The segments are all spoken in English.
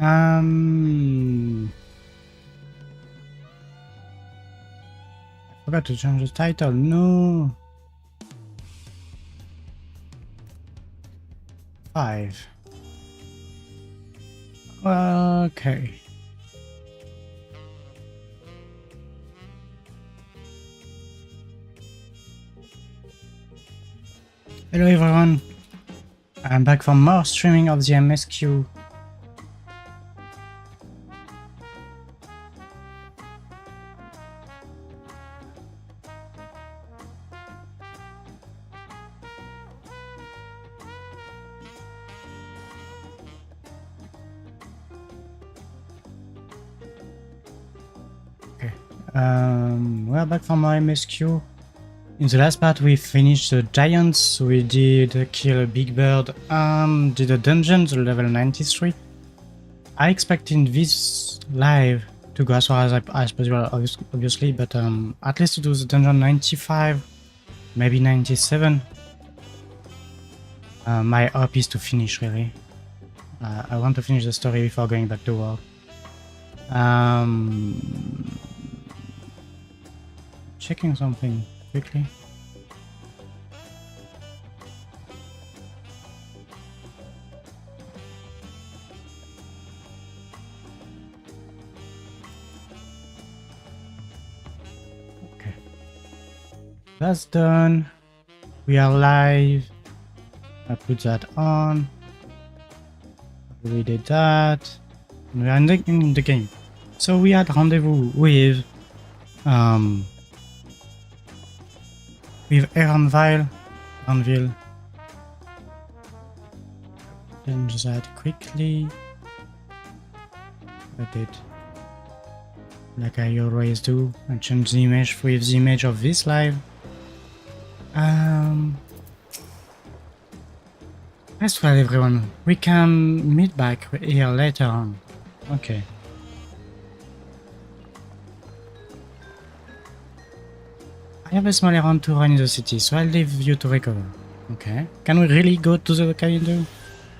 I forgot to change the title. No. 5. Okay. Hello everyone. I'm back for more streaming of the MSQ. We're back from our MSQ. In the last part we finished the giants, we did kill a big bird and did a dungeon, the level 93. I expected this live to go as far as possible, obviously, but at least to do the dungeon 95, maybe 97. My hope is to finish, really. I want to finish the story before going back to work. Checking something quickly. Okay. That's done. We are live. I put that on. We did that. We are in the game. So we had rendezvous with Anvil. Change that quickly. I did, like I always do, and change the image with the image of this live. That's well, everyone. We can meet back here later on. Okay. I have a small errand to run in the city, so I'll leave you to recover. Okay. Can we really go to the cabin too?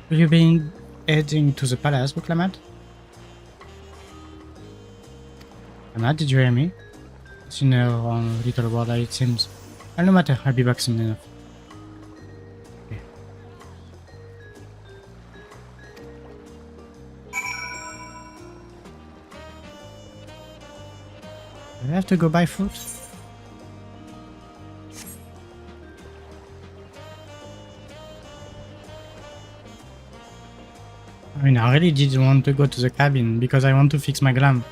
Will you be heading to the palace, Buklamat? Buklamat, did you hear me? It's in a little water, it seems. No matter, I'll be back soon enough. Okay. Do I have to go by foot? I mean, I really did want to go to the cabin because I want to fix my glam.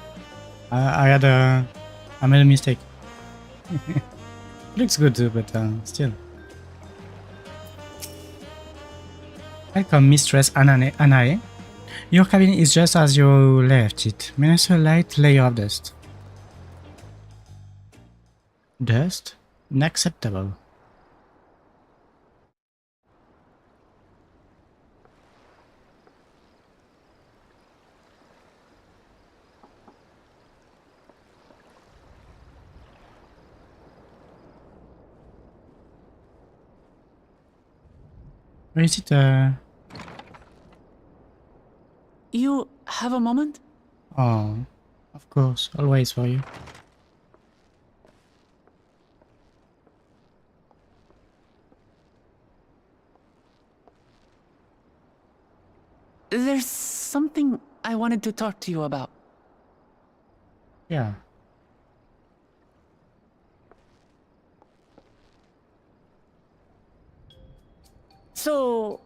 I made a mistake. Looks good too, but still. Welcome, Mistress Anae. Your cabin is just as you left it. Minus a light layer of dust. Dust? Unacceptable. Where is it? You have a moment? Oh, of course, always for you. There's something I wanted to talk to you about. Yeah. So,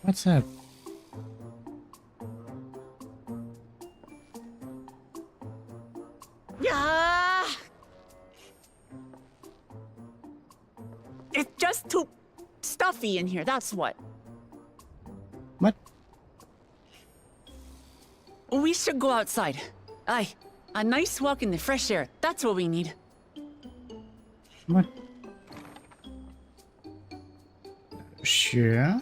What's up? Yeah. It's just too stuffy in here, that's what. What? We should go outside. Aye, a nice walk in the fresh air, that's what we need. What? Sure.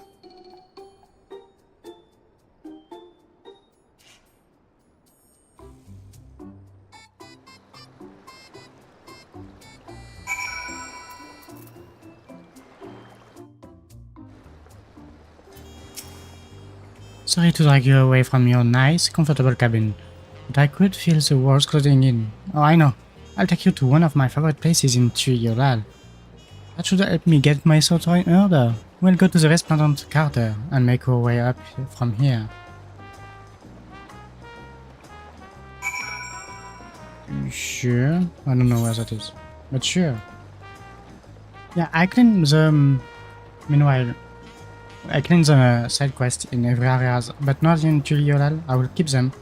Sorry to drag you away from your nice, comfortable cabin, but I could feel the walls closing in. Oh, I know. I'll take you to one of my favorite places in Qyorria. That should help me get my thoughts in order. We'll go to the restaurant Carter and make our way up from here. Sure? I don't know where that is, but sure. Yeah, I clean the... Meanwhile, I clean the side quests in every area, but not in Qyorria. I will keep them,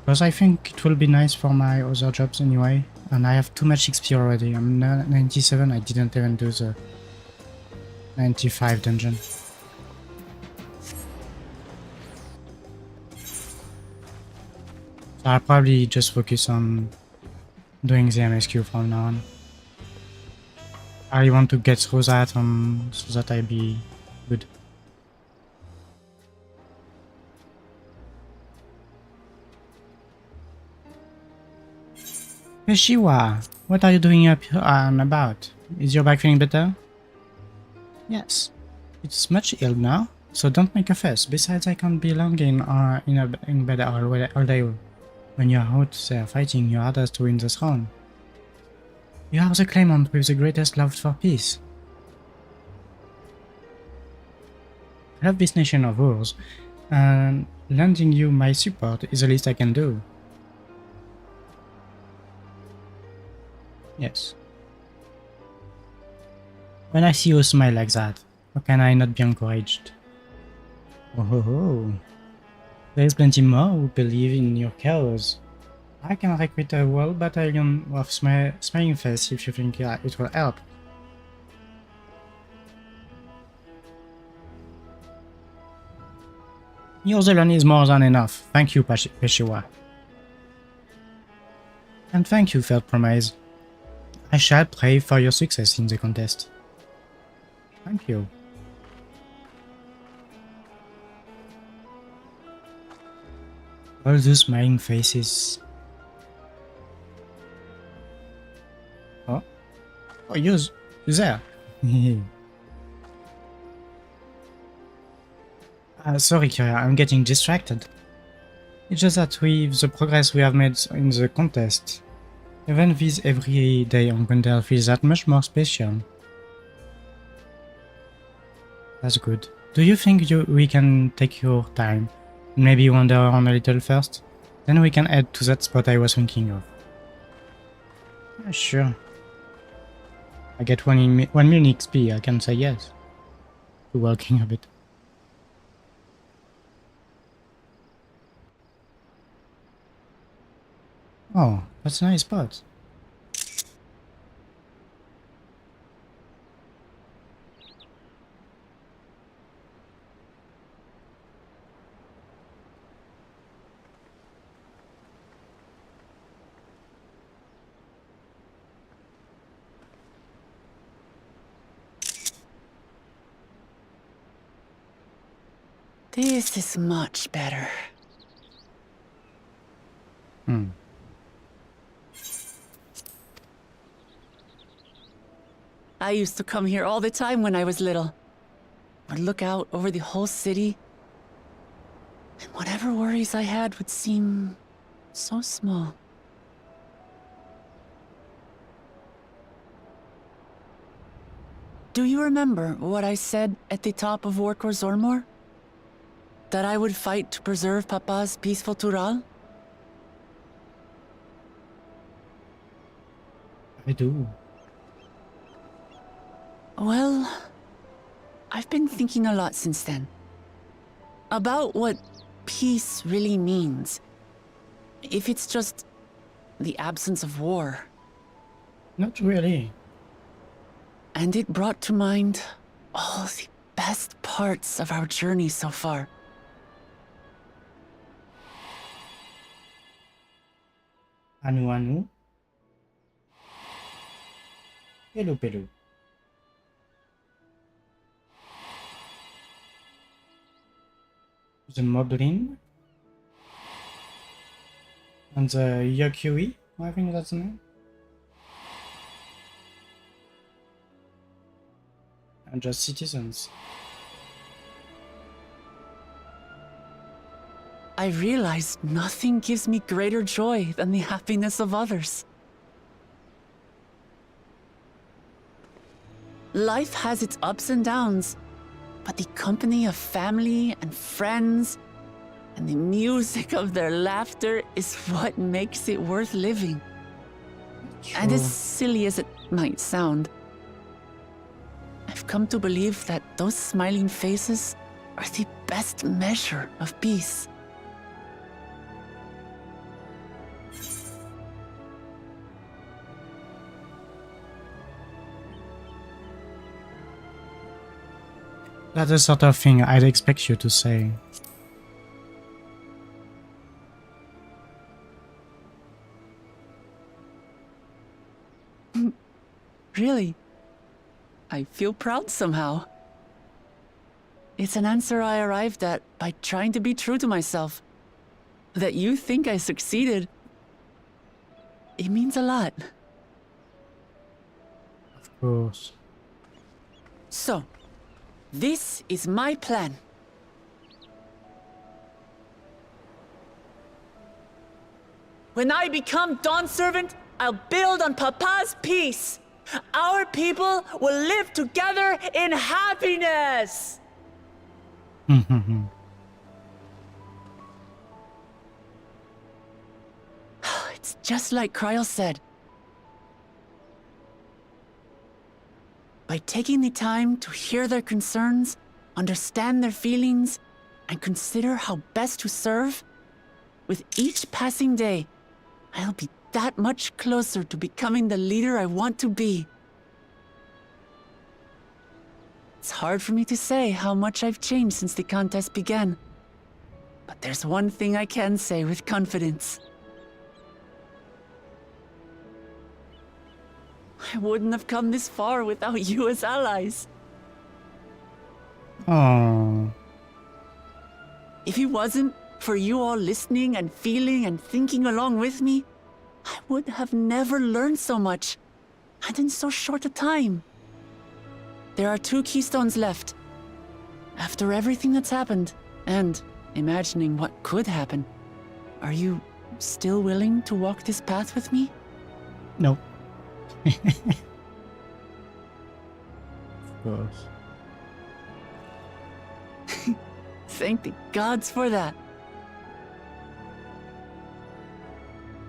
because I think it will be nice for my other jobs anyway, and I have too much XP already. I'm 97, I didn't even do the 95 dungeon. So I'll probably just focus on doing the MSQ from now on. I want to get through that so that I'll be good. Shiwa, what are you doing up here and about? Is your back feeling better? Yes, it's much ill now, so don't make a fuss. Besides, I can't be long in bed all day. When you're out there fighting your hardest to win the throne. You are the claimant with the greatest love for peace. I love this nation of ours, and lending you my support is the least I can do. Yes. When I see you smile like that, how can I not be encouraged? Oh ho ho. There's plenty more who believe in your cause. I can recruit a whole battalion of smiling face if you think it will help. Yours alone is more than enough. Thank you, Peshiwa. And thank you, Third Promise. I shall pray for your success in the contest. Thank you. All those smiling faces. Oh, you're there. Sorry, Qyorria, I'm getting distracted. It's just that with the progress we have made in the contest, even this everyday encounter feels that much more special. That's good. Do you think we can take your time? Maybe wander around a little first? Then we can head to that spot I was thinking of. Yeah, sure. I get 1 million XP, I can say yes. To walking a bit. Oh, that's a nice spot. This is much better. I used to come here all the time when I was little. Would look out over the whole city, and whatever worries I had would seem so small. Do you remember what I said at the top of Warkor Zormor? That I would fight to preserve Papa's peaceful Tural? I do. Well, I've been thinking a lot since then. About what peace really means. If it's just the absence of war. Not really. And it brought to mind all the best parts of our journey so far. Anu. Pelu. The Moblin. And the Yokui, I think that's the name. And just citizens. I realized nothing gives me greater joy than the happiness of others. Life has its ups and downs, but the company of family and friends and the music of their laughter is what makes it worth living. And as silly as it might sound, I've come to believe that those smiling faces are the best measure of peace. That's the sort of thing I'd expect you to say. Really? I feel proud somehow. It's an answer I arrived at by trying to be true to myself. That you think I succeeded, it means a lot. Of course. So, this is my plan. When I become Dawn Servant, I'll build on Papa's peace. Our people will live together in happiness. It's just like Qyorria said. By taking the time to hear their concerns, understand their feelings, and consider how best to serve, with each passing day, I'll be that much closer to becoming the leader I want to be. It's hard for me to say how much I've changed since the contest began. But there's one thing I can say with confidence. I wouldn't have come this far without you as allies. Oh. If it wasn't for you all listening and feeling and thinking along with me, I would have never learned so much, and in so short a time. There are 2 keystones left. After everything that's happened, and imagining what could happen, are you still willing to walk this path with me? No. Of course. Thank the gods for that.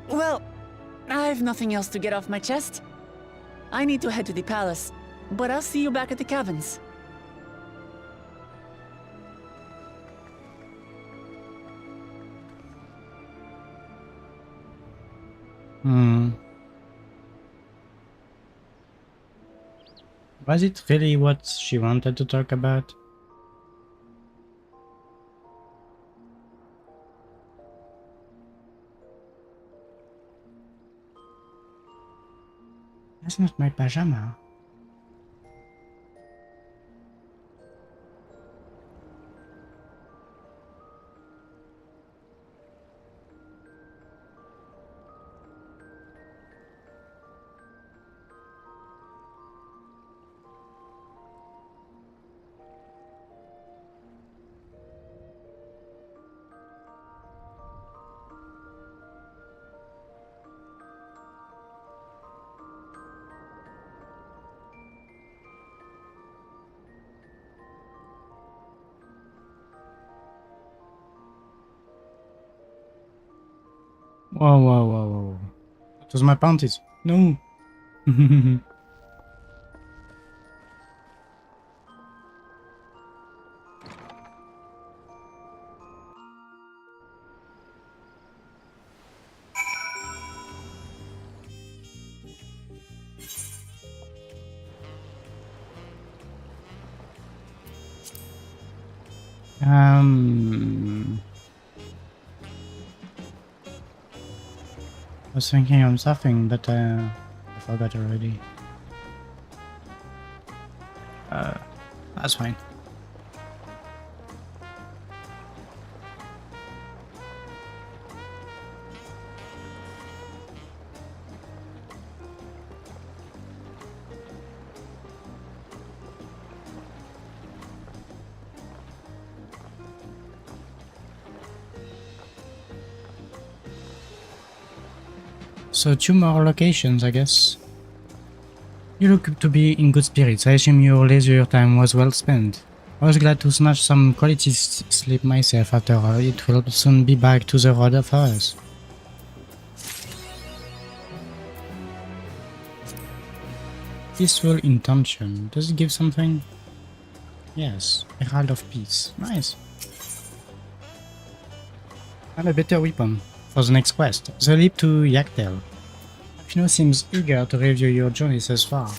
Well, I've nothing else to get off my chest. I need to head to the palace, but I'll see you back at the cabins. Was it really what she wanted to talk about? That's not my pajama. Whoa, whoa, whoa, whoa. It was my panties. No. I was thinking of something, but I forgot already. That's fine. So 2 more locations, I guess. You look to be in good spirits. I assume your leisure time was well spent. I was glad to snatch some quality sleep myself after all. It will soon be back to the road for us. Peaceful intention. Does it give something? Yes. Herald of Peace. Nice. And a better weapon for the next quest. The leap to Yaktel. Fino seems eager to review your journey thus far.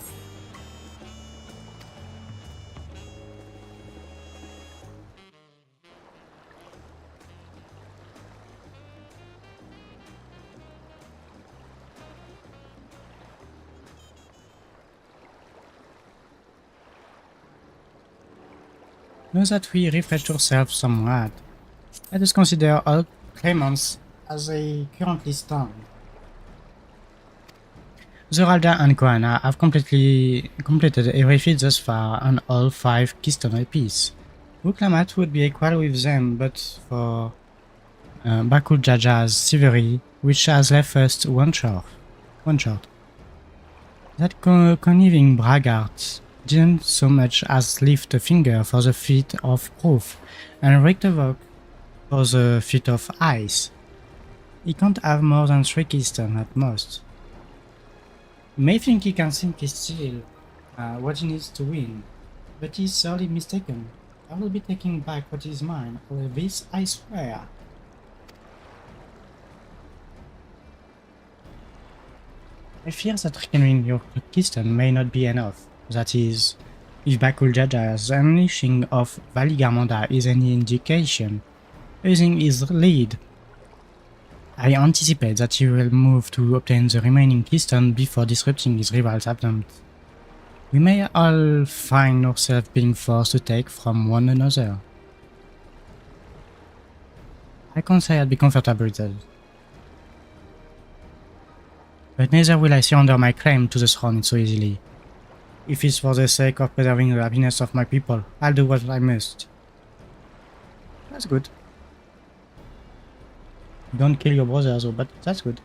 Now that we refreshed ourselves somewhat, let us consider all claimants as they currently stand. Zeralda and Koana have completed every feat thus far on all 5 Keystone apiece. Uklamat would be equal with them, but for Bakul Jaja's Silvery, which has left us one short. That conniving braggart didn't so much as lift a finger for the feat of proof, and raked a vote for the feat of ice. He can't have more than 3 Keystone at most. You may think he can simply steal what he needs to win, but he's sorely mistaken. I will be taking back what is mine, or this I swear. I fear that reclaiming your Keystone may not be enough. That is, if Bakul Jaja's unleashing of Valigarmonda is any indication, using his lead, I anticipate that he will move to obtain the remaining Keystone before disrupting his rival's attempt. We may all find ourselves being forced to take from one another. I can't say I'd be comfortable with that. But neither will I surrender my claim to the throne so easily. If it's for the sake of preserving the happiness of my people, I'll do what I must. That's good. Don't kill your brothers, but that's good.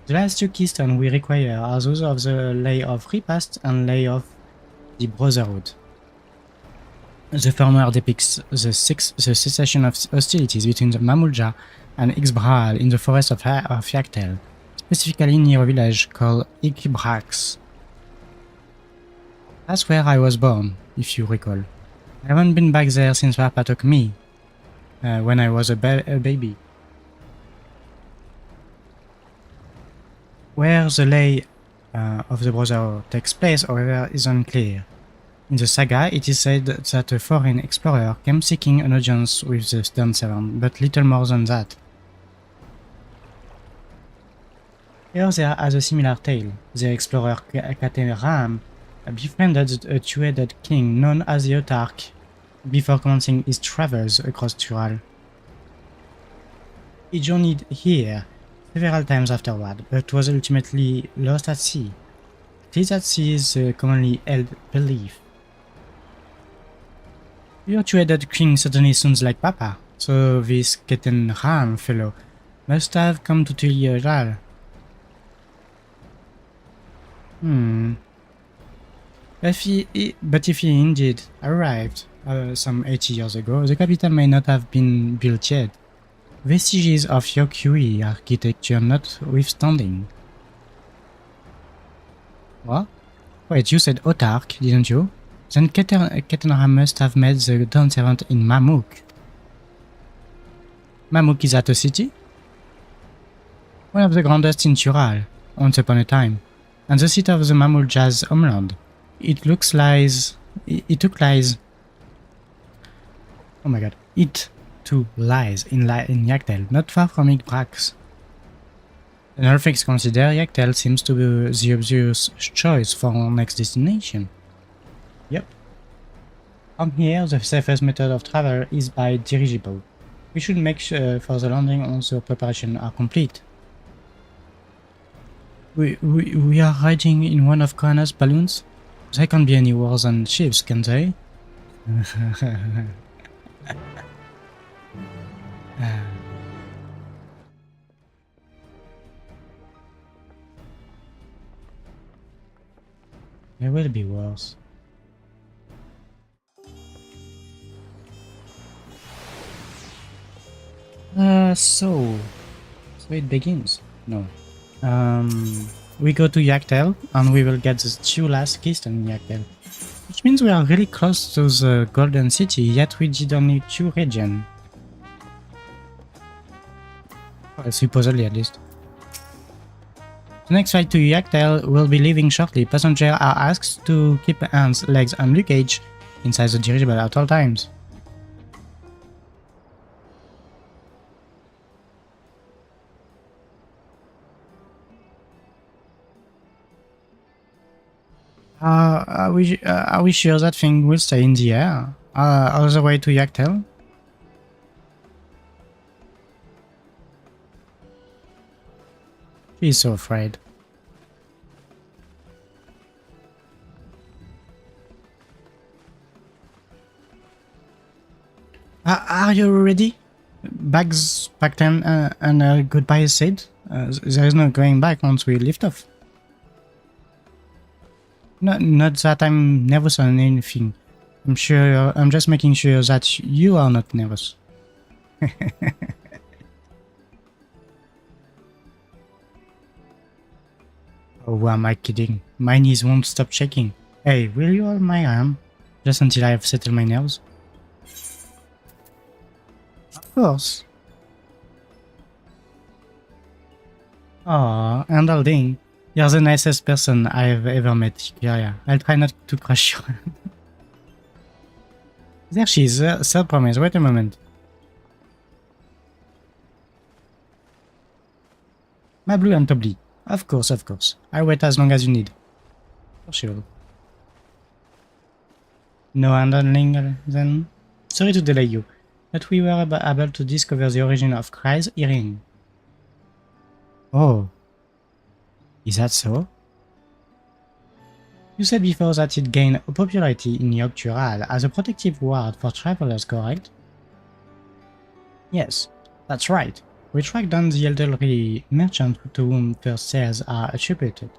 The last 2 Keystone we require are those of the Lay of Repast and Lay of the Brotherhood. The former depicts the cessation of hostilities between the Mamulja and Ixbral in the forest of Yaktel, specifically near a village called Ikbrax. That's where I was born, if you recall. I haven't been back there since Papa took me, when I was a baby. Where the Lay of the Brotherhood takes place, however, is unclear. In the saga, it is said that a foreign explorer came seeking an audience with the Stone Servant, but little more than that. Here there has a similar tale. The explorer Kateram befriended a two-headed king known as the Autarch before commencing his travels across Tural. He journeyed here several times afterward, but was ultimately lost at sea. This at sea is a commonly held belief. Your two-headed king certainly sounds like Papa, so this Ketenram fellow must have come to Qyorria. But if he indeed arrived some 80 years ago, the capital may not have been built yet. Vestiges of Qyorria architecture notwithstanding. What? Wait, you said Autarch, didn't you? Then Ketenram must have met the Dawn Servant in Mamuk. Mamuk is that a city? One of the grandest in Tural, once upon a time, and the seat of the Mamulja's homeland. It too lies in Yaktel, not far from Ikbrax. And all things considered, Yaktel seems to be the obvious choice for our next destination. Yep. From here, the safest method of travel is by dirigible. We should make sure for the landing once the preparations are complete. We are riding in one of Koana's balloons? They can't be any worse than ships, can they? It will be worse. So it begins. No. We go to Yaktel, and we will get the 2 last keys in Yaktel. Which means we are really close to the Golden City, yet we did only 2 regions. Well, supposedly at least. The next flight to Yaktel will be leaving shortly. Passengers are asked to keep hands, legs, and luggage inside the dirigible at all times. Are we sure that thing will stay in the air? All the way to Yaktel? She's so afraid. Are you ready? Bags packed in and goodbye said? There is no going back once we lift off. Not that I'm nervous on anything. I'm just making sure that you are not nervous. Oh, who am I kidding? My knees won't stop shaking. Hey, will you hold my arm? Just until I have settled my nerves? Of course. Aww, and Alding. You're the nicest person I've ever met, Qyorria. I'll try not to crush you. There she is, third promise. Wait a moment. My blue and Tobly. Of course, of course. I'll wait as long as you need. For sure. No handling then? Sorry to delay you, but we were able to discover the origin of Kry's earring. Oh. Is that so? You said before that it gained popularity in Qyorria as a protective ward for travelers, correct? Yes, that's right. We tracked down the elderly merchant to whom first sales are attributed.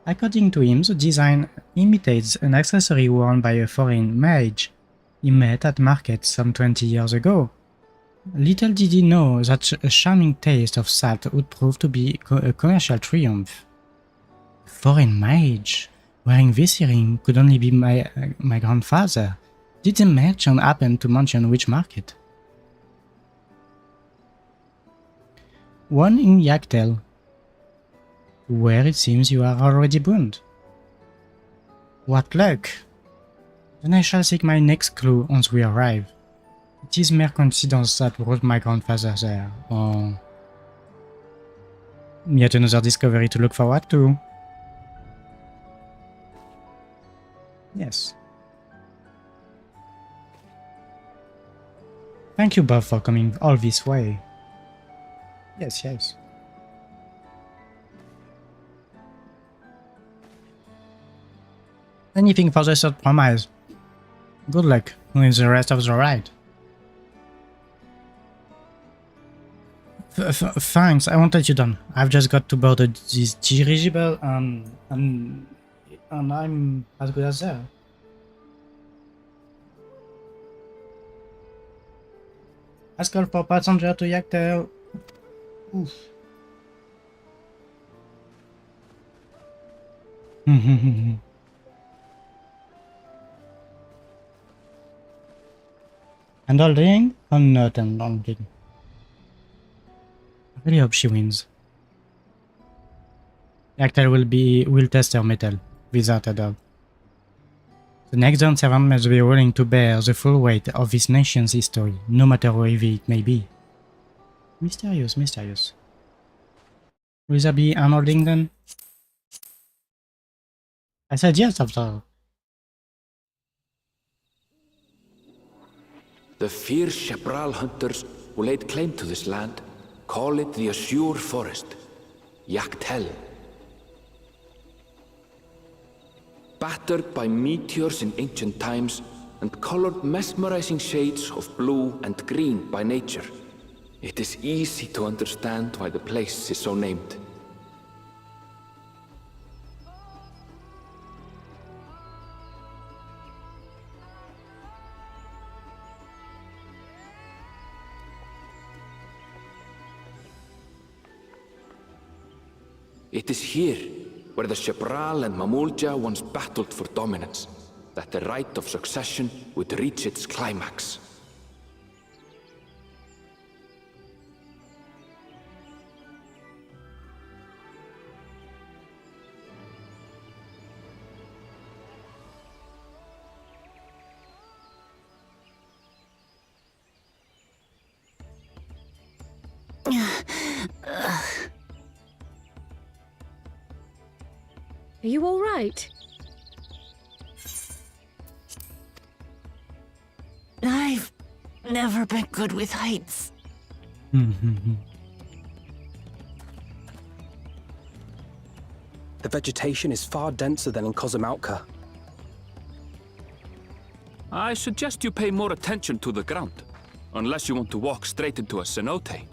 According to him, the design imitates an accessory worn by a foreign mage he met at market some 20 years ago. Little did he know that a charming taste of salt would prove to be a commercial triumph. A foreign mage wearing this earring could only be my grandfather. Did the merchant happen to mention which market? One in Yaktel, where it seems you are already bound. What luck! Then I shall seek my next clue once we arrive. It is mere coincidence that brought my grandfather there. Oh. Yet another discovery to look forward to. Yes. Thank you, Bob, for coming all this way. Yes, yes. Anything for the third promise. Good luck with the rest of the ride. Thanks, I won't let you down. I've just got to board this dirigible and I'm as good as there. Ask all for passenger to Yaktel. Oof. Handling or not handling? I really hope she wins. Yaktel will test her metal, without a doubt. The next Dawn servant must be willing to bear the full weight of this nation's history, no matter how heavy it may be. Mysterious, mysterious. Will there be an holding then? I said yes after all. The fierce Chapral hunters who laid claim to this land call it the Azure Forest, Yaktel. Battered by meteors in ancient times and colored mesmerizing shades of blue and green by nature, it is easy to understand why the place is so named. It is here, where the Shebral and Mamulja once battled for dominance, that the right of succession would reach its climax. Are you all right? I've never been good with heights. The vegetation is far denser than in Kozumautka. I suggest you pay more attention to the ground, unless you want to walk straight into a cenote.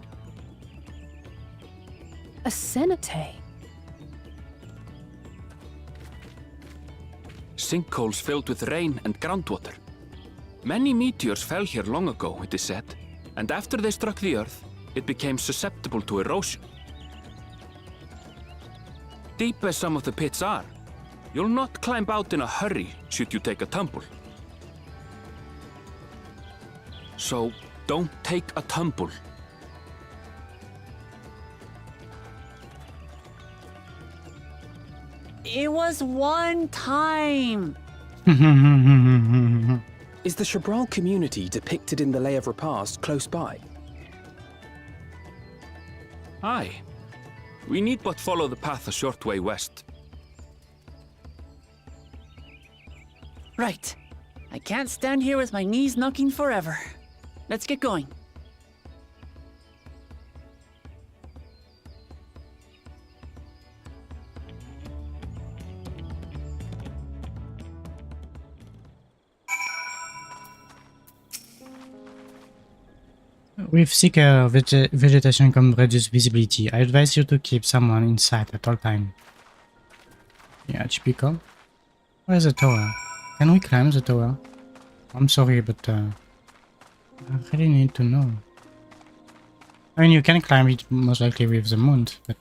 A cenote? Sinkholes filled with rain and groundwater. Many meteors fell here long ago, it is said, and after they struck the Earth, it became susceptible to erosion. Deep as some of the pits are, you'll not climb out in a hurry should you take a tumble. So, don't take a tumble. It was one time. Is the Shebral community depicted in the Lay of Repast close by? Aye. We need but follow the path a short way west. Right. I can't stand here with my knees knocking forever. Let's get going. With thicker vegetation comes reduced visibility. I advise you to keep someone in sight at all time. Yeah, typical. Where's the tower? Can we climb the tower? I'm sorry, but I really need to know. I mean, you can climb it most likely with the mount, but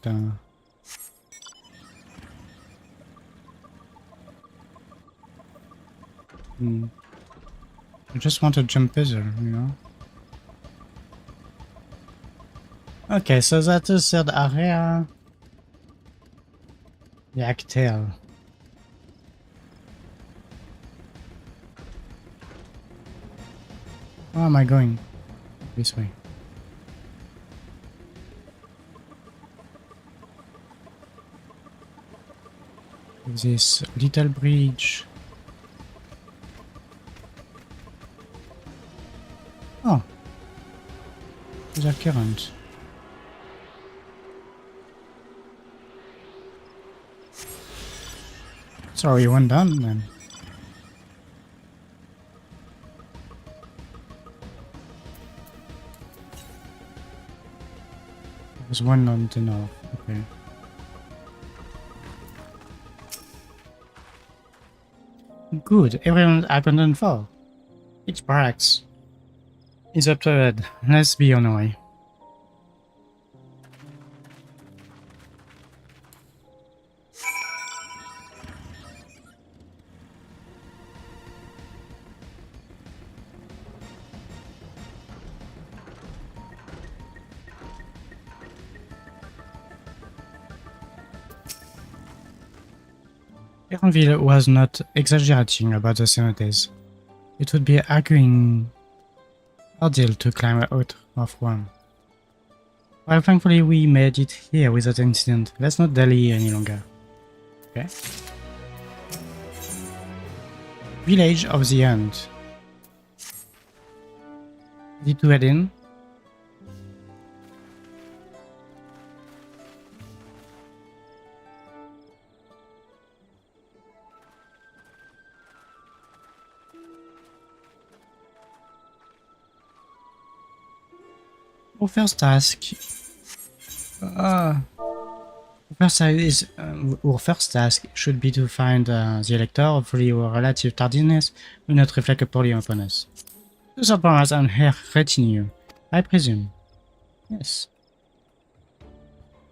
I just want a jump puzzle, you know? Okay, so that is third area. Yaktail. Where am I going? This way. This little bridge. Oh. There's a current. So you went down then. There's one on the north, okay. Good, everyone's abandoned for. Each barracks is up to red. Let's be on our way. Erenville was not exaggerating about the cenotes. It would be arguing ordeal to climb out of one. Well, thankfully we made it here without incident. Let's not dally any longer. Okay. Village of the End. Need to head in? Our first task. Our first task should be to find the elector. Hopefully, our relative tardiness will not reflect poorly upon us. To surprise and her retinue, I presume. Yes.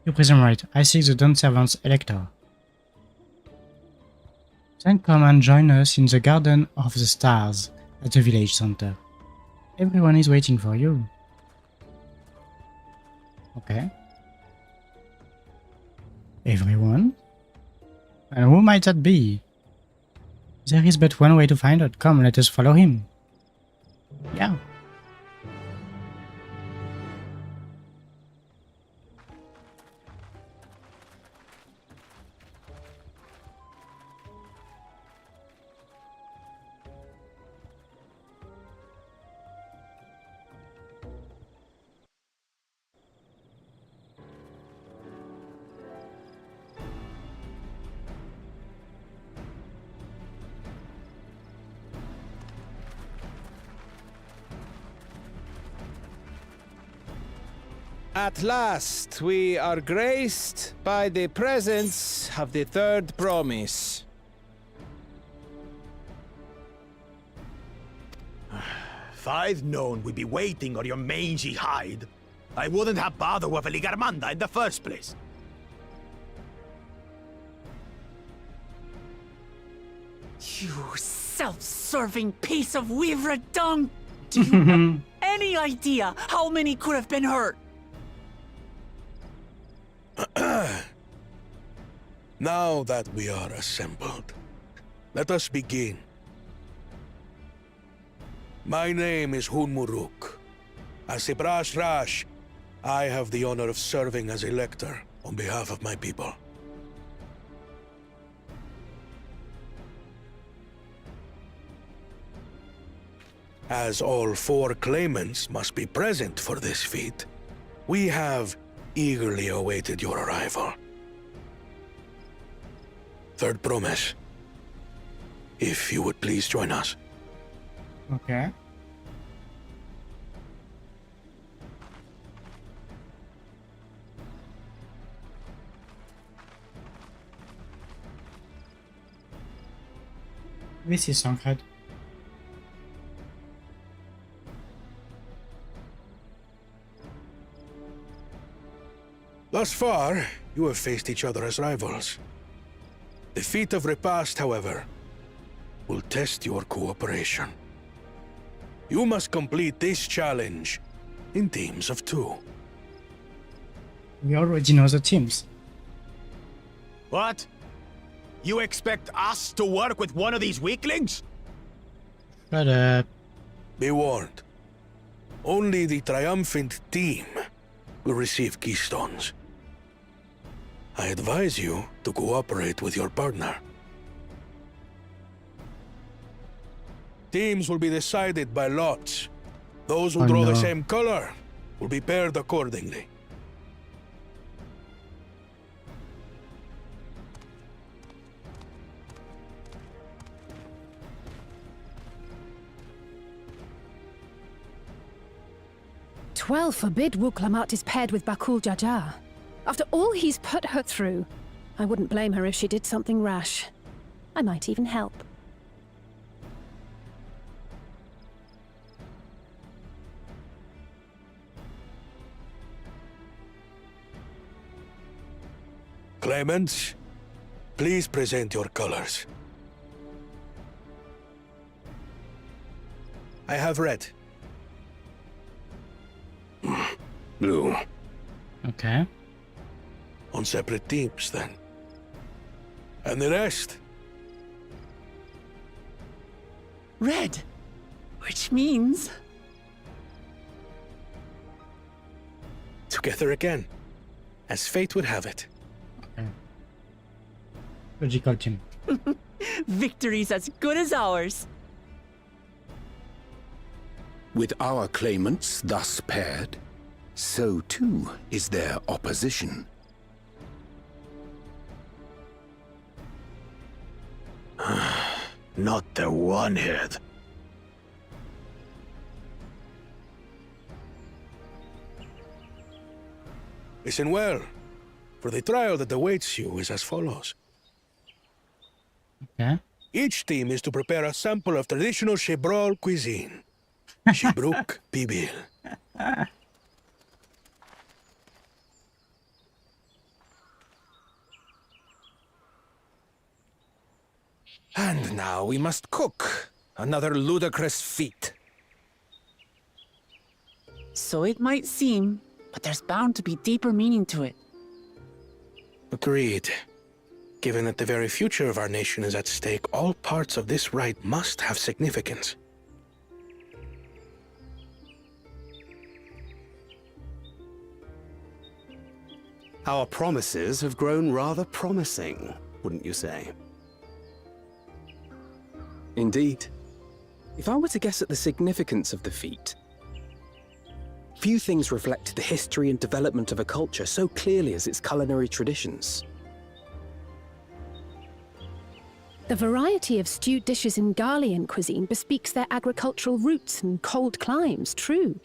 You presume right. I seek the Dawn Servant's Elector. Then come and join us in the Garden of the Stars at the village center. Everyone is waiting for you. Okay. Everyone? And who might that be? There is but one way to find out. Come, let us follow him. Yeah. At last, we are graced by the presence of the third promise. If I'd known we'd be waiting on your mangy hide, I wouldn't have bothered with a Ligarmanda in the first place. You self-serving piece of weaver dung! Do you have any idea how many could have been hurt? Now that we are assembled, let us begin. My name is Hunmuruk. As a Brash Rash, I have the honor of serving as Elector on behalf of my people. As all 4 claimants must be present for this feat, we have eagerly awaited your arrival. Third promise. If you would please join us. Okay. This is Sancred. Thus far, you have faced each other as rivals. The feat of repast, however, will test your cooperation. You must complete this challenge in teams of 2. We already know the teams. What? You expect us to work with one of these weaklings? Shut up. Be warned. Only the triumphant team will receive keystones. I advise you to cooperate with your partner. Teams will be decided by lots. Those who Oh, draw no. the same color will be paired accordingly. Twelve forbid Wuklamat is paired with Bakul Jaja. After all he's put her through, I wouldn't blame her if she did something rash. I might even help. Claimants, please present your colors. I have red. Blue. Okay. On separate teams, then. And the rest? Red. Which means... Together again, as fate would have it. Okay. Logical team. victory's as good as ours. With our claimants thus paired, so too is their opposition. Not the one-head. Listen well, for the trial that awaits you is as follows. Okay. Each team is to prepare a sample of traditional Shebrol cuisine. Shibruk Bibil. And now we must cook. Another ludicrous feat. So it might seem, but there's bound to be deeper meaning to it. Agreed. Given that the very future of our nation is at stake, all parts of this rite must have significance. Our promises have grown rather promising, wouldn't you say? Indeed. If I were to guess at the significance of the feat, few things reflect the history and development of a culture so clearly as its culinary traditions. The variety of stewed dishes in Garlean cuisine bespeaks their agricultural roots and cold climes, true.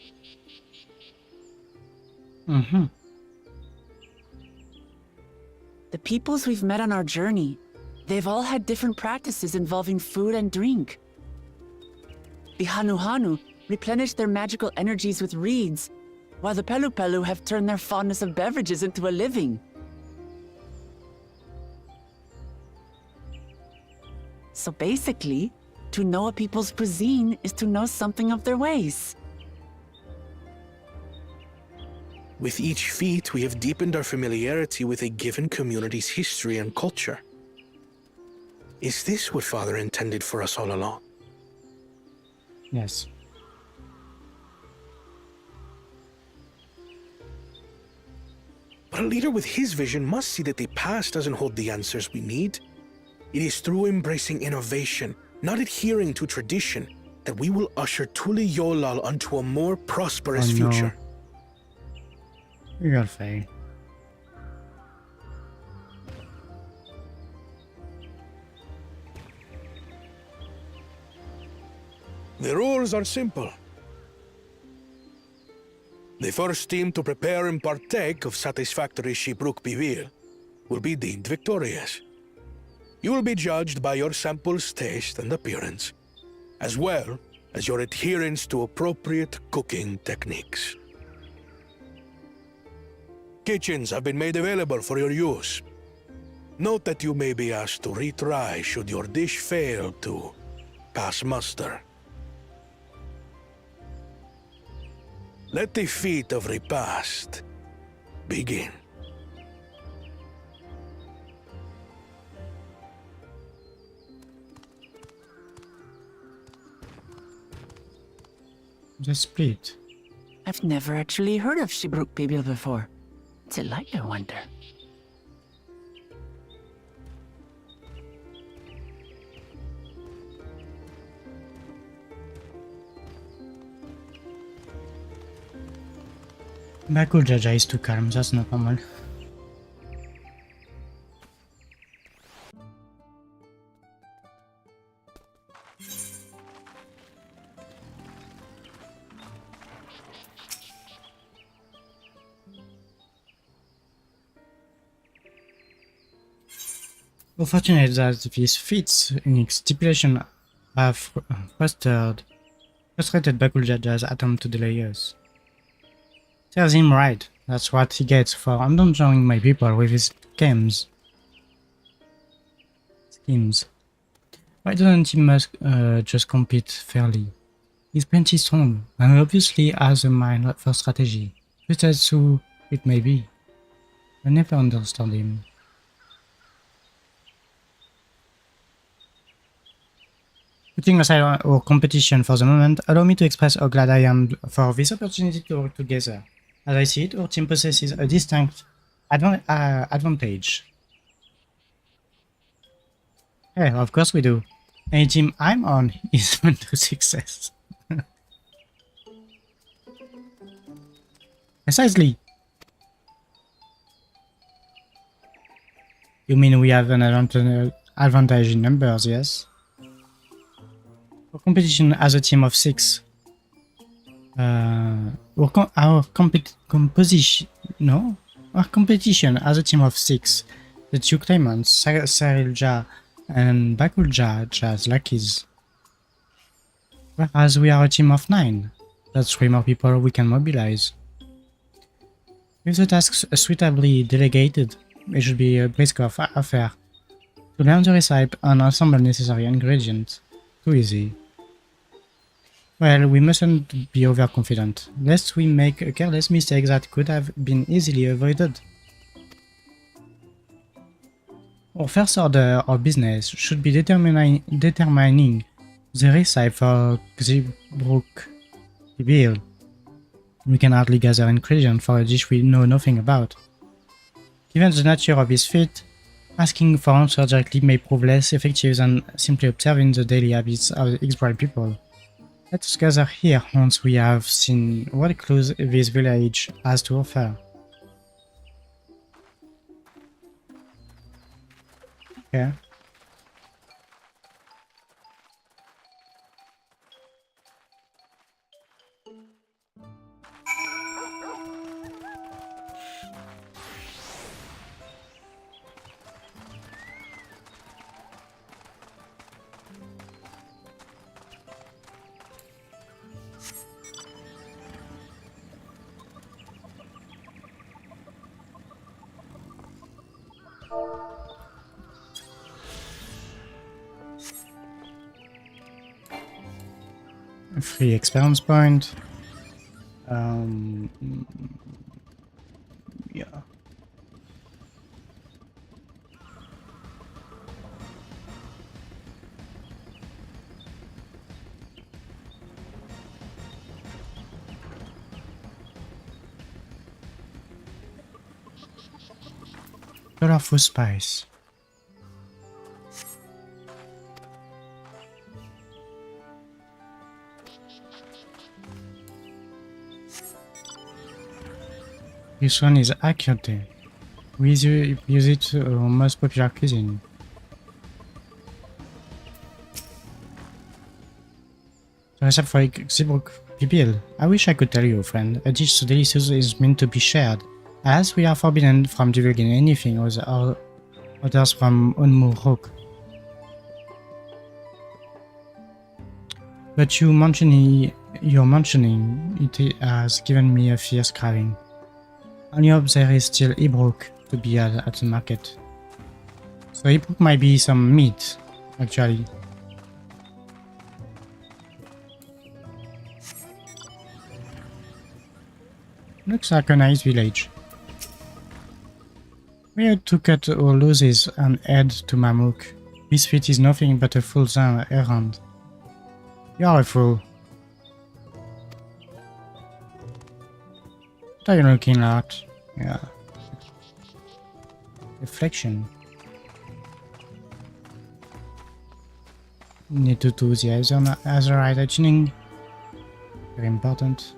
Mm-hmm. The peoples we've met on our journey, they've all had different practices involving food and drink. The Hanuhanu replenish their magical energies with reeds, while the Pelupelu have turned their fondness of beverages into a living. So basically, to know a people's cuisine is to know something of their ways. With each feat, we have deepened our familiarity with a given community's history and culture. Is this what Father intended for us all along? Yes. But a leader with his vision must see that the past doesn't hold the answers we need. It is through embracing innovation, not adhering to tradition, that we will usher Tuli Yolal onto a more prosperous future. You gotta fail. The rules are simple. The first team to prepare and partake of satisfactory Shibruk Bivir will be deemed victorious. You will be judged by your sample's taste and appearance, as well as your adherence to appropriate cooking techniques. Kitchens have been made available for your use. Note that you may be asked to retry should your dish fail to pass muster. Let the feat of repast begin. The split. I've never actually heard of Shibruk Bibil before. What's it like, I wonder? Bakul Jaja is too calm, that's not normal. Unfortunate that these feats in stipulation have frustrated Bakul Jaja's attempt to delay us. Serves him right, that's what he gets for endangering my people with his schemes. Why doesn't he just compete fairly? He's plenty strong, and obviously has a mind for strategy, just as who it may be. I never understand him. Putting aside our competition for the moment, allow me to express how glad I am for this opportunity to work together. As I see it, our team possesses a distinct advantage. Yeah, of course we do. Any team I'm on is bound to success. Precisely. You mean we have an advantage in numbers, yes? Our competition as a team of 6. Our competition as a team of 6. The two claimants, Sarilja and Bakulja's lackeys. Whereas we are a team of 9. That's 3 more people we can mobilize. With the tasks suitably delegated, it should be a brisk affair To learn the recipe and assemble necessary ingredients. Too easy. Well, we mustn't be overconfident, lest we make a careless mistake that could have been easily avoided. Our first order of business should be determining the recipe for Qyorria. We can hardly gather ingredients for a dish we know nothing about. Given the nature of his feat, asking for answers directly may prove less effective than simply observing the daily habits of the X-Bride people. Let us gather here once we have seen what clues this village has to offer. Okay. Free experience point. Yeah. Colorful spice. This one is accurate. We use it to our most popular cuisine. The recipe for Qyorria PPL. I wish I could tell you, friend. A dish so delicious is meant to be shared, as we are forbidden from divulging anything or others from Unmurok. But your mentioning it has given me a fierce craving. I hope there is still Ibrook to be had at the market. So Ibrook might be some meat, actually. Looks like a nice village. We had to cut our losses and head to Mamuk. This feat is nothing but a fool's errand. You are a fool. What are you looking at? Yeah. Reflection. Need to do the Azurite tuning. Very important.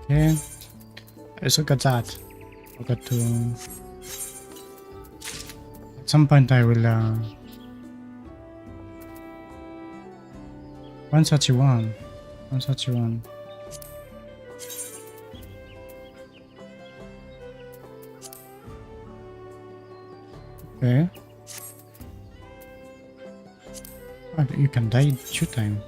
Okay. I also got that. Forgot to... At some point I will... 131. 131. Okay. Oh, you can die 2 times.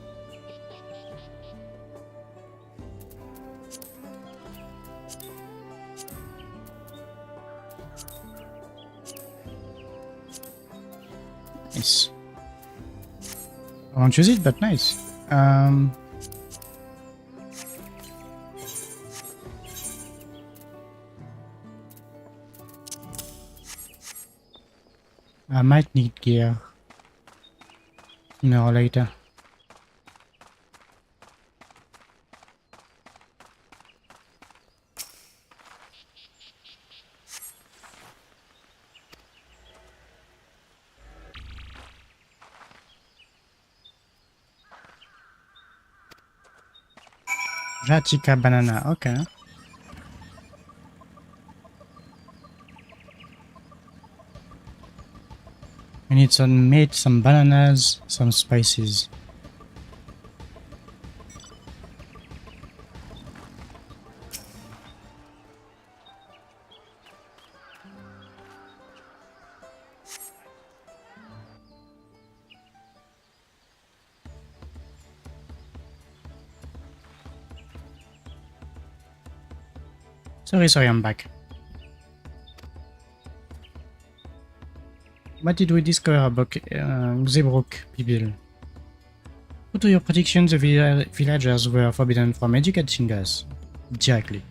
Nice. I won't use it, but nice. I might need gear sooner or later. Jatica banana, okay. I need some meat, some bananas, some spices. Sorry, I'm back. What did we discover about Xebrook people? Due to your prediction, the villagers were forbidden from educating us directly.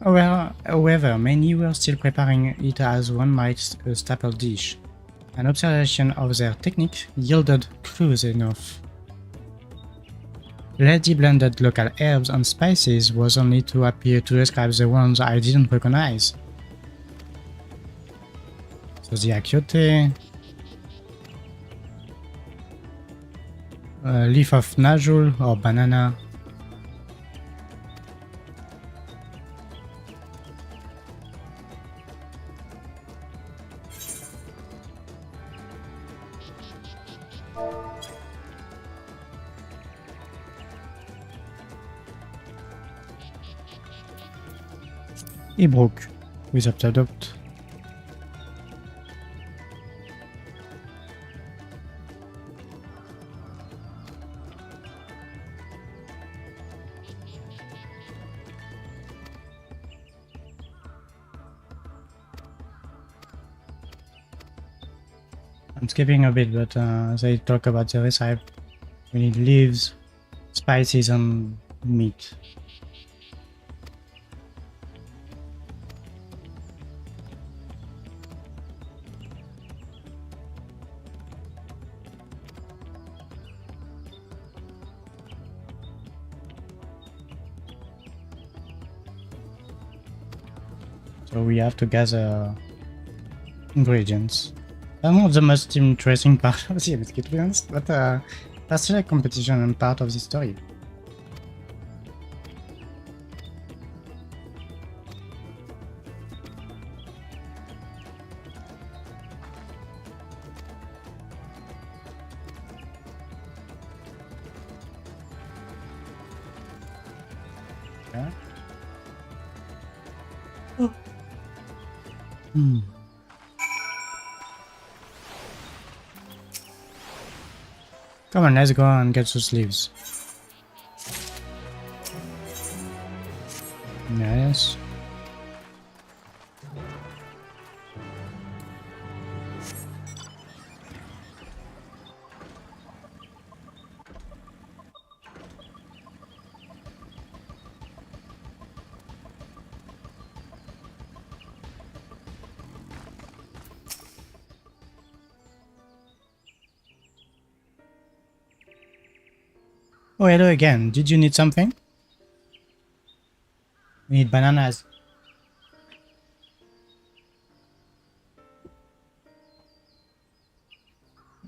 However, many were still preparing it as one might a staple dish. An observation of their technique yielded clues enough. Lady blended local herbs and spices was only too happy to describe the ones I didn't recognize. So the achiote, leaf of najul or banana, Ibrook with adopt. I'm skipping a bit, but they talk about the recipe. We need leaves, spices, and meat. So we have to gather ingredients. That's not the most interesting part of the MSQ, to be honest, but that's still a competition and part of the story. Yeah. Oh. Come on, let's go and get those leaves. Yes. Oh, hello again. Did you need something? We need bananas.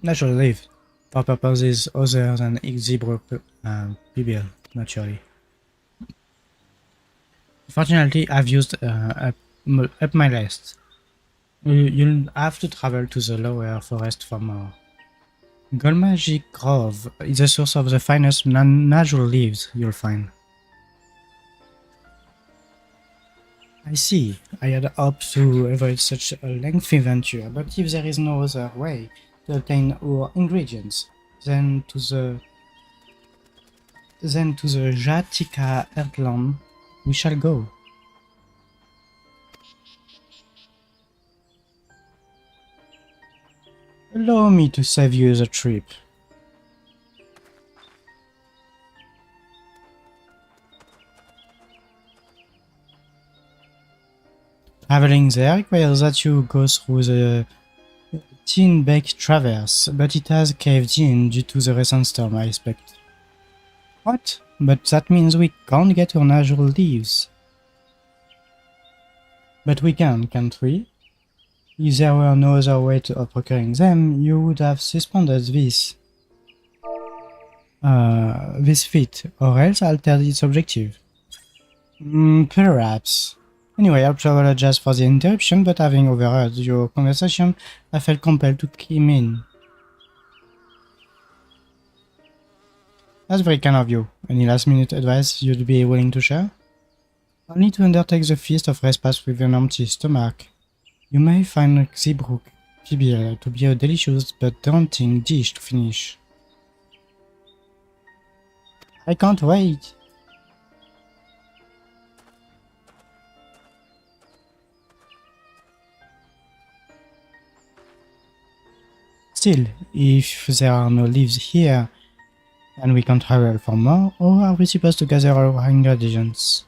Natural leaf. For purposes other than Xebrook PBL, naturally. Fortunately, I've used up my list. You'll have to travel to the lower forest for more. Golmagic Grove is the source of the finest natural leaves you'll find. I see. I had hoped to avoid such a lengthy venture, but if there is no other way to obtain our ingredients, then to the Jatika Earthland we shall go. Allow me to save you the trip. Traveling there requires that you go through the Tin-Beck Traverse, but it has caved in due to the recent storm, I expect. What? But that means we can't get our natural leaves. But we can, can't we? If there were no other way of procuring them, you would have suspended this feat, or else altered its objective. Perhaps. Anyway, I apologize for the interruption, but having overheard your conversation, I felt compelled to come in. That's very kind of you. Any last-minute advice you'd be willing to share? Only to undertake the feast of repast with an empty stomach. You may find Xebrook PBL to be a delicious but daunting dish to finish. I can't wait! Still, if there are no leaves here, and we can travel for more, how are we supposed to gather our ingredients?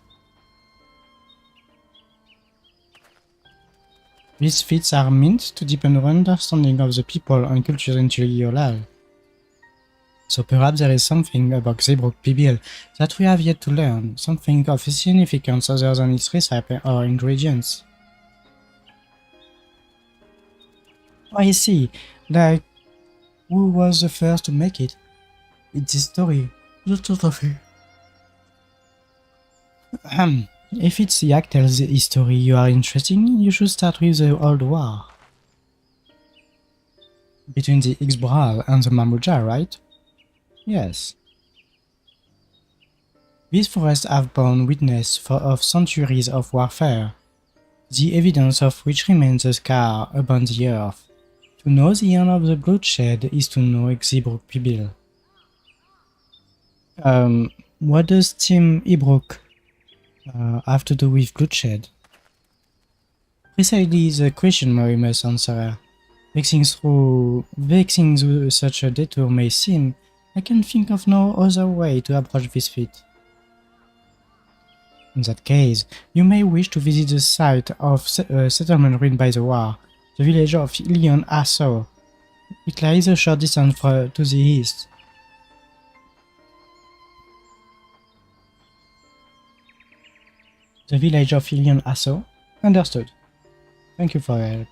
These feats are meant to deepen our understanding of the people and culture in Qyorria. So perhaps there is something about Zeebrugge Pibil that we have yet to learn, something of significance other than its recipe or ingredients. I see, like, who was the first to make it? It's a story, the truth of it. If it's the Actel's history you are interested in, you should start with the Old War. Between the Ixbral and the Mamuja, right? Yes. These forests have borne witness of centuries of warfare, the evidence of which remains a scar upon the earth. To know the end of the bloodshed is to know Zeebrugge Pibil. What does Team Ibrook have to do with bloodshed? Precisely the question we must answer. Vexing such a detour may seem, I can think of no other way to approach this feat. In that case, you may wish to visit the site of a settlement ruined by the war, the village of Ilion Asso. It lies a short distance to the east. The village of Ilion Asso? Understood. Thank you for your help.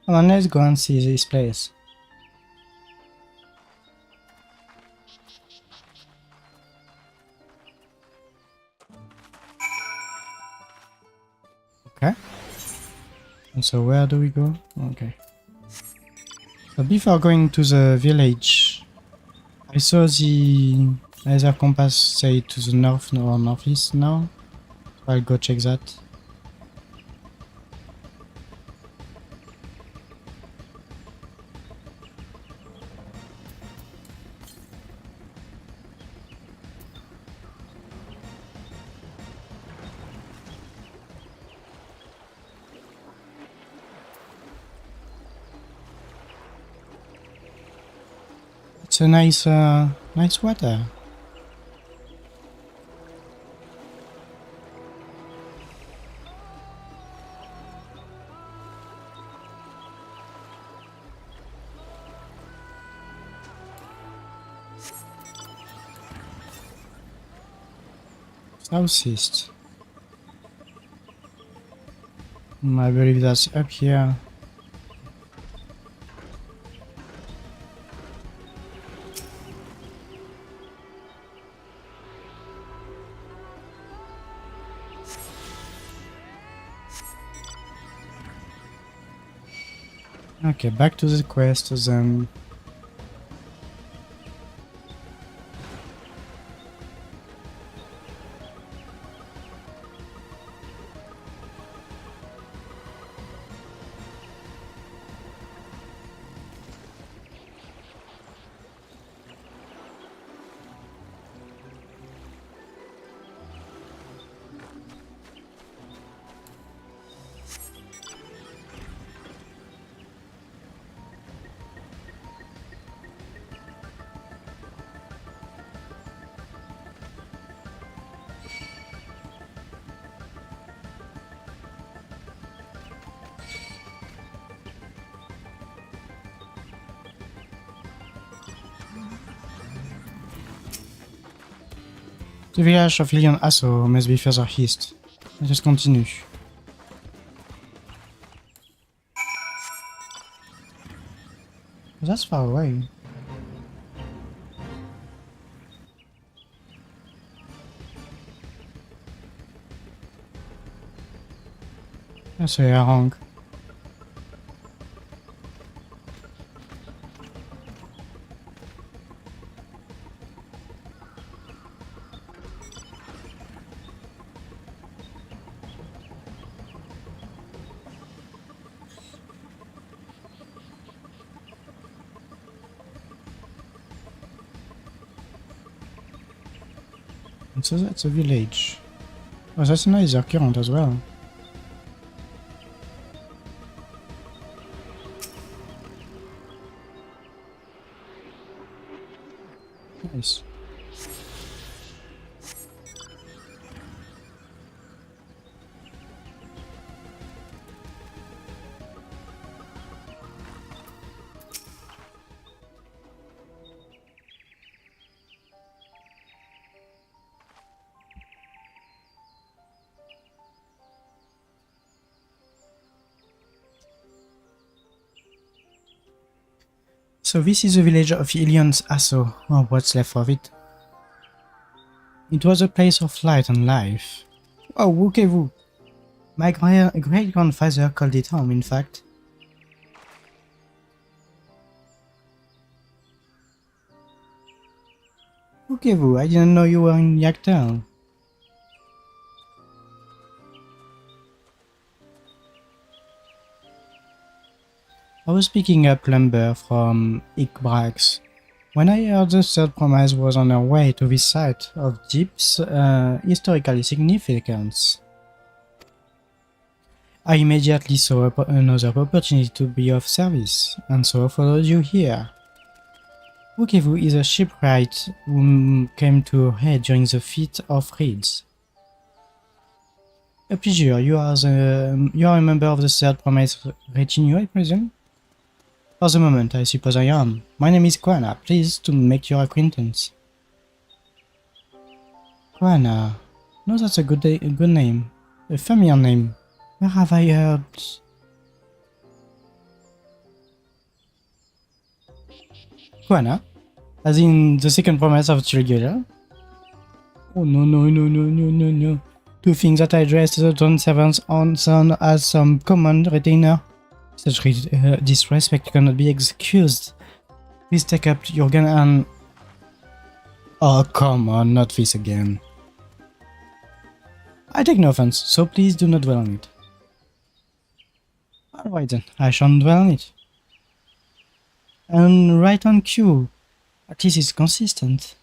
Come on, let's go and see this place. Okay. And so where do we go? Okay. So before going to the village, I saw the laser compass say to the north or northeast now. So I'll go check that. It's a nice water. Southeast. I believe that's up here. Okay, back to the quest then. The village of Ilion Asso must be further east. Let us continue. That's far away. That's wrong. So that's a village. Oh, that's a nice current as well. Nice. So this is the village of Ilion's Asso, or what's left of it. It was a place of light and life. Oh, whoopee-woo. My great-grandfather called it home, in fact. Whoopee-woo, I didn't know you were in Yaktown. I was picking up lumber from Ikbrax when I heard the third promise was on her way to this site of deep historical significance. I immediately saw another opportunity to be of service, and so followed you here. Wukevu is a shipwright who came to her aid during the feat of reeds. A pleasure, you are a member of the third promise retinue, I presume? For the moment, I suppose I am. My name is Qyorria, pleased to make your acquaintance. Qyorria. No, that's a good name. A familiar name. Where have I heard? Qyorria? As in the second promise of Qyorria? Oh no. To think that I dressed the Dawn servants on son as some common retainer. Such disrespect cannot be excused. Please take up your gun and... Oh, come on, not this again. I take no offense, so please do not dwell on it. Alright then, I shan't dwell on it. And right on cue. At least it's consistent.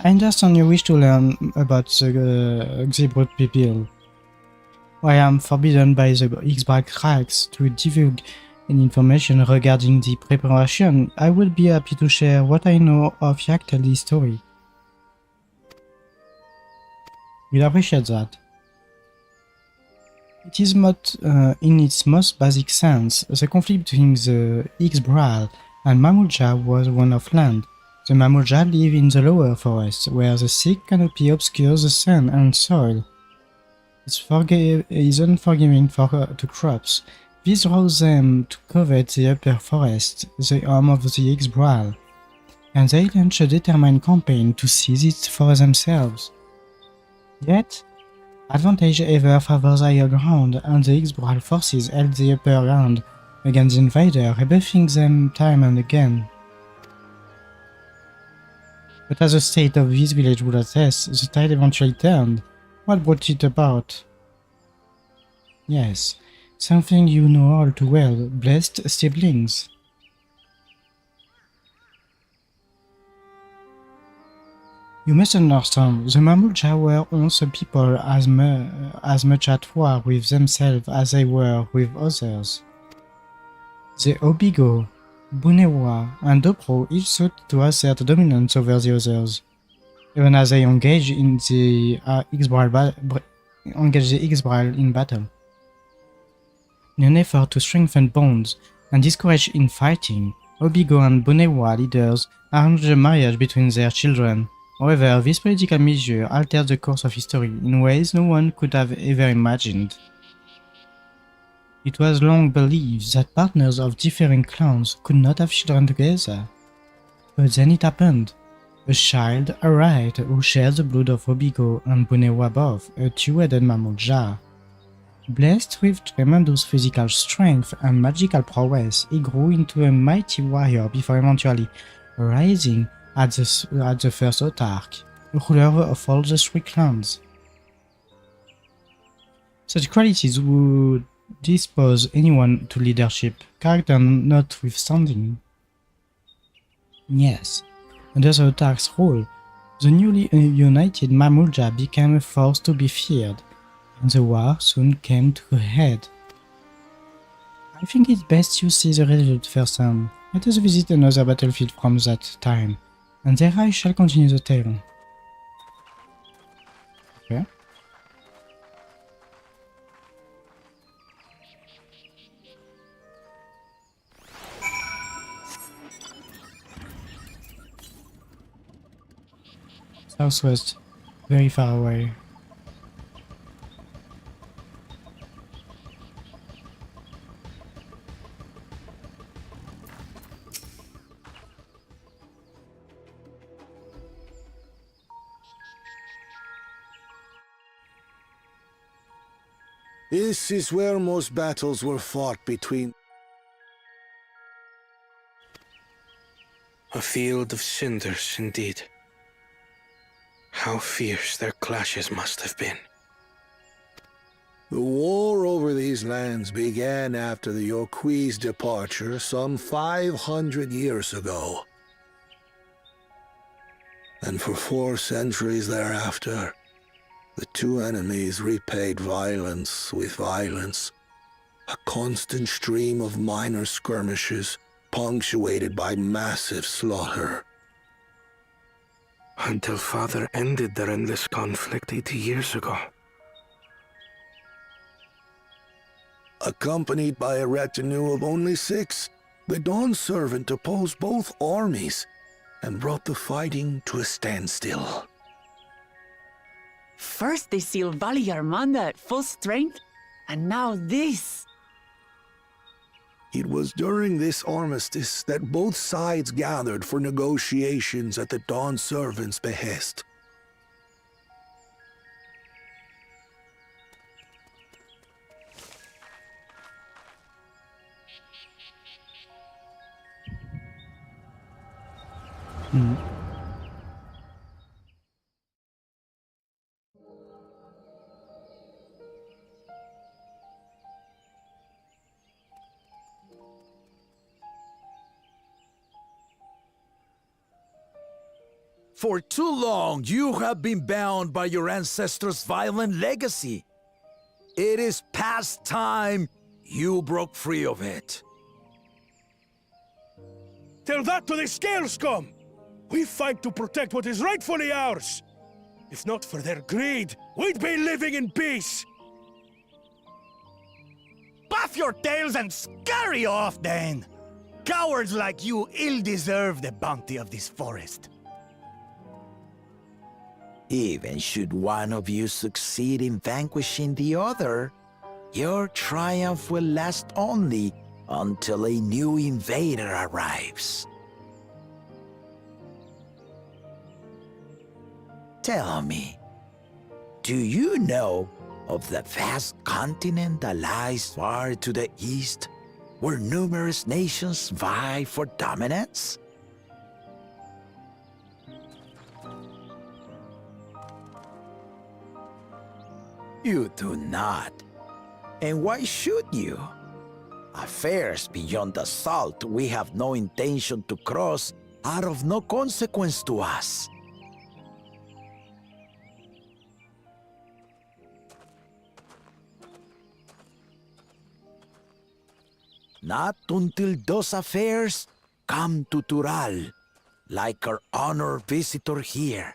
I understand you wish to learn about the Xebrut people. I am forbidden by the Xbrax to divulge any information regarding the preparation. I will be happy to share what I know of Yaktel's history. We'll appreciate that. It is not, in its most basic sense, the conflict between the Xbral and Mamulja was one of land. The Mamulja live in the lower forest, where the thick canopy obscures the sun and soil. Is unforgiving to crops. This draws them to covet the upper forest, the home of the Xbral, and they launch a determined campaign to seize it for themselves. Yet, advantage ever favors higher ground, and the Xbral forces held the upper ground against the invader, rebuffing them time and again. But as the state of this village would attest, the tide eventually turned. What brought it about? Yes, something you know all too well, blessed siblings. You must understand, the Mamulja were once a people as much at war with themselves as they were with others. The Obigo, Bunewa, and Dopro each sought to assert dominance over the others, even as they engaged in the Xbral in battle. In an effort to strengthen bonds and discourage infighting, Obigo and Bunewa leaders arranged a marriage between their children. However, this political measure altered the course of history in ways no one could have ever imagined. It was long believed that partners of differing clans could not have children together. But then it happened. A child arrived who shared the blood of Obigo and Bunewa both, a two-headed Mamulja. Blessed with tremendous physical strength and magical prowess, he grew into a mighty warrior before eventually rising as the first autarch, ruler of all the three clans. Such qualities would dispose anyone to leadership, character notwithstanding. Yes, under the autarch's rule, the newly united Mamulja became a force to be feared, and the war soon came to a head. I think it's best you see the result firsthand. Let us visit another battlefield from that time, and there I shall continue the tale. Okay. Southwest, very far away. This is where most battles were fought between... A field of cinders, indeed. How fierce their clashes must have been. The war over these lands began after the Yorqui's departure some 500 years ago. And for 4 centuries thereafter, the two enemies repaid violence with violence, a constant stream of minor skirmishes punctuated by massive slaughter. Until Father ended their endless conflict 80 years ago. Accompanied by a retinue of only 6, the Dawn Servant opposed both armies and brought the fighting to a standstill. First they sealed Valley Armanda at full strength, and now this. It was during this armistice that both sides gathered for negotiations at the Dawn Servant's behest. For too long, you have been bound by your ancestors' violent legacy. It is past time you broke free of it. Tell that to the Scale Scum! We fight to protect what is rightfully ours! If not for their greed, we'd be living in peace! Puff your tails and scurry off, then! Cowards like you ill-deserve the bounty of this forest. Even should one of you succeed in vanquishing the other, your triumph will last only until a new invader arrives. Tell me, do you know of the vast continent that lies far to the east, where numerous nations vie for dominance? You do not. And why should you? Affairs beyond the salt we have no intention to cross are of no consequence to us. Not until those affairs come to Tural, like our honored visitor here.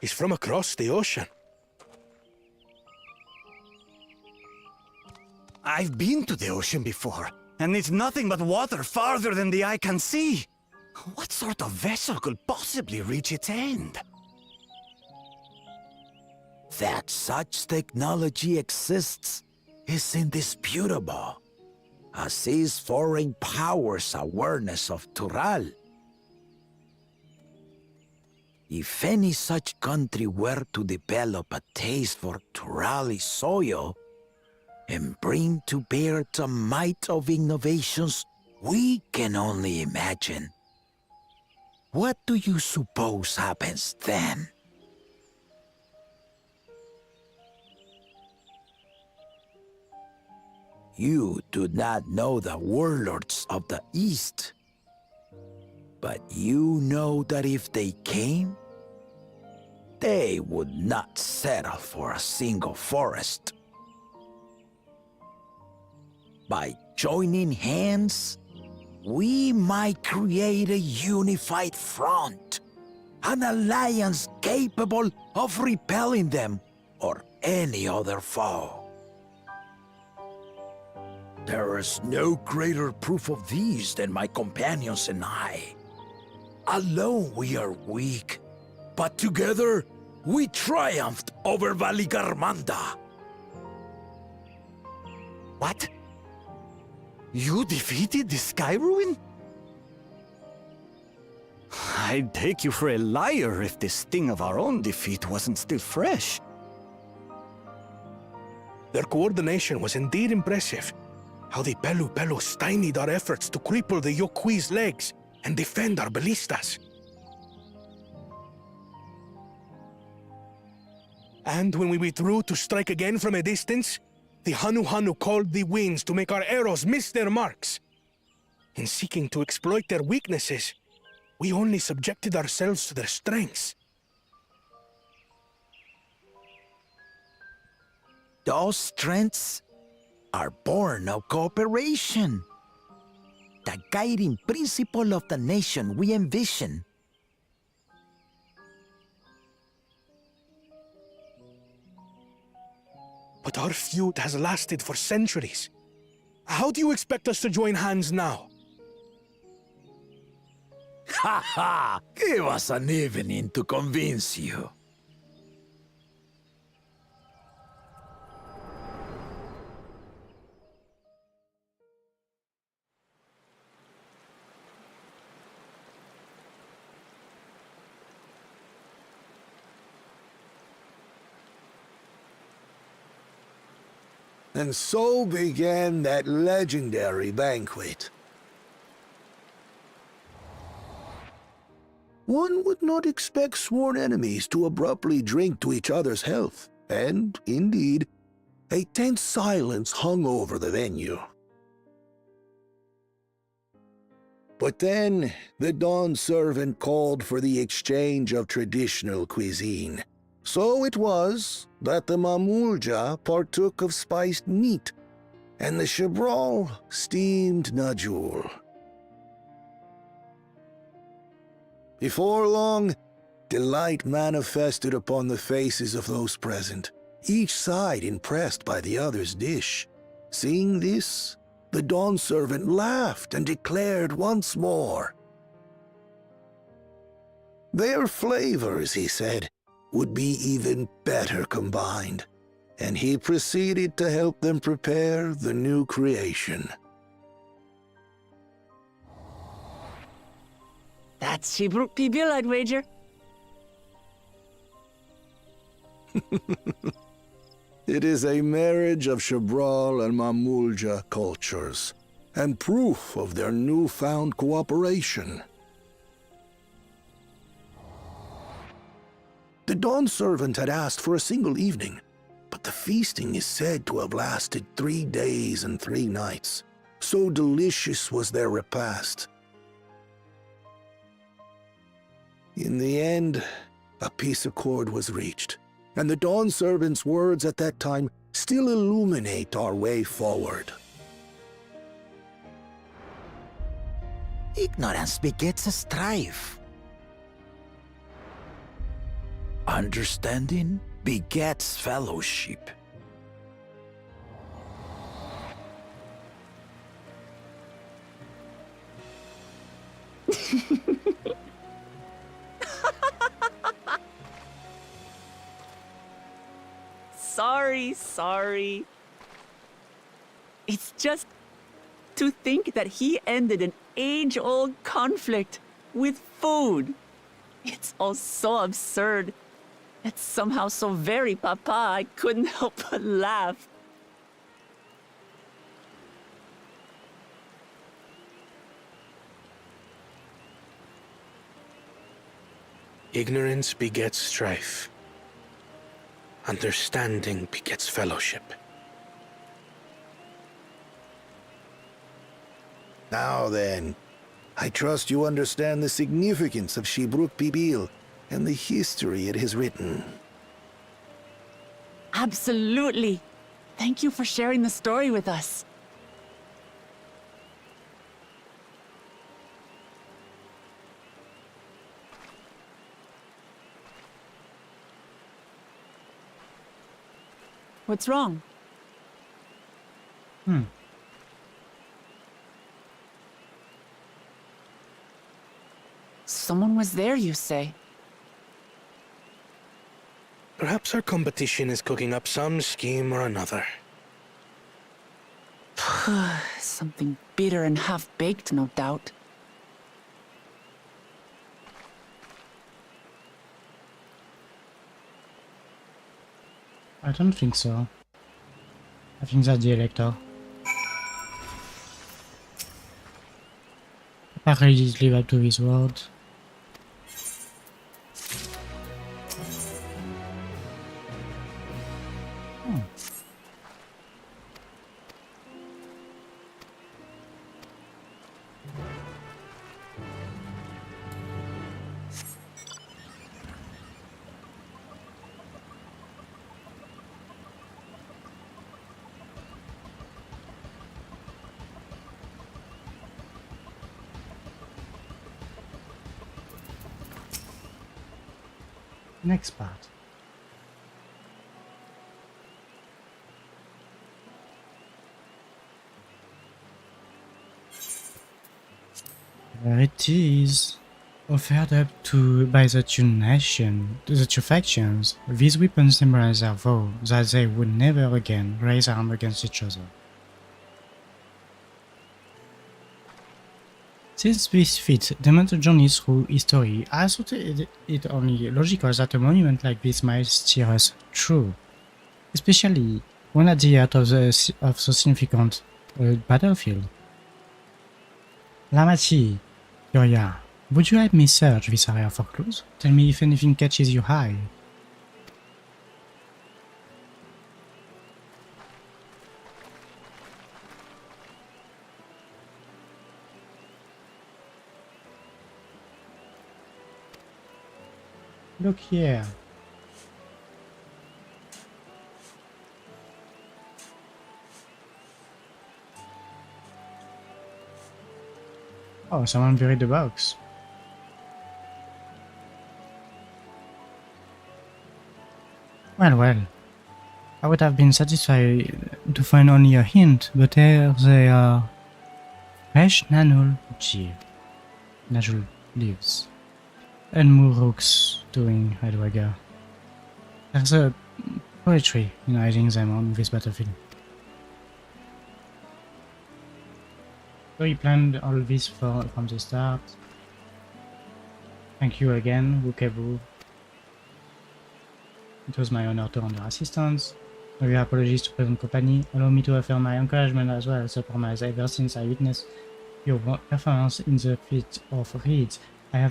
He's from across the ocean. I've been to the ocean before, and it's nothing but water farther than the eye can see. What sort of vessel could possibly reach its end? That such technology exists is indisputable, as is foreign powers' awareness of Tural. If any such country were to develop a taste for Turali soil and bring to bear the might of innovations we can only imagine, what do you suppose happens then? You do not know the warlords of the East, but you know that if they came, they would not settle for a single forest. By joining hands, we might create a unified front. An alliance capable of repelling them or any other foe. There is no greater proof of these than my companions and I. Alone we are weak, but together we triumphed over Valigarmanda. What? You defeated the Sky Ruin? I'd take you for a liar if the sting of our own defeat wasn't still fresh. Their coordination was indeed impressive. How the Pelu stymied our efforts to cripple the Yokui's legs and defend our ballistas. And when we withdrew to strike again from a distance, the Hanu called the winds to make our arrows miss their marks. In seeking to exploit their weaknesses, we only subjected ourselves to their strengths. Those strengths are born of cooperation. The guiding principle of the nation we envision. But our feud has lasted for centuries. How do you expect us to join hands now? Ha ha! Give us an evening to convince you. And so began that legendary banquet. One would not expect sworn enemies to abruptly drink to each other's health, and, indeed, a tense silence hung over the venue. But then, the Dawn servant called for the exchange of traditional cuisine. So it was that the Mamulja partook of spiced meat, and the Chebral steamed najul. Before long, delight manifested upon the faces of those present, each side impressed by the other's dish. Seeing this, the Dawn servant laughed and declared once more. Their flavors, he said, would be even better combined, and he proceeded to help them prepare the new creation. That's Shibruk Pibil, I'd wager. It is a marriage of Chebral and Mamulja cultures, and proof of their newfound cooperation. The Dawn servant had asked for a single evening, but the feasting is said to have lasted 3 days and 3 nights. So delicious was their repast. In the end, a peace accord was reached, and the Dawn servant's words at that time still illuminate our way forward. Ignorance begets strife. Understanding begets fellowship. Sorry. It's just to think that he ended an age-old conflict with food. It's all so absurd. It's somehow so very papa, I couldn't help but laugh. Ignorance begets strife. Understanding begets fellowship. Now then, I trust you understand the significance of Shibruk Pibil and the history it has written. Absolutely. Thank you for sharing the story with us. What's wrong? Someone was there, you say? Perhaps our competition is cooking up some scheme or another. Something bitter and half-baked, no doubt. I don't think so. I think that's the elector. Apparently he's live up to his word. Next part. There it is. Offered up to by the two factions, these weapons symbolize their vow that they would never again raise arms against each other. Since this fits Demon's journey through history, I thought it only logical that a monument like this might steer us through, especially when at the heart of so significant battlefield. Lamati, Qyorria, would you help me search this area for clues? Tell me if anything catches your eye. Look here. Oh, someone buried the box. Well. I would have been satisfied to find only a hint, but here they are. Fresh Nanul leaves. And Muruk's doing Hydwaga. There's a poetry in hiding them on this battlefield. So he planned all this from the start. Thank you again, Wukebu. It was my honor to render assistance. My apologies to present company. Allow me to offer my encouragement as well as support ever since I witnessed your performance in the feat of reeds. I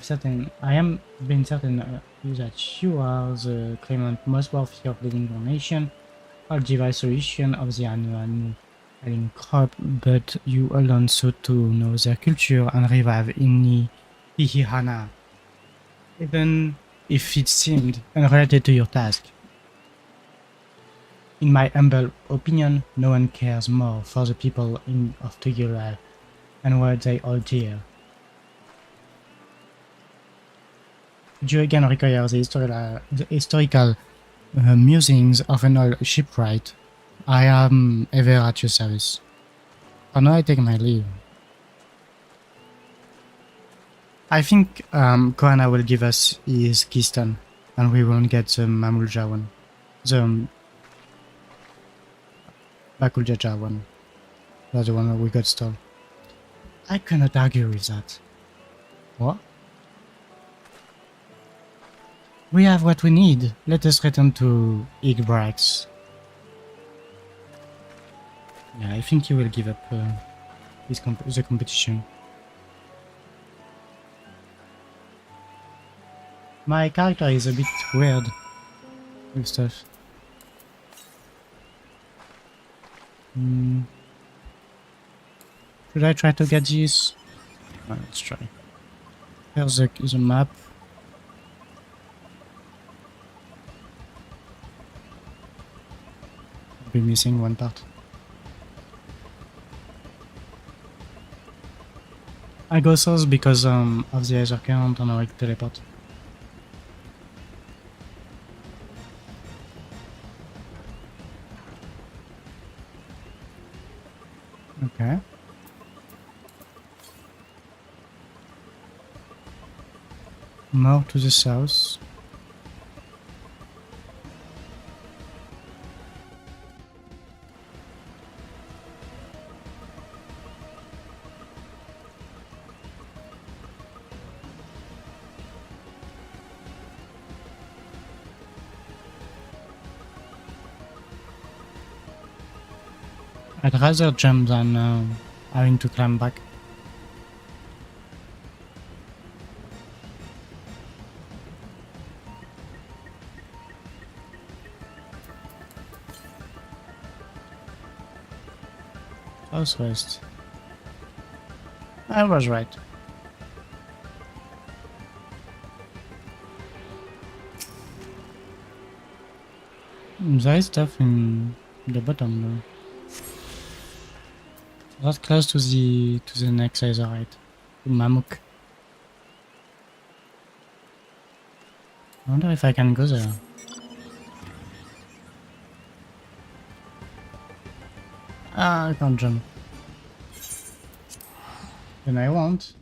am been certain that you are the claimant most worthy of leading your nation. I'll devise solution of the annual crop, but you alone sought to know their culture and revive any Ihihana, even if it seemed unrelated to your task. In my humble opinion, no one cares more for the people of Qyorria and what they hold dear. Could you again require the historical musings of an old shipwright? I am ever at your service. For now I take my leave. I think Kohana will give us his keystone, and we won't get the Mamulja one. The Bakuljaja one. That's the one that we got stolen. I cannot argue with that. What? We have what we need. Let us return to Igbrax. Yeah, I think he will give up the competition. My character is a bit weird with stuff. Should I try to get this? Let's try. Here's the map. I'll be missing one part. I go south because of the other current and I will teleport. more to the south. I'd rather jump than having to climb back. Southwest. I was right. There is stuff in the bottom though. Not close to the next Azerite. To Mamuk. I wonder if I can go there. Ah, I can't jump. Then I won't.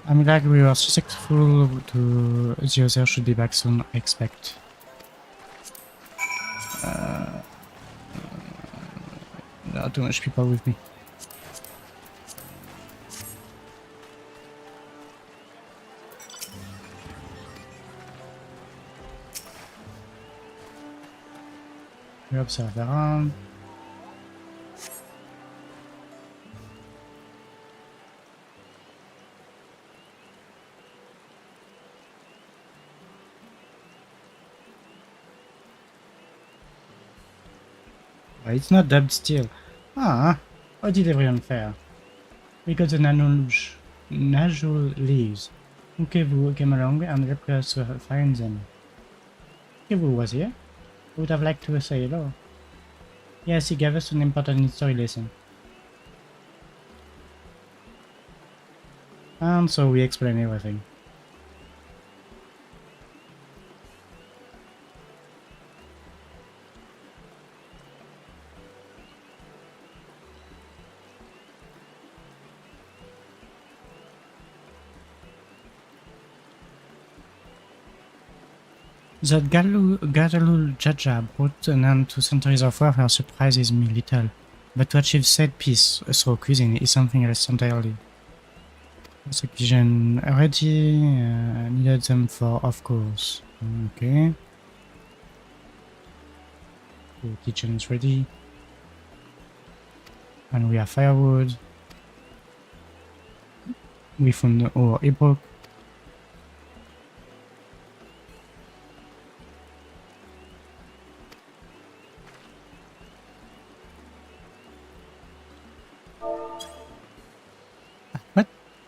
I'm glad we were successful to the other should be back soon, I expect. There are too much people with me. We observe around. It's not dubbed still. Ah, how did everyone fare? We got the Najul leaves. Ukevu came along and helped us find them. Ukevu was here. Would have liked to say hello. Yes, he gave us an important history lesson. And so we explained everything. That Galul Jaja brought an end to centuries of warfare surprises me little, but to achieve said peace through cuisine is something else entirely. Execution ready, needed them for, of course. Okay. The kitchen is ready. And we have firewood. We found our ebook.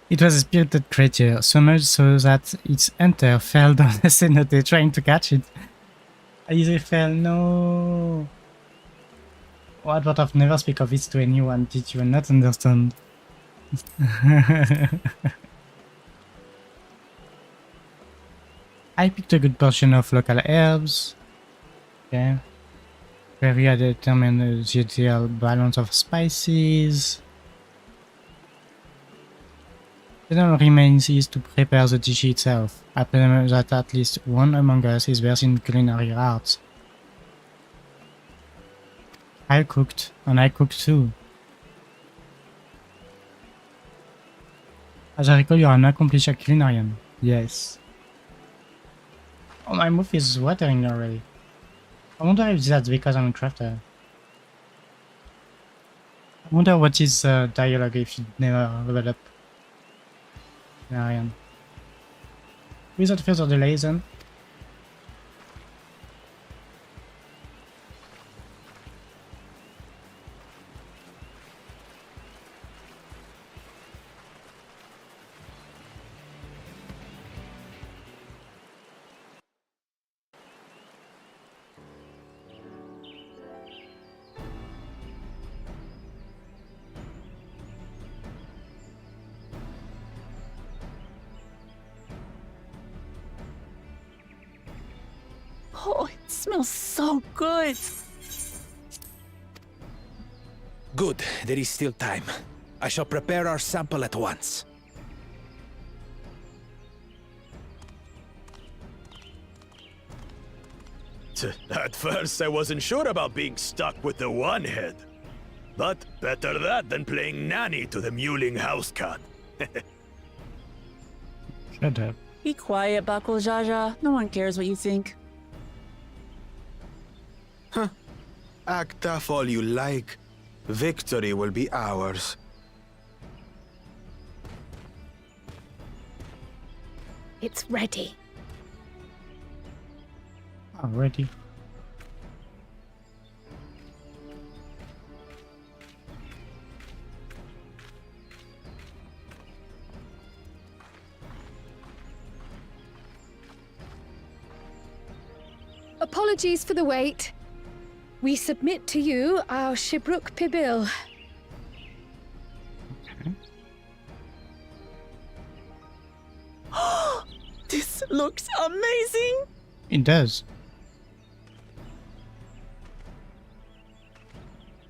It was a spirited creature, so much so that its hunter fell down the cenote trying to catch it. Easy fell, no. What would have never speak of it to anyone, did you not understand? I picked a good portion of local herbs. Okay. Qyorria determined the ideal balance of spices. The only remains is to prepare the dish itself. I presume that at least one among us is versed in culinary arts. I cooked, and I cooked too. As I recall, you are an accomplished culinarian. Yes. Oh, my mouth is watering already. I wonder if that's because I'm a crafter. I wonder what is dialogue if you never level up. Culinarian. Without further delay then. Oh, it smells so good. Good, there is still time. I shall prepare our sample at once. At first, I wasn't sure about being stuck with the one head. But better that than playing nanny to the mewling house cat. Shut up. Be quiet, Bakul Jaja. No one cares what you think. Act tough all you like. Victory will be ours. It's ready. Already. Apologies for the wait. We submit to you our Shibruk Pibil. This looks amazing. It does.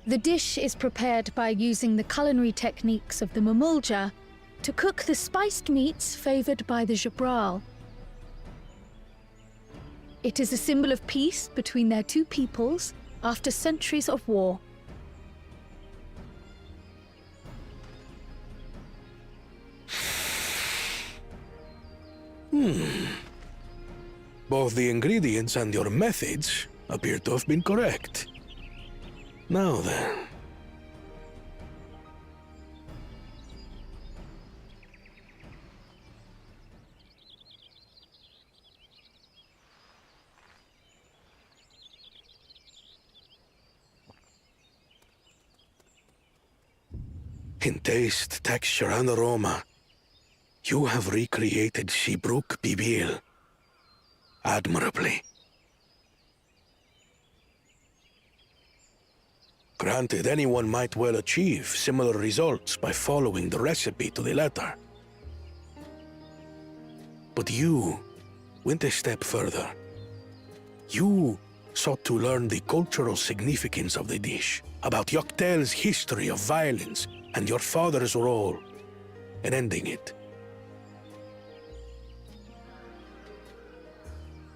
The dish is prepared by using the culinary techniques of the Mamulja to cook the spiced meats favored by the Jabral. It is a symbol of peace between their two peoples after centuries of war. Both the ingredients and your methods appear to have been correct. Now then. In taste, texture, and aroma, you have recreated Shibruk Pibil admirably. Granted, anyone might well achieve similar results by following the recipe to the letter. But you went a step further. You sought to learn the cultural significance of the dish, about Yoktel's history of violence and your father's role in ending it.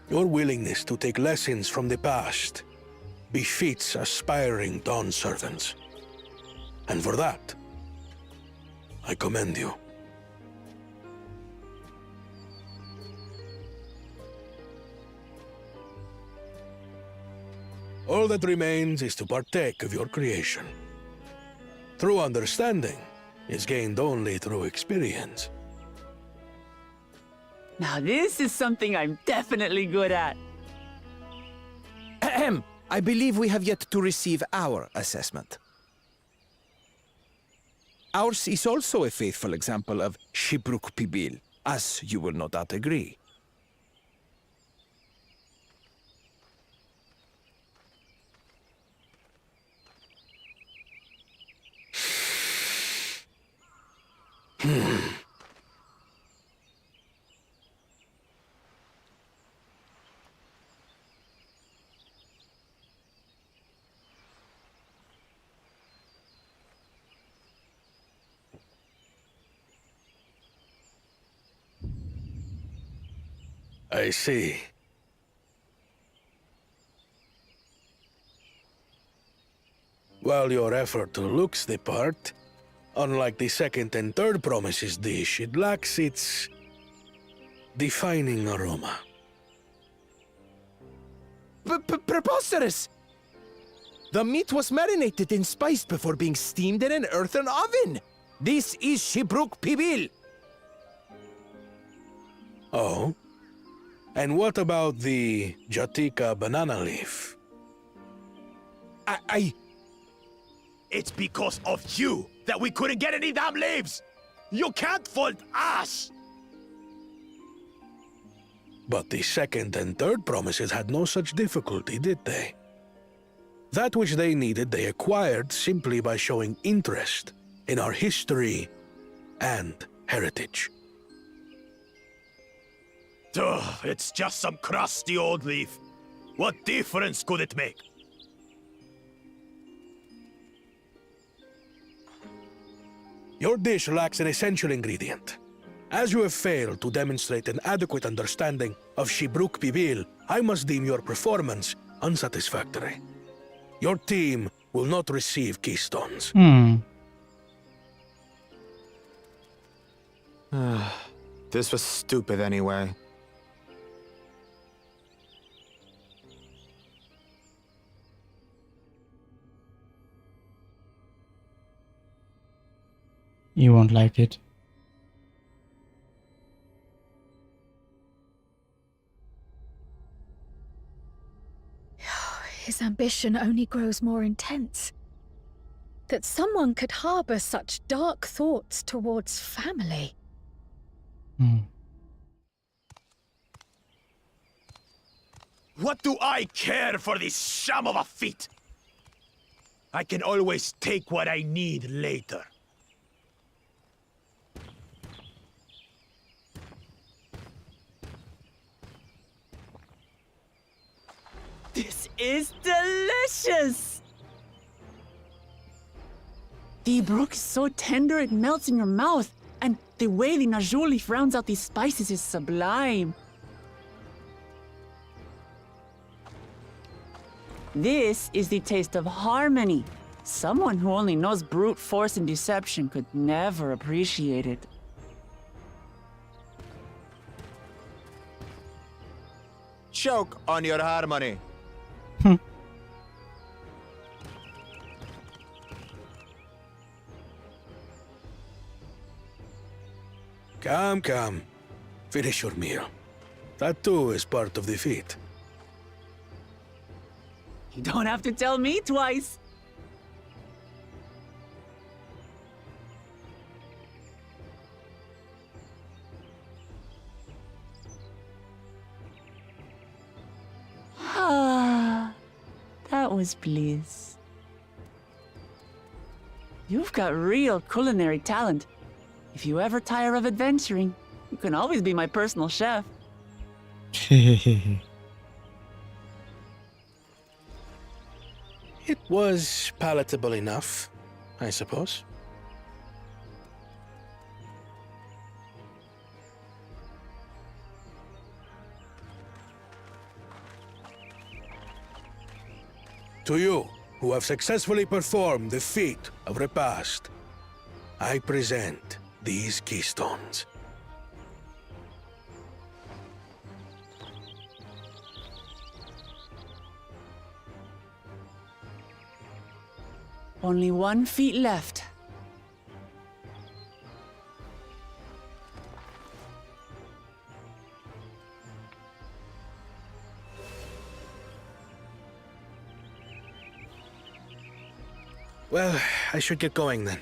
Your willingness to take lessons from the past befits aspiring Dawn servants. And for that, I commend you. All that remains is to partake of your creation. True understanding is gained only through experience. Now this is something I'm definitely good at. Ahem. I believe we have yet to receive our assessment. Ours is also a faithful example of Shibruk Pibil, as you will no doubt agree. I see. While your effort looks the part, unlike the second and third promises dish, it lacks its defining aroma. Preposterous! The meat was marinated and spiced before being steamed in an earthen oven. This is Shibruk Pibil. Oh? And what about the Jatika banana leaf? It's because of you that we couldn't get any damn leaves! You can't fault us! But the second and third promises had no such difficulty, did they? That which they needed they acquired simply by showing interest in our history and heritage. Ugh, it's just some crusty old leaf. What difference could it make? Your dish lacks an essential ingredient. As you have failed to demonstrate an adequate understanding of Shibruk Pibil, I must deem your performance unsatisfactory. Your team will not receive keystones. This was stupid anyway. You won't like it. His ambition only grows more intense. That someone could harbor such dark thoughts towards family. What do I care for this sham of a feat? I can always take what I need later. This is delicious! The brook is so tender it melts in your mouth, and the way the Najul leaf rounds out these spices is sublime. This is the taste of harmony. Someone who only knows brute force and deception could never appreciate it. Choke on your harmony. Come. Finish your meal. That too is part of the feat. You don't have to tell me twice. Ah, that was bliss. You've got real culinary talent. If you ever tire of adventuring, you can always be my personal chef. It was palatable enough, I suppose. To you, who have successfully performed the feat of repast, I present these keystones. Only 1 feat left. Well, I should get going then.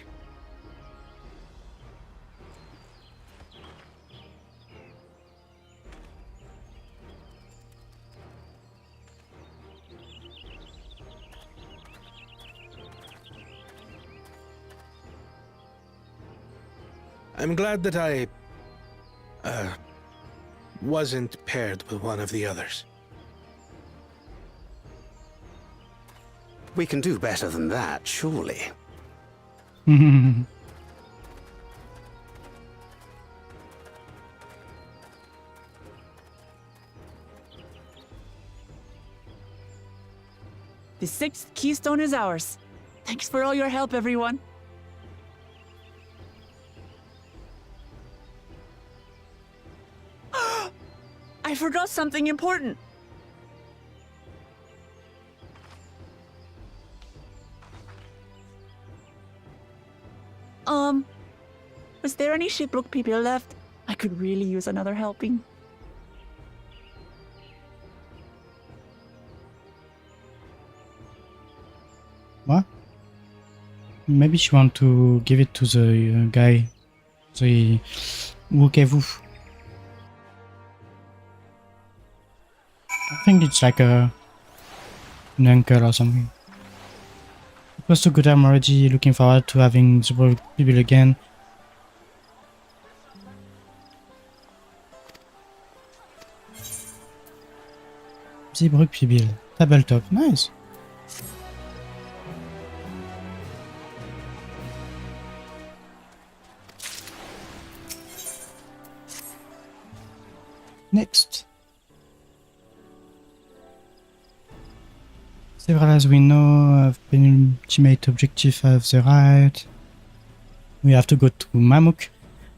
I'm glad that I wasn't paired with one of the others. We can do better than that, surely. The 6th keystone is ours. Thanks for all your help, everyone. I forgot something important. Was there any Shibruk people left? I could really use another helping. What? Maybe she want to give it to the guy. The Wukevoo. I think it's like an uncle or something. It was too good. I'm already looking forward to having the people again. Zeebrugg Pibil. Tabletop. Nice. Next. Several, as we know, have penultimate objective of the right. We have to go to Mamuk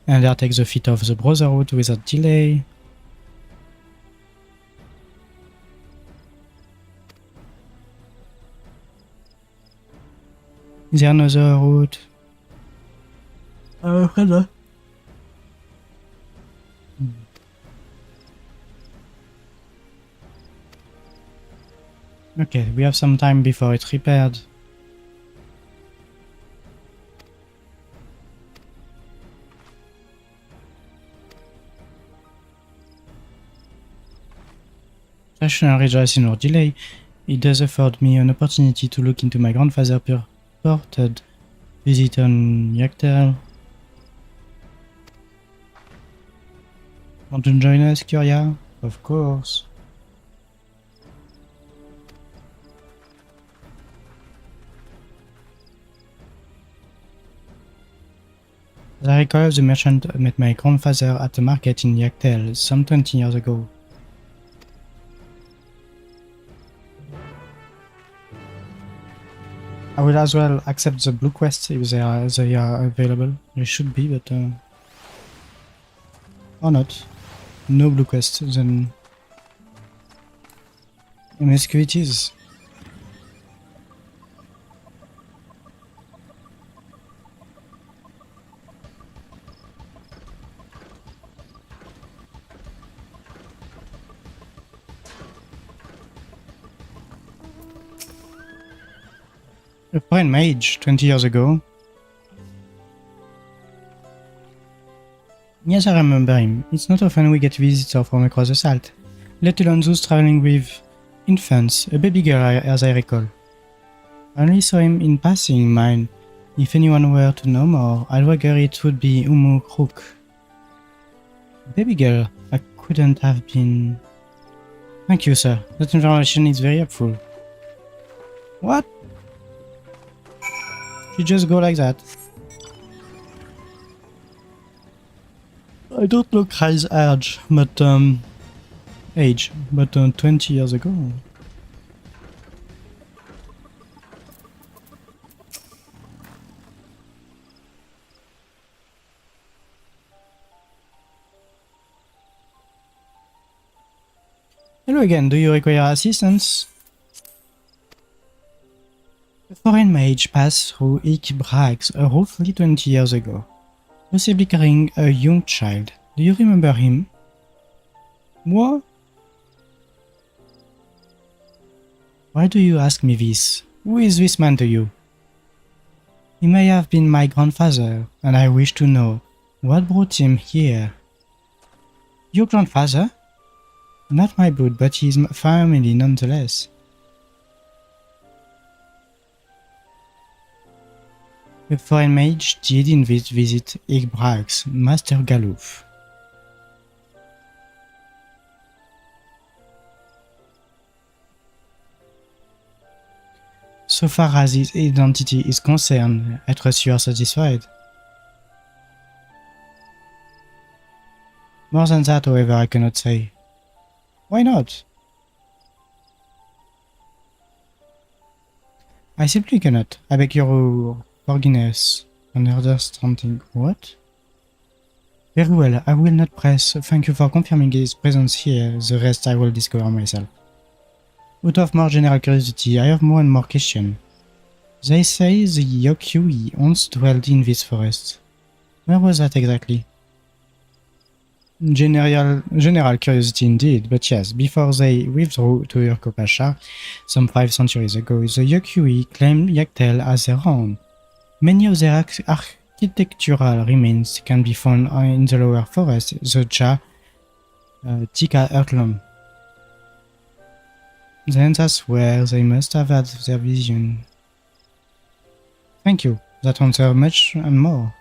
and there take the feet of the Brotherhood without delay. Is there another route? Hello. Okay, we have some time before it's repaired. Stationary rejoicing or delay, it does afford me an opportunity to look into my grandfather's purported visit on Yachtel. Want to join us, Qyorria? Of course. As I recall, the merchant met my grandfather at the market in Yachtel some 20 years ago. I will as well accept the blue quests if they are available. They should be, but or not. No blue quests, then MSQ it is. A foreign mage 20 years ago. Yes, I remember him. It's not often we get visitors from across the salt, let alone those traveling with infants, a baby girl as I recall. I only saw him in passing in mine. If anyone were to know more, I'd wager it would be Umu Krook. Baby girl, I couldn't have been... Thank you, sir. That information is very helpful. What? You just go like that. I don't know Kai's age, but 20 years ago. Hello again, do you require assistance? A foreign mage passed through Qyorria roughly 20 years ago, possibly carrying a young child. Do you remember him? What? Why do you ask me this? Who is this man to you? He may have been my grandfather, and I wish to know what brought him here. Your grandfather? Not my blood, but his family nonetheless. The foreign mage did indeed visit Qyorria's Master Galuf. So far as his identity is concerned, I trust you are satisfied. More than that, however, I cannot say. Why not? I simply cannot. I beg your forgiveness and understanding. What? Very well, I will not press. Thank you for confirming his presence here. The rest I will discover myself. Out of more general curiosity, I have more and more questions. They say the Qyorria once dwelled in this forest. Where was that exactly? General curiosity indeed, but yes, before they withdrew to Urkopasha some 5 centuries ago, the Qyorria claimed Yachtel as their own. Many of their architectural remains can be found in the lower forest, the Tika Earthloom. Then that's where they must have had their vision. Thank you, that answers much and more.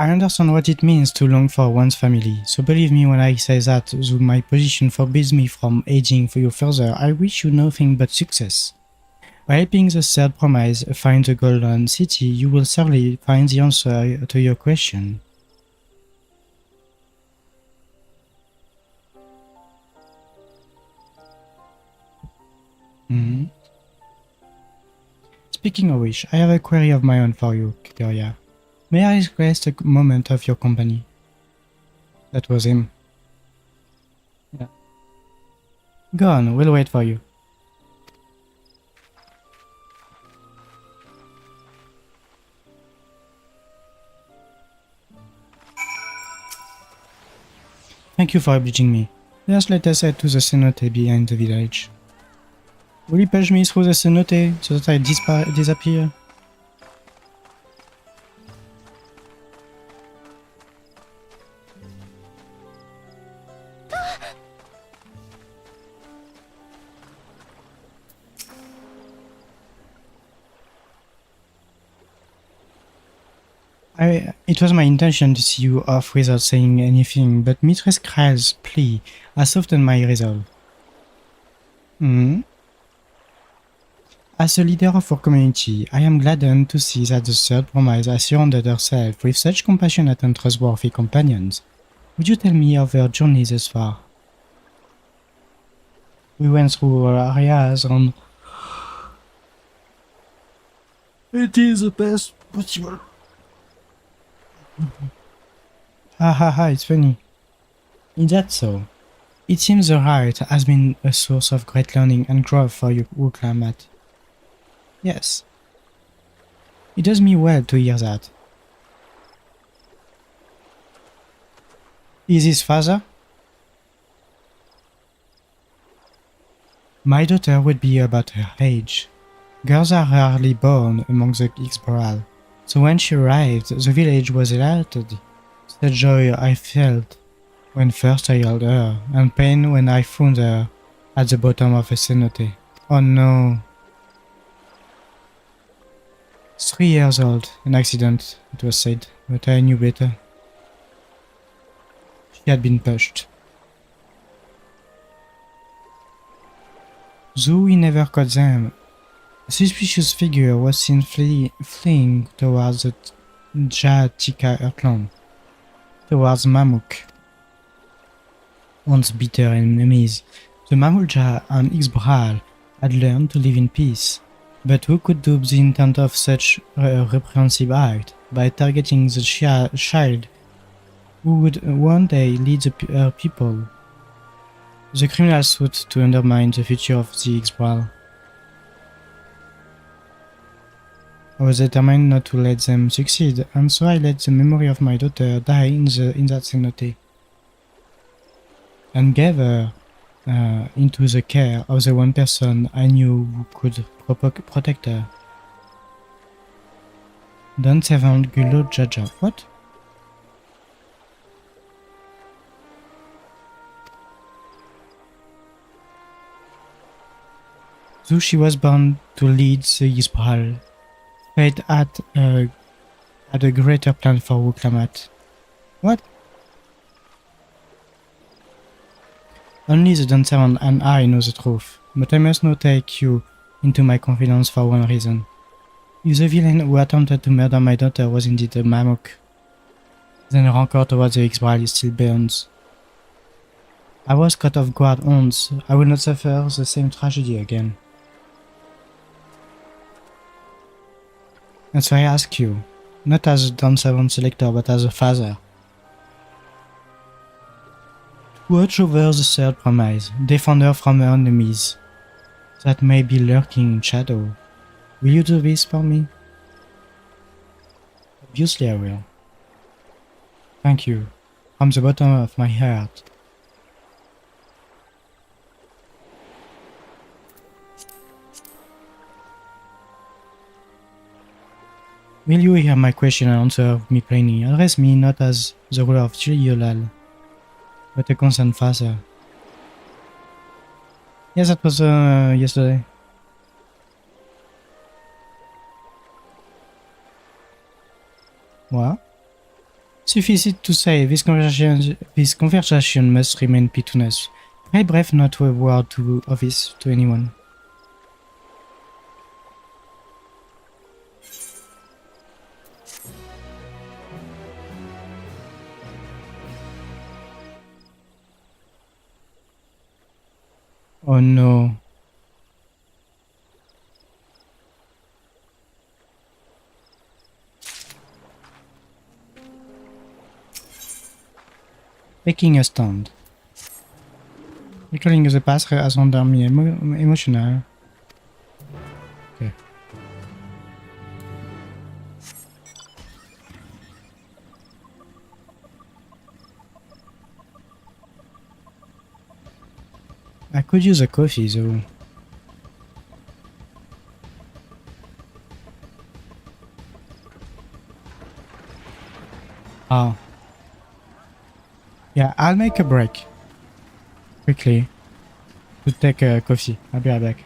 I understand what it means to long for one's family, so believe me when I say that, though my position forbids me from aiding for you further, I wish you nothing but success. By helping the third promise find the Golden City, you will certainly find the answer to your question. Speaking of which, I have a query of my own for you, Qyorria. May I request a moment of your company? That was him. Yeah. Go on, we'll wait for you. Thank you for obliging me. Just let us head to the cenote behind the village. Will you push me through the cenote so that I disappear? It was my intention to see you off without saying anything, but Mistress Krell's plea has softened my resolve. As a leader of our community, I am gladdened to see that the third promise has surrounded herself with such compassionate and trustworthy companions. Would you tell me of her journey thus far? We went through areas and it is the best possible. It's funny. Is that so? It seems the rite has been a source of great learning and growth for you, Wooklamat. Yes. It does me well to hear that. Is his father? My daughter would be about her age. Girls are rarely born among the Xboral, so when she arrived, the village was elated. The joy I felt when first I held her, and pain when I found her at the bottom of a cenote. Oh no. 3 years old, an accident, it was said, but I knew better. She had been pushed. Though we never caught them, a suspicious figure was seen fleeing towards the Jatika Earthland, towards Mamuk. Once bitter enemies, the Mamulja and Xbral had learned to live in peace. But who could dupe the intent of such a reprehensible act by targeting the child who would one day lead her people? The criminals sought to undermine the future of the Xbral. I was determined not to let them succeed, and so I let the memory of my daughter die in that cenote, and gave her into the care of the one person I knew who could protect her. Dawntrail Early Access. What? Though she was born to lead the Xbral, fate had a greater plan for Wooklamat. What? Only the Dawntrail and I know the truth, but I must not take you into my confidence for one reason. If the villain who attempted to murder my daughter was indeed a Mamuk, then rancor towards the Xbral still burns. I was caught off guard once, I will not suffer the same tragedy again. And so I ask you, not as a Dawntrail selector but as a father, watch over the third promise, defend her from her enemies that may be lurking in shadow. Will you do this for me? Obviously I will. Thank you, from the bottom of my heart. Will you hear my question and answer me plainly? Address me not as the ruler of Qyorria, but a concerned father. Yes, that was yesterday. What? Suffice it to say, this conversation must remain between us. I brave not a word of this to anyone. Oh no. Taking a stand. Recalling the past has rendered me emotional. Okay. I could use a coffee though. Oh. Yeah, I'll make a break. Quickly. To take a coffee. I'll be right back.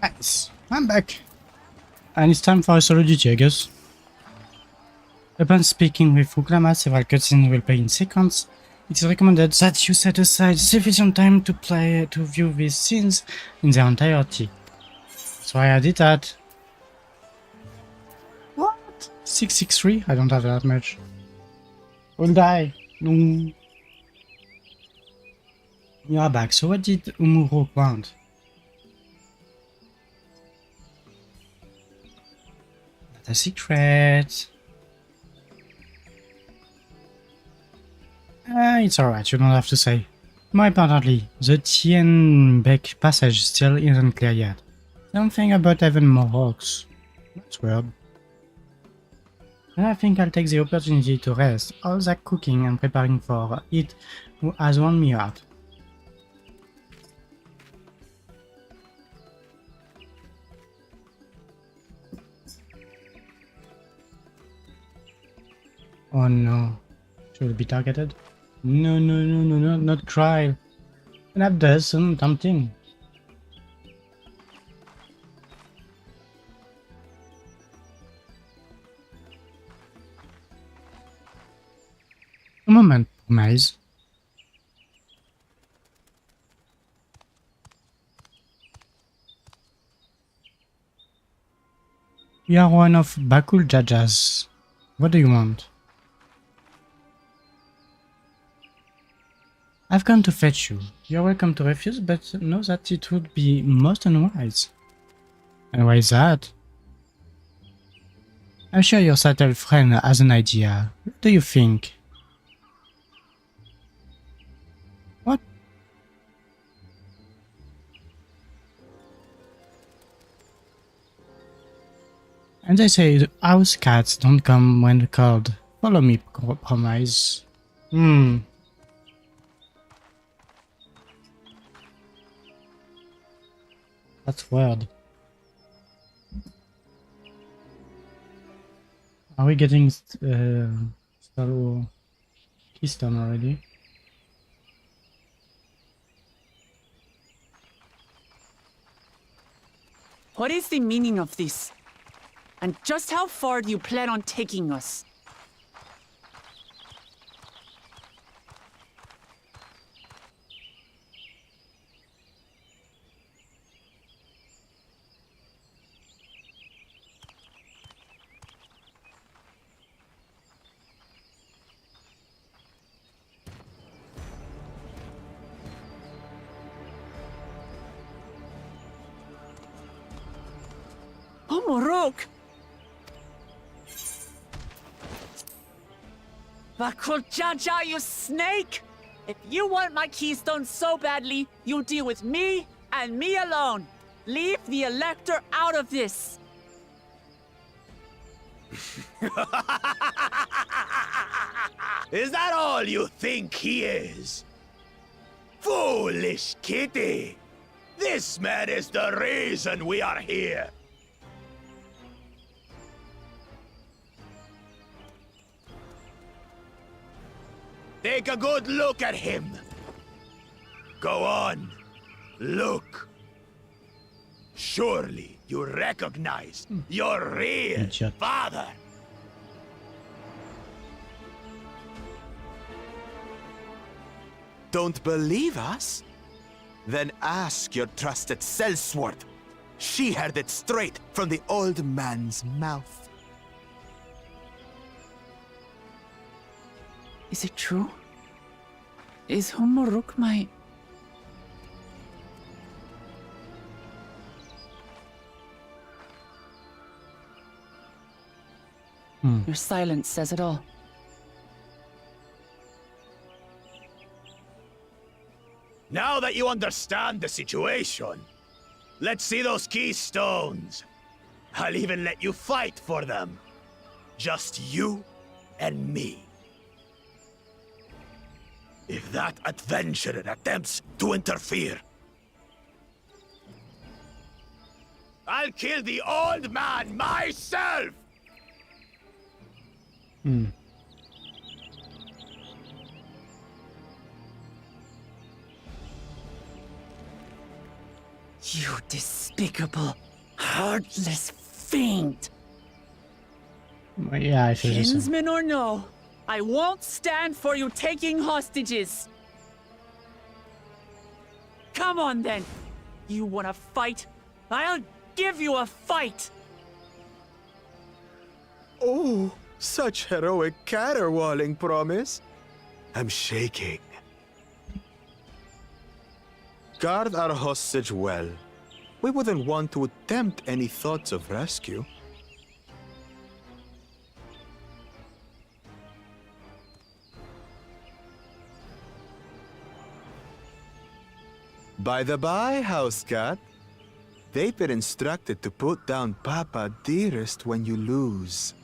Nice. I'm back. And it's time for a solo duty, I guess. Upon speaking with Uklama, several cutscenes will play in sequence. It is recommended that you set aside sufficient time to view these scenes in their entirety. So I did that. What? 663? I don't have that much. I'll die. No. You are back. So what did Umuro want? Not a secret. It's alright, you don't have to say. More importantly, the Tienbeck passage still isn't clear yet. Something about even more rocks. That's weird. And I think I'll take the opportunity to rest. All that cooking and preparing for it has worn me out. Oh no. Should be targeted? No, not cry. And I've done some tempting. A moment, Promise. You are one of Bakul Jajas. What do you want? I've come to fetch you. You're welcome to refuse, but know that it would be most unwise. And why is that? I'm sure your subtle friend has an idea. What do you think? What? And they say house cats don't come when called. Follow me, Promise. That's weird. Are we getting Star Keystone already? What is the meaning of this? And just how far do you plan on taking us? Oh, Morok! Bakuljaja, you snake! If you want my keystone so badly, you deal with me and me alone. Leave the Elector out of this. Is that all you think he is? Foolish kitty! This man is the reason we are here. Take a good look at him. Go on, look. Surely you recognize your real father. Don't believe us? Then ask your trusted sellsword. She heard it straight from the old man's mouth. Is it true? Is Humoruk my... Your silence says it all. Now that you understand the situation, let's see those keystones. I'll even let you fight for them. Just you and me. If that adventurer attempts to interfere, I'll kill the old man myself! You despicable, heartless fiend! Yeah, I feel the same. Kinsman or no, I won't stand for you taking hostages! Come on then! You wanna fight? I'll give you a fight! Oh, such heroic caterwauling promise. I'm shaking. Guard our hostage well. We wouldn't want to attempt any thoughts of rescue. By the by, house cat. VIPER instructed to put down Papa dearest when you lose.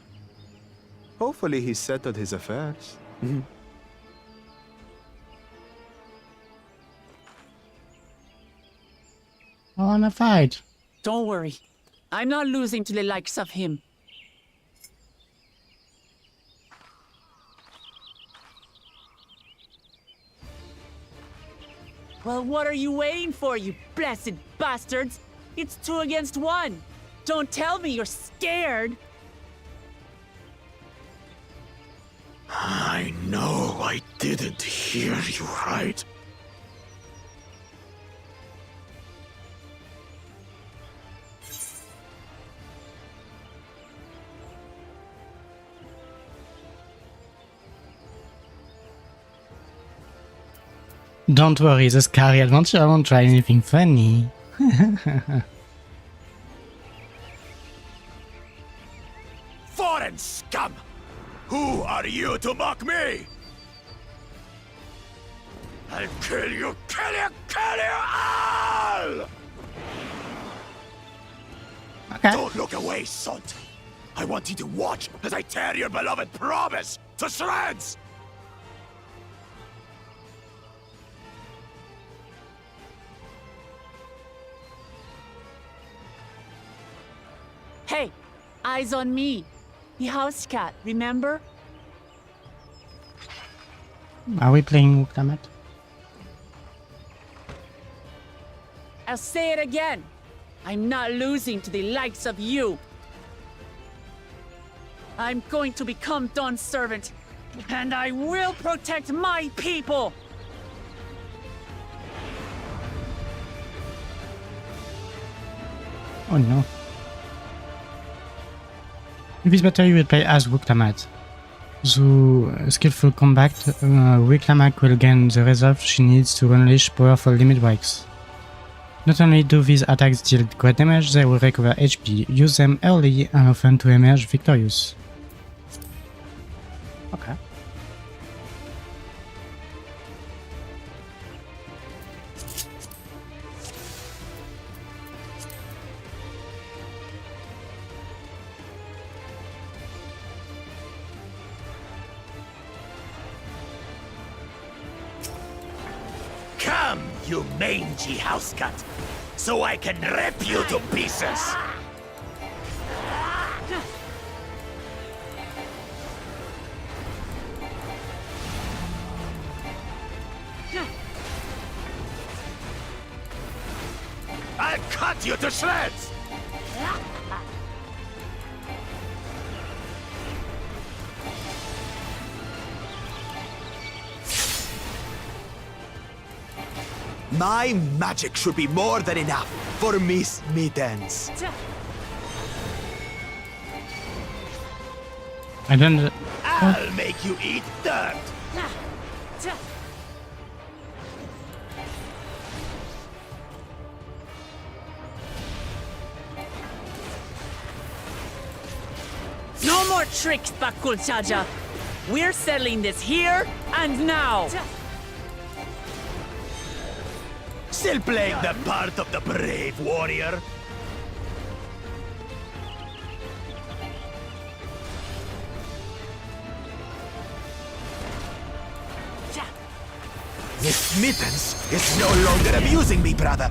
Hopefully he settled his affairs. I wanna fight. Don't worry. I'm not losing to the likes of him. Well, what are you waiting for, you blessed bastards? It's 2 against 1. Don't tell me you're scared. I know I didn't hear you right. Don't worry, the scary adventure won't try anything funny. Foreign scum! Who are you to mock me? I'll kill you, kill you, kill you all! Okay. Don't look away, son. I want you to watch as I tear your beloved promise to shreds! Hey, eyes on me. The house cat, remember? Are we playing Wuktamat? I'll say it again. I'm not losing to the likes of you. I'm going to become Dawn's servant, and I will protect my people. Oh no. In this battle you will play as Wuktamat. Through skillful combat, Wuktamat will gain the resolve she needs to unleash powerful limit breaks. Not only do these attacks deal great damage, they will recover HP, use them early and often to emerge victorious. Okay. Come, you mangy house cat, so I can rip you to pieces! I'll cut you to shreds! My magic should be more than enough for Miss Mittens. I don't... I'll make you eat dirt! No more tricks, Bakul Chaja. We're settling this here and now. Still playing the part of the brave warrior? Miss Mittens is no longer abusing me, brother.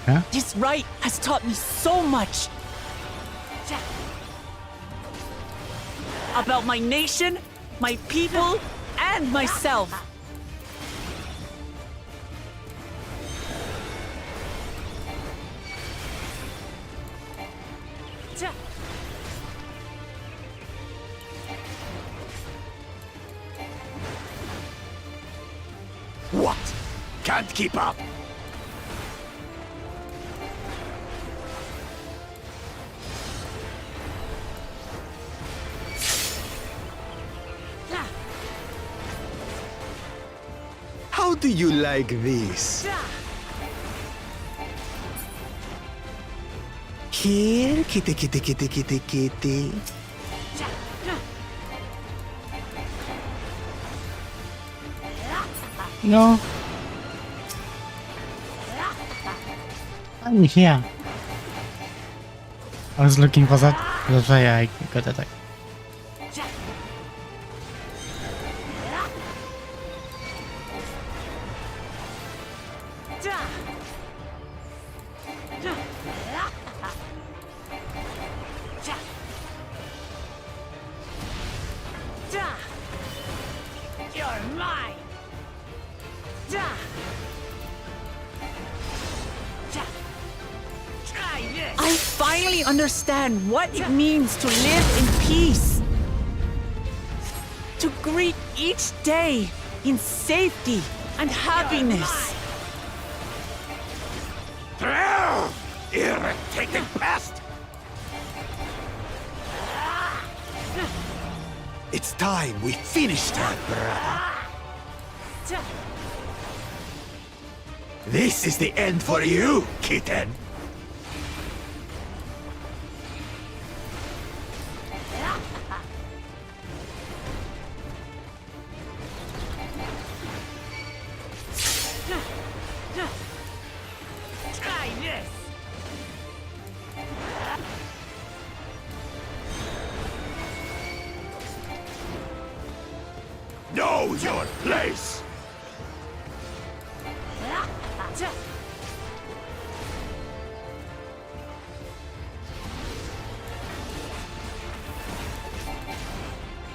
Huh? This right has taught me so much. About my nation, my people, and myself. What? Can't keep up? How do you like this? Here, kitty, kitty, kitty, kitty, kitty. No. I'm here. I was looking for that. That's why I got attacked. You're mine. I finally understand what it means to live in peace. To greet each day in safety and happiness. Irritating pest! It's time we finished her, brother. This is the end for you, kitten! Try this. Know your place!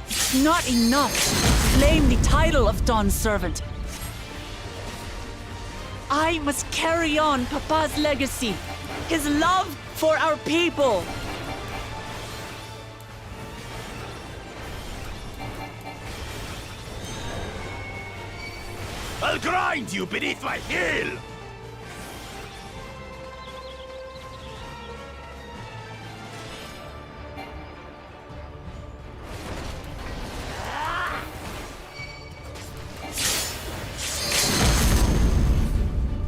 It's not enough to claim the title of Dawn Servant. I must carry on Papa's legacy, his love for our people. I'll grind you beneath my heel!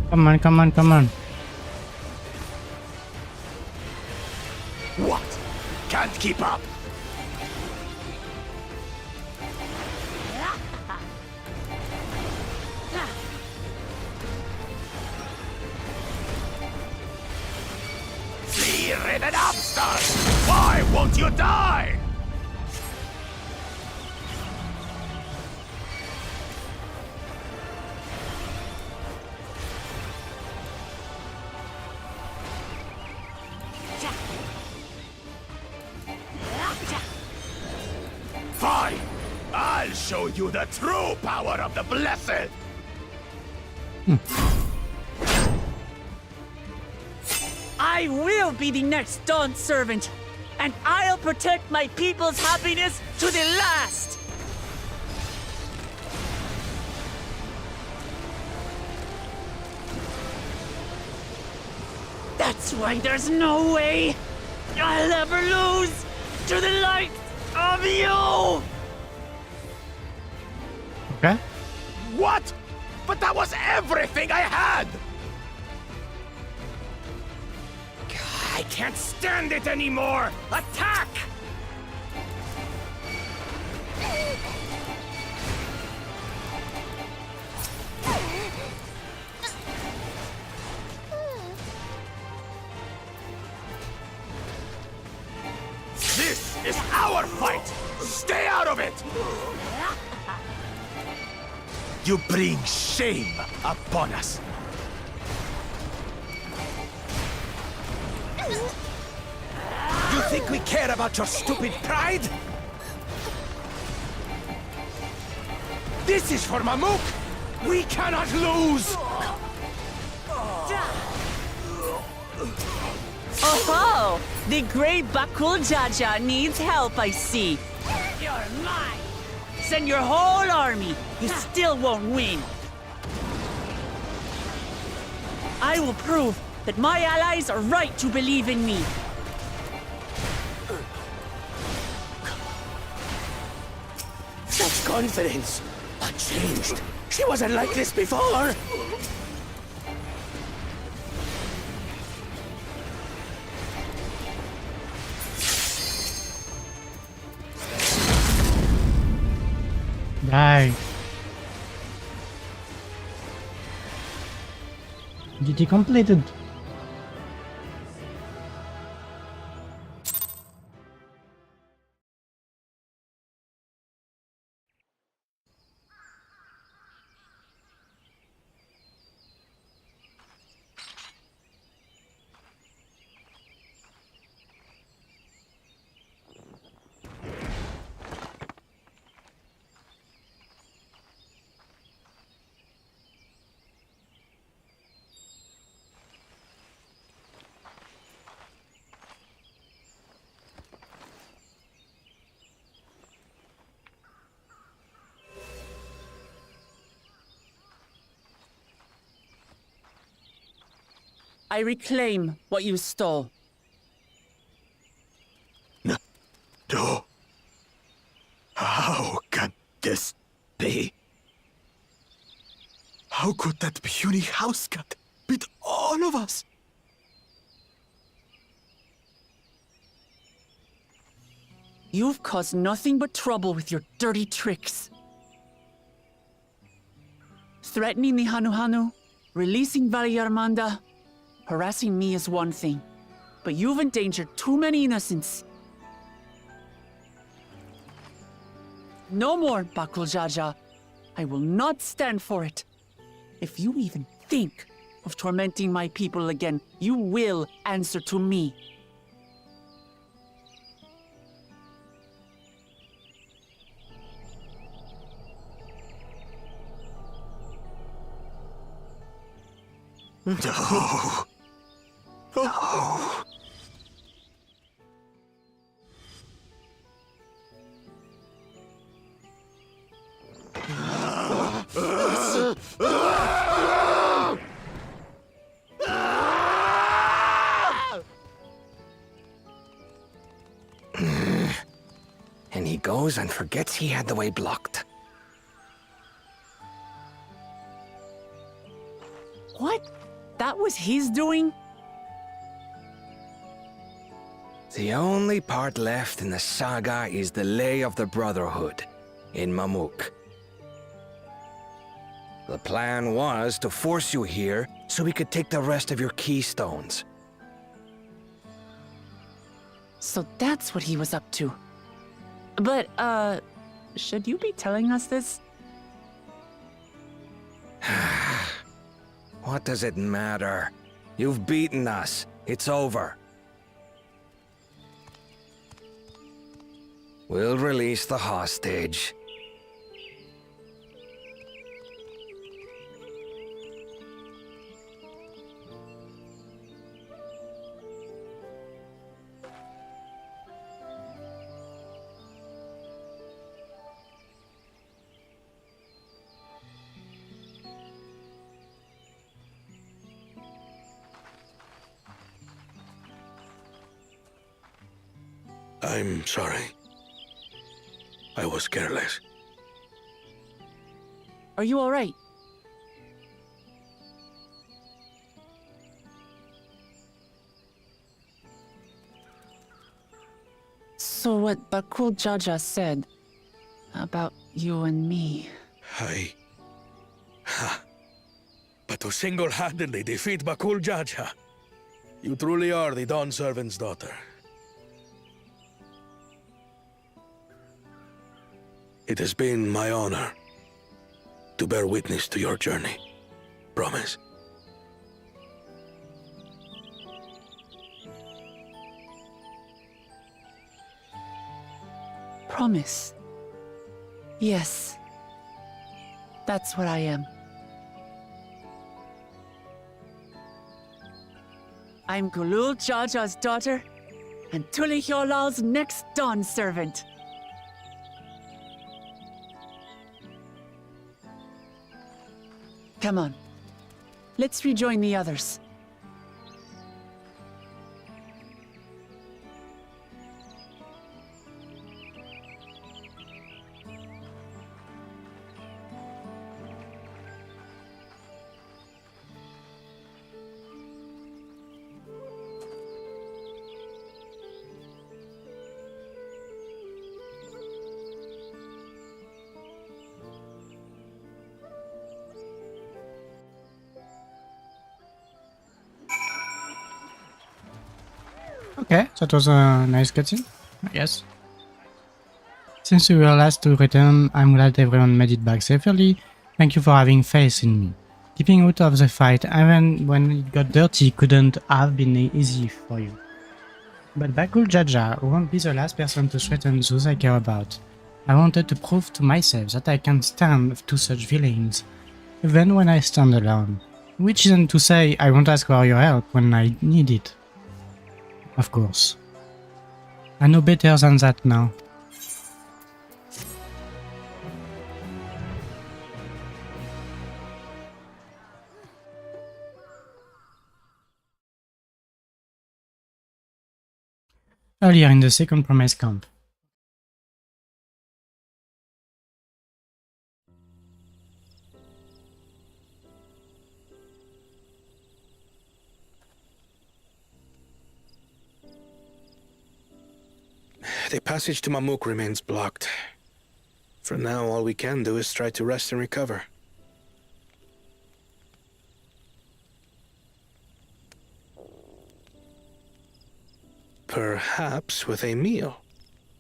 Come on, come on, come on. What? Can't keep up? Flea-ridden upstart! Why won't you die? Fine! I'll show you the true power of the Blessed! I will be the next Dawn Servant, and I'll protect my people's happiness to the last! That's why there's no way I'll ever lose to the likes of you! Okay. What? But that was everything I had! I can't stand it anymore! Attack! This is our fight! Stay out of it! You bring shame upon us! You think we care about your stupid pride? This is for Mamuk! We cannot lose! Oh, the great Bakul Jaja needs help, I see. You're mine! Send your whole army, you still won't win. I will prove that my allies are right to believe in me. Such confidence! What changed? She wasn't like this before! Die. Did he complete it? I reclaim what you stole. No. How can this be? How could that puny house cat beat all of us? You've caused nothing but trouble with your dirty tricks. Threatening the Hanuhanu, releasing Valyarmanda, harassing me is one thing, but you've endangered too many innocents. No more, Bakul Jaja. I will not stand for it. If you even think of tormenting my people again, you will answer to me. No. No. And he goes and forgets he had the way blocked. What? That was his doing? The only part left in the saga is the Lay of the Brotherhood in Mamuk. The plan was to force you here so we could take the rest of your keystones. So that's what he was up to. But, should you be telling us this? What does it matter? You've beaten us. It's over. We'll release the hostage. I'm sorry. I was careless. Are you all right? So what Bakul Jaja said about you and me... But to single-handedly defeat Bakul Jaja, you truly are the Dawn Servant's daughter. It has been my honor to bear witness to your journey. Promise. Promise. Yes. That's what I am. I'm Gulul Jaja's daughter, and Tulihyolal's next Dawn servant. Come on. Let's rejoin the others. Okay, that was a nice cutscene, I guess. Since we were last to return, I'm glad everyone made it back safely. Thank you for having faith in me. Keeping out of the fight, even when it got dirty, couldn't have been easy for you. But Bakul Jaja won't be the last person to threaten those I care about. I wanted to prove to myself that I can stand to such villains, even when I stand alone. Which isn't to say I won't ask for your help when I need it. Of course. I know better than that now. Earlier in the second Promise camp. The passage to Mamuk remains blocked. For now, all we can do is try to rest and recover. Perhaps with a meal,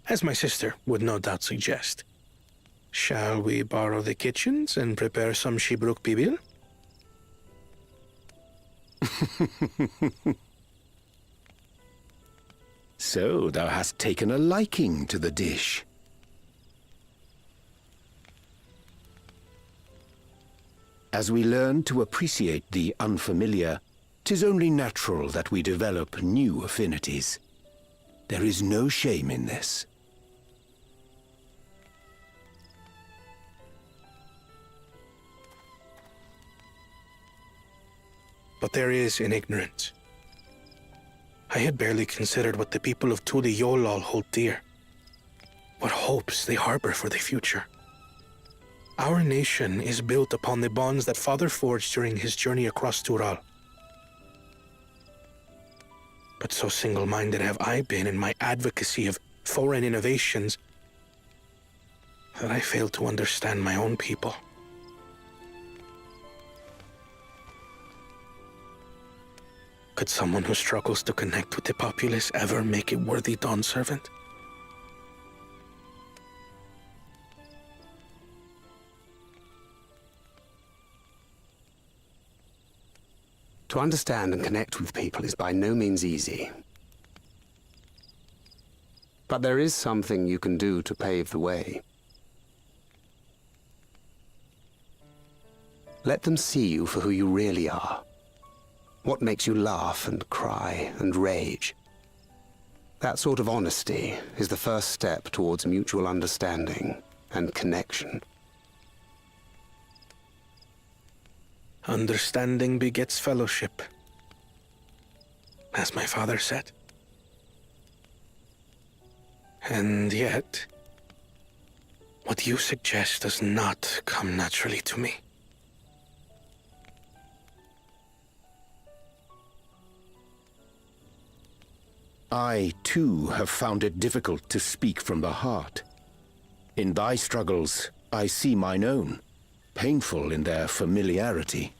as my sister would no doubt suggest. Shall we borrow the kitchens and prepare some Shibruk Bibil? So thou hast taken a liking to the dish. As we learn to appreciate the unfamiliar, 'tis only natural that we develop new affinities. There is no shame in this. But there is in ignorance. I had barely considered what the people of Tuli Yolal hold dear. What hopes they harbor for the future. Our nation is built upon the bonds that Father forged during his journey across Tural. But so single-minded have I been in my advocacy of foreign innovations that I failed to understand my own people. Could someone who struggles to connect with the populace ever make a worthy Dawn servant? To understand and connect with people is by no means easy. But there is something you can do to pave the way. Let them see you for who you really are. What makes you laugh and cry and rage. That sort of honesty is the first step towards mutual understanding and connection. Understanding begets fellowship, as my father said. And yet, what you suggest does not come naturally to me. I, too, have found it difficult to speak from the heart. In thy struggles, I see mine own, painful in their familiarity.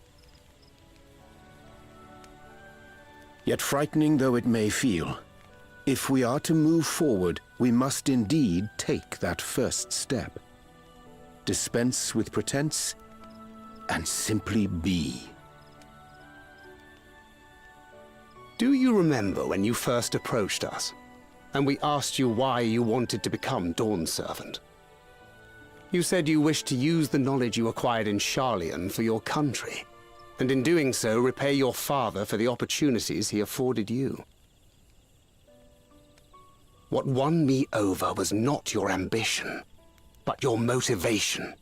Yet frightening though it may feel, if we are to move forward, we must indeed take that first step. Dispense with pretense, and simply be. Do you remember when you first approached us, and we asked you why you wanted to become Dawn Servant? You said you wished to use the knowledge you acquired in Sharlayan for your country, and in doing so repay your father for the opportunities he afforded you. What won me over was not your ambition, but your motivation.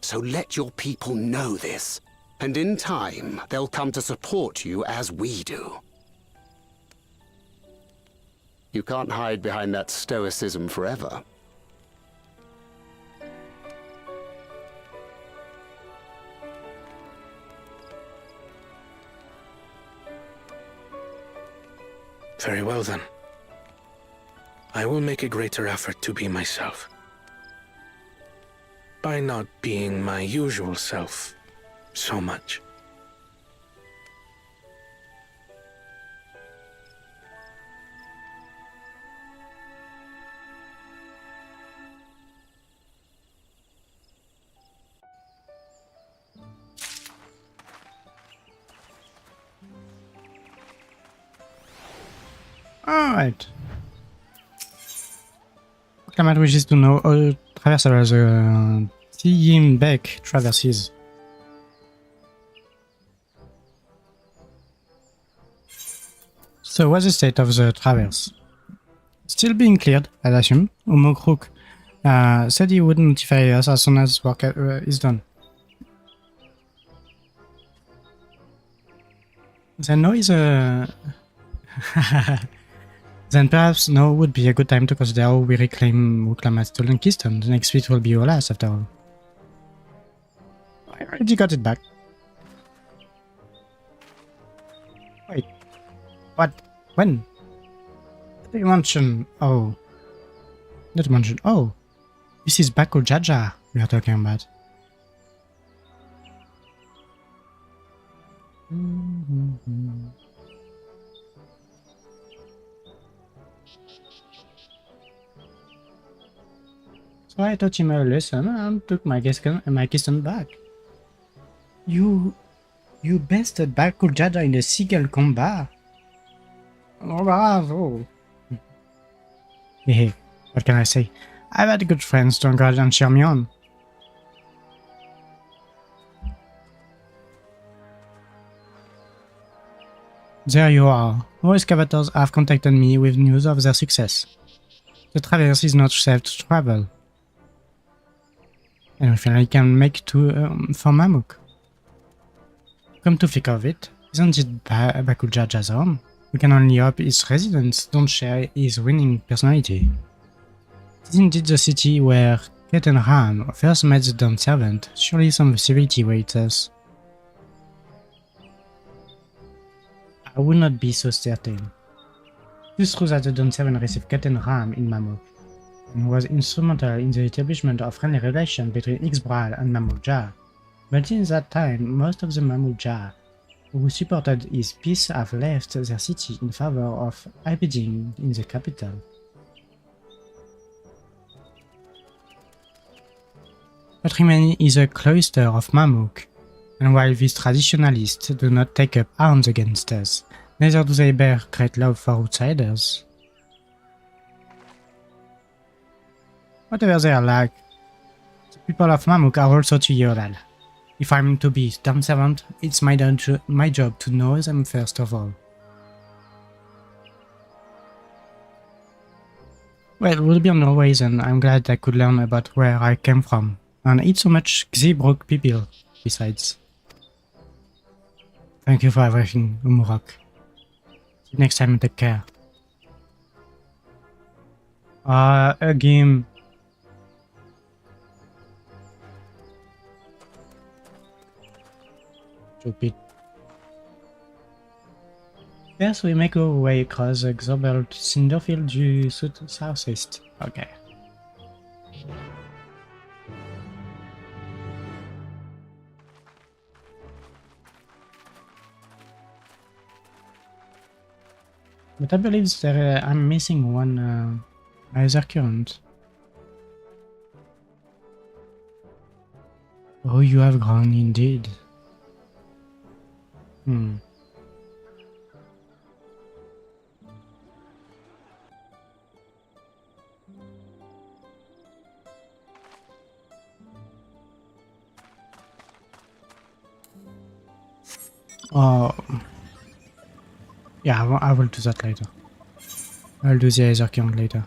So let your people know this, And in time, they'll come to support you as we do. You can't hide behind that stoicism forever. Very well then. I will make a greater effort to be myself. By not being my usual self so much. Alright. Climate wishes to know how to traverse the Tiimbeck traverses. So what's the state of the traverse? Still being cleared, I'd assume. Umokruk said he would notify us as soon as work is done. Then now is a... Then perhaps now would be a good time to consider how we reclaim Wuklamat's stolen keystone. The next fleet will be our last after all. I already got it back. Wait. What? When? They mention... Oh. Not mention... Oh. This is Bakul Jaja we are talking about. So I taught him a lesson and took my keystone back. You bested Bakul Jaja in the seagull combat. Oh, bravo! Hey, what can I say? I've had good friends to encourage and cheer me on. There you are. All excavators have contacted me with news of their success. The traverse is not safe to travel. And we finally can make to for Mamuk. Come to think of it, isn't it Bakul Jaja's home? We can only hope his residents don't share his winning personality. It is indeed the city where Kate and Ram first met the Dawn Servant. Surely some civility waits us. I would not be so certain. It is true that the Dawn Servant received Kate and Ram in Mamuk, and was instrumental in the establishment of friendly relations between Ixbral and Mamuk-Ja. But in that time, most of the Mamuk-Ja who supported his peace have left their city in favor of abiding in the capital. What remains is a cloister of Mamuk, and while these traditionalists do not take up arms against us, neither do they bear great love for outsiders. Whatever they are like, the people of Mamuk are also Qyorria. If I'm to be Dawn Servant, it's my job to know them first of all. Well, it will be no reason. I'm glad I could learn about where I came from, and eat so much Xibrook people besides. Thank you for everything, Umurok. See you next time and take care. A game. Stupid. Yes, we make our way across the Xobel Cinderfield du southeast. Okay. But I believe that I'm missing one laser current. Oh, you have grown indeed. Oh. Yeah, I will do that later. I'll do the laser current later.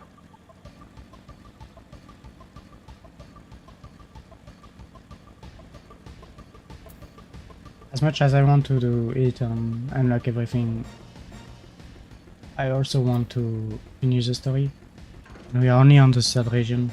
as much as I want to do it and unlock everything, I also want to finish the story. And we are only on the third region.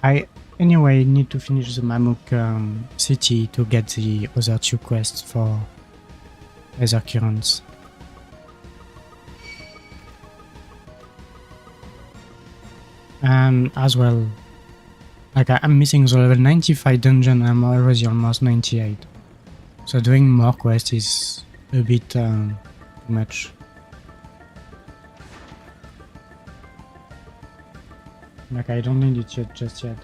I anyway need to finish the Mammoth city to get the other 2 quests for Ether Currents. And as well, like I'm missing the level 95 dungeon, I'm already almost 98. So doing more quests is a bit too much. Like I don't need it yet, just yet.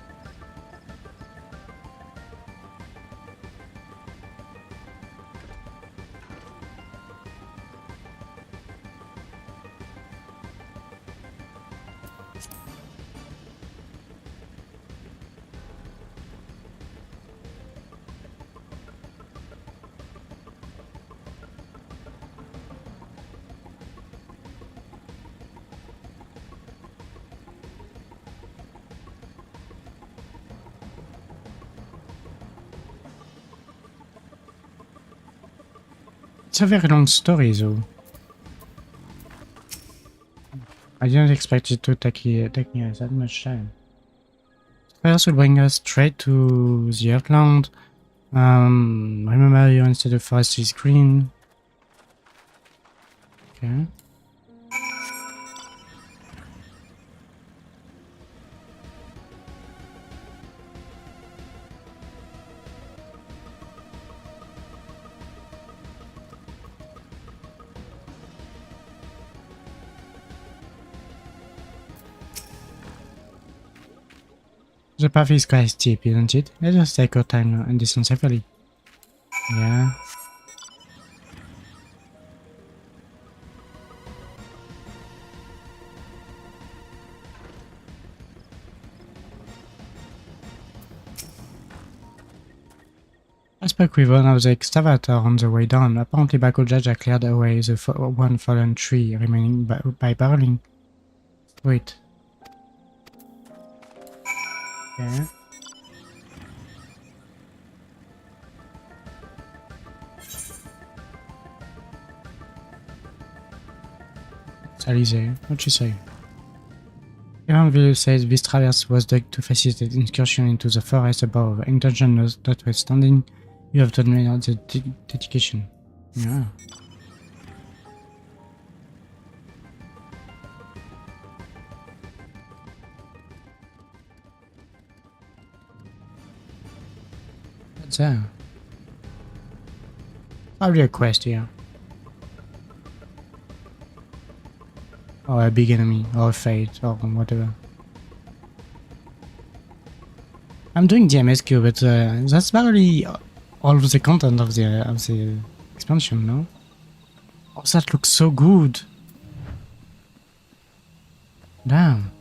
It's a very long story though. I didn't expect it to take me that much time. First will bring us straight to the Earthland. Remember you instead of forest is green. Okay. The path is quite steep, isn't it? Let's just take our time and descend safely. Yeah. I spoke with one of the excavator on the way down. Apparently Bakuljaja cleared away the one fallen tree remaining by barreling. Wait. Okay. Alize, what'd she say? Evanville says this traverse was dug to facilitate incursion into the forest above. Intention notwithstanding, you have done the dedication. Yeah. What's that? Probably a quest here. Or a big enemy, or a fate, or whatever. I'm doing the MSQ, but that's barely all of the content of the expansion, no? Oh, that looks so good! Damn.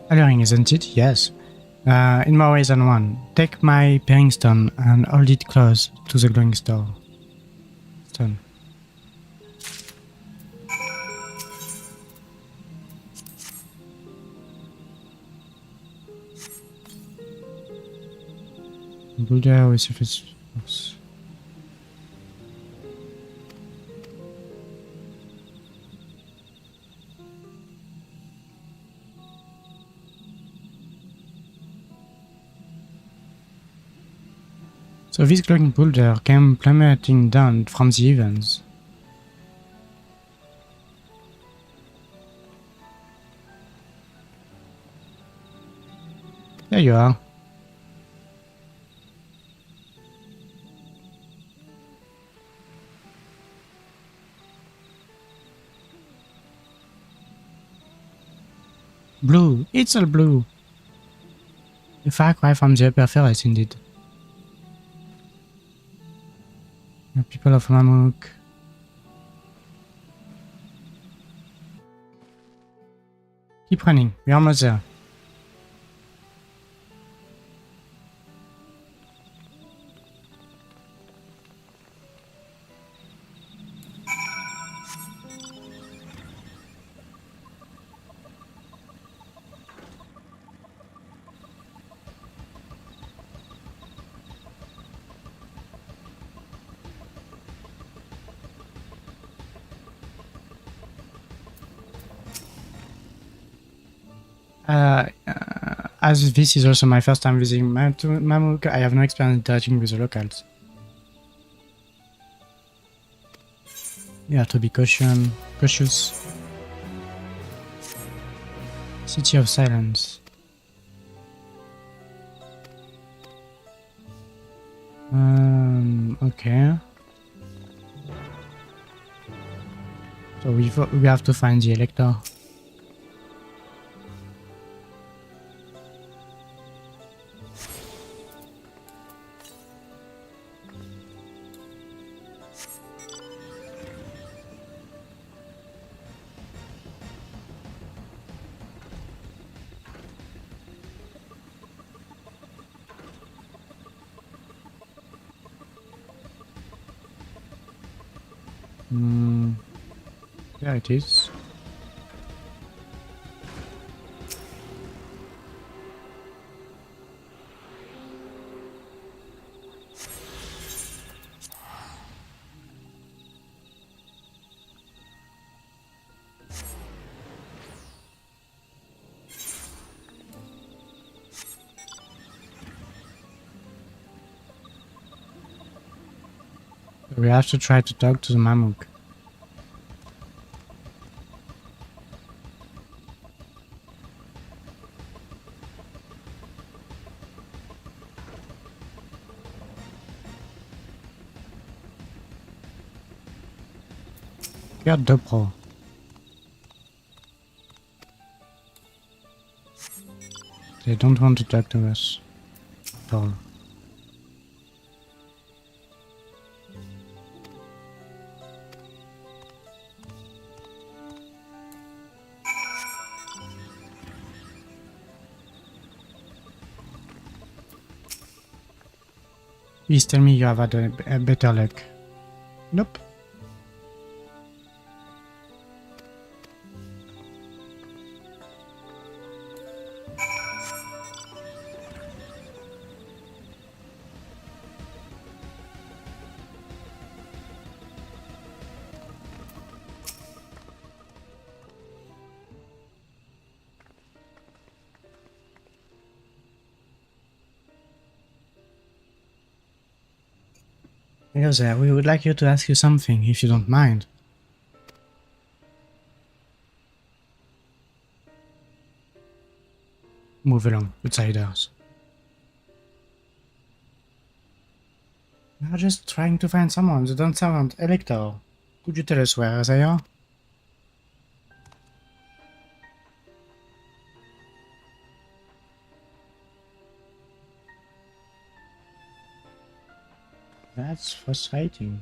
Alluring, isn't it? Yes. In more ways than one. Take my pairing stone and hold it close to the glowing stone. Boulder with surface force. So this glowing boulder came plummeting down from the heavens. There you are. Blue, it's all blue. A far cry from the upper forest, indeed. The people of Mamuk. Keep running, we're almost there. As this is also my first time visiting Mamuk, I have no experience interacting with the locals. You have to be cautious. City of Silence. Okay. So we have to find the elector. There it is. We have to try to talk to the Mamuk. Got the pro. They don't want to talk to us at all. Please tell me you have had a better luck. Nope. Hello there, we would like you to ask you something, if you don't mind. Move along, outsiders. We are just trying to find someone, the Dawntrail Elector. Could you tell us where they are? That's frustrating.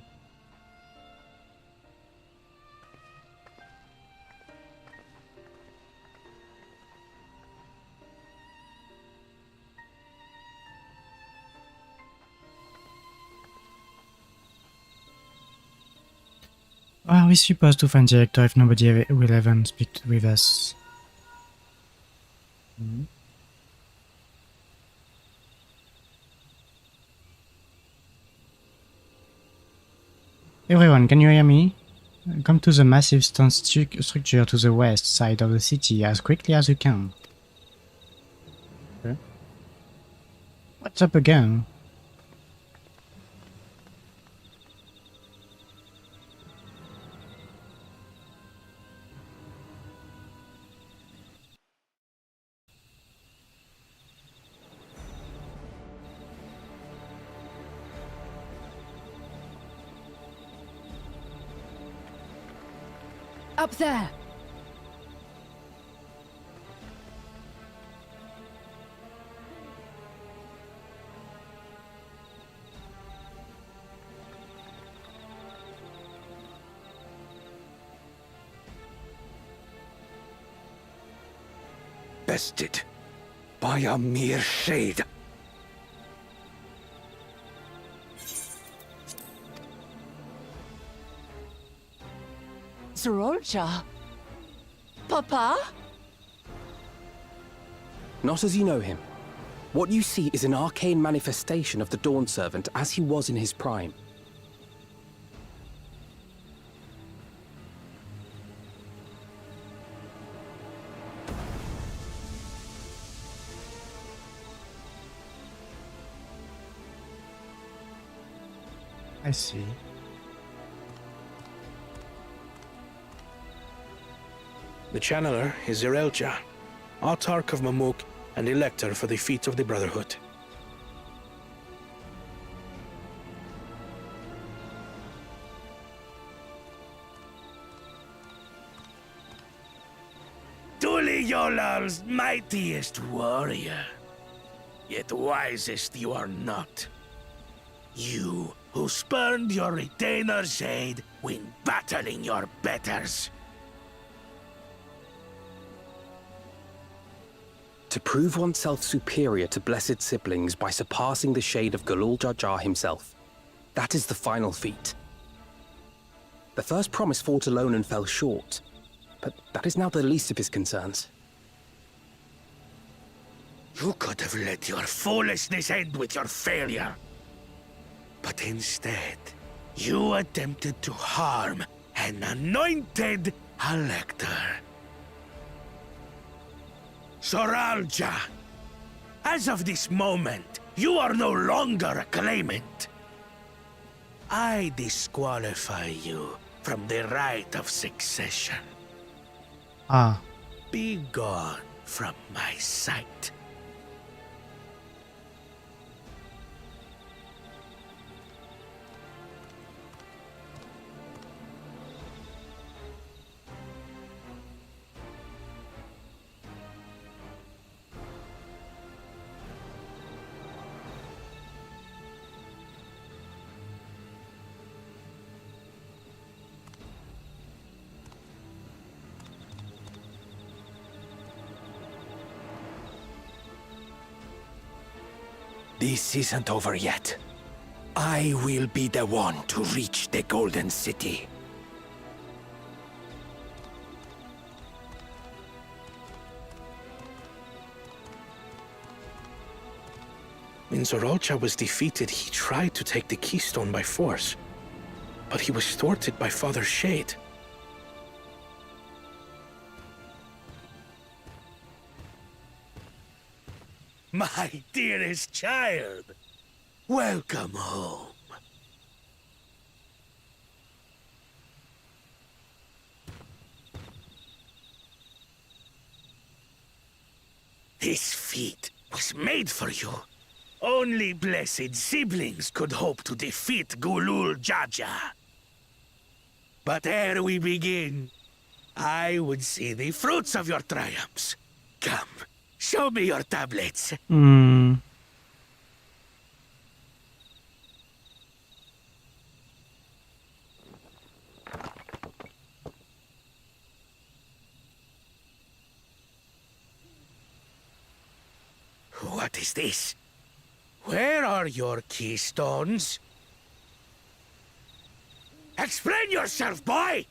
Are we supposed to find the elector if nobody will even speak with us? Everyone, can you hear me? Come to the massive stone structure to the west side of the city as quickly as you can. Okay. What's up again? Up there! bested by a mere shade. Zorolja? Papa? Not as you know him. What you see is an arcane manifestation of the Dawn Servant as he was in his prime. I see. The Channeler is Zorolja, Autarch of Mamuk and Elector for the Feet of the Brotherhood. Yolal's mightiest warrior, yet wisest you are not. You, who spurned your retainer's aid when battling your betters. To prove oneself superior to blessed siblings by surpassing the shade of Galul Jar Jar himself. That is the final feat. The first promise fought alone and fell short, but that is now the least of his concerns. You could have let your foolishness end with your failure. But instead, you attempted to harm an anointed elector. Zorolja, as of this moment, you are no longer a claimant. I disqualify you from the right of succession. Ah. Be gone from my sight. This isn't over yet. I will be the one to reach the Golden City. When Zorolja was defeated, he tried to take the keystone by force, but he was thwarted by Father Shade. My dearest child, welcome home. This feat was made for you. Only blessed siblings could hope to defeat Galul Jar Jar. But ere we begin, I would see the fruits of your triumphs. Come. Show me your tablets. What is this? Where are your keystones? Explain yourself, boy!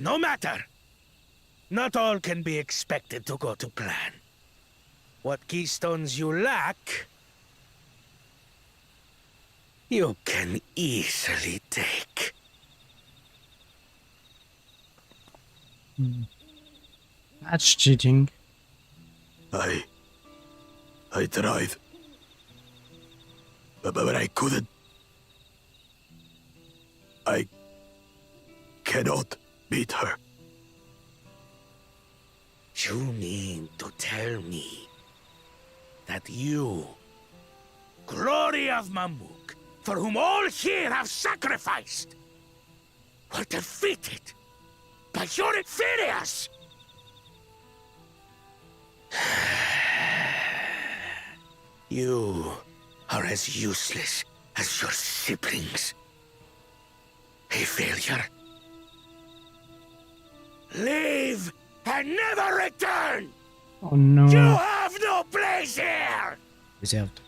No matter. Not all can be expected to go to plan. What keystones you lack, you can easily take. That's cheating. I tried. But I couldn't. I cannot beat her. You mean to tell me that you, Qyorria of Mamuk, for whom all here have sacrificed, were defeated by your inferiors? You are as useless as your siblings. A failure. Leave and never return! Oh no. You have no place here! Reserved.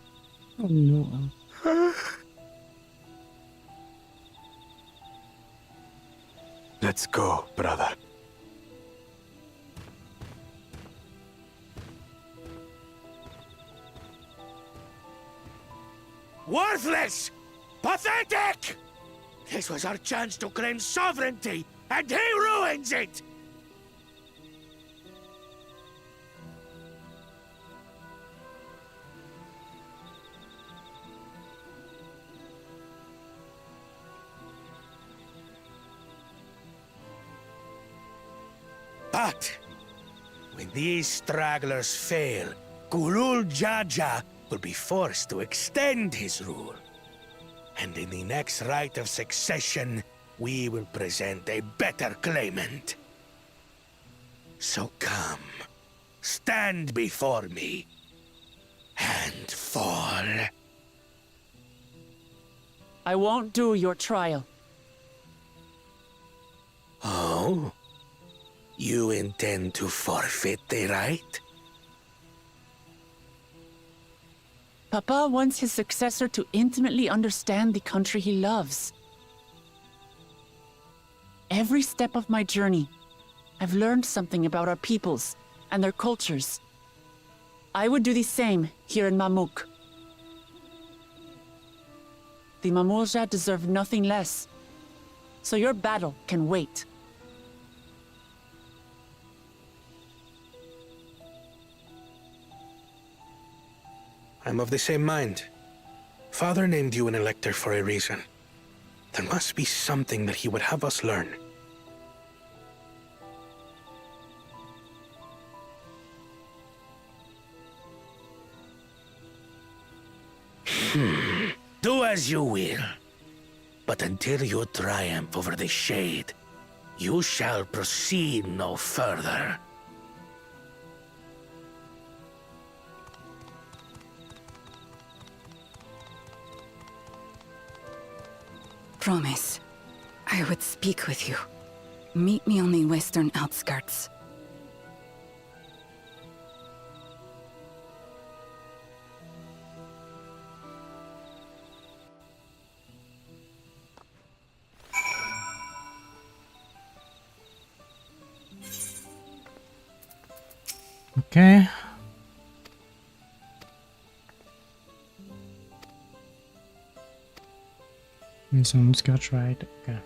Oh no. Let's go, brother. Worthless! Pathetic! This was our chance to claim sovereignty, and he ruins it! But when these stragglers fail, Gulul Jaja will be forced to extend his rule. And in the next rite of succession, we will present a better claimant. So come, stand before me, and fall. I won't do your trial. Oh? You intend to forfeit the right? Papa wants his successor to intimately understand the country he loves. Every step of my journey, I've learned something about our peoples and their cultures. I would do the same here in Mamuk. The Mamulja deserve nothing less, so your battle can wait. I'm of the same mind. Father named you an elector for a reason. There must be something that he would have us learn. Do as you will. But until you triumph over the Shade, you shall proceed no further. Promise, I would speak with you. Meet me on the western outskirts. Okay. Someone's got right. Okay.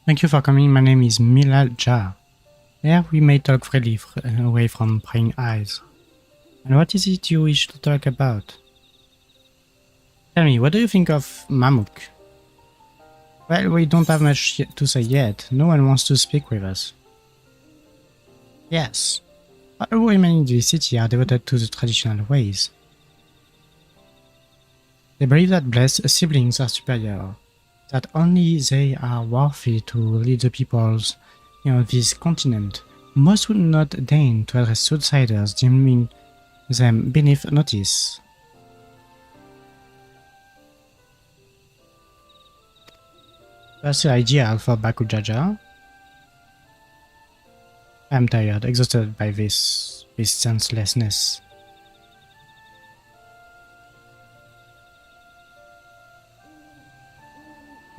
Thank you for coming. My name is Milal Jah. Here we may talk freely away from prying eyes. And what is it you wish to talk about? Tell me, what do you think of Mamuk? Well, we don't have much to say yet. No one wants to speak with us. Yes. All women in the city are devoted to the traditional ways. They believe that blessed siblings are superior, that only they are worthy to lead the peoples on this continent. Most would not deign to address outsiders, deeming them beneath notice. That's the ideal for Bakul Jaja. I'm tired, exhausted by this senselessness.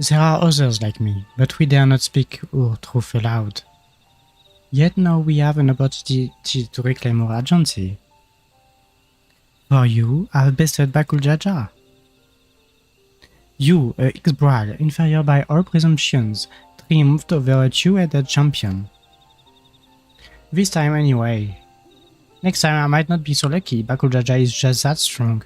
There are others like me, but we dare not speak our truth aloud. Yet now we have an opportunity to reclaim our agency. For you, I have bested Bakul Jaja. You, a X-Brawl, inferior by all presumptions, triumphed over a two-headed champion. This time anyway. Next time I might not be so lucky. Bakul Jaja is just that strong.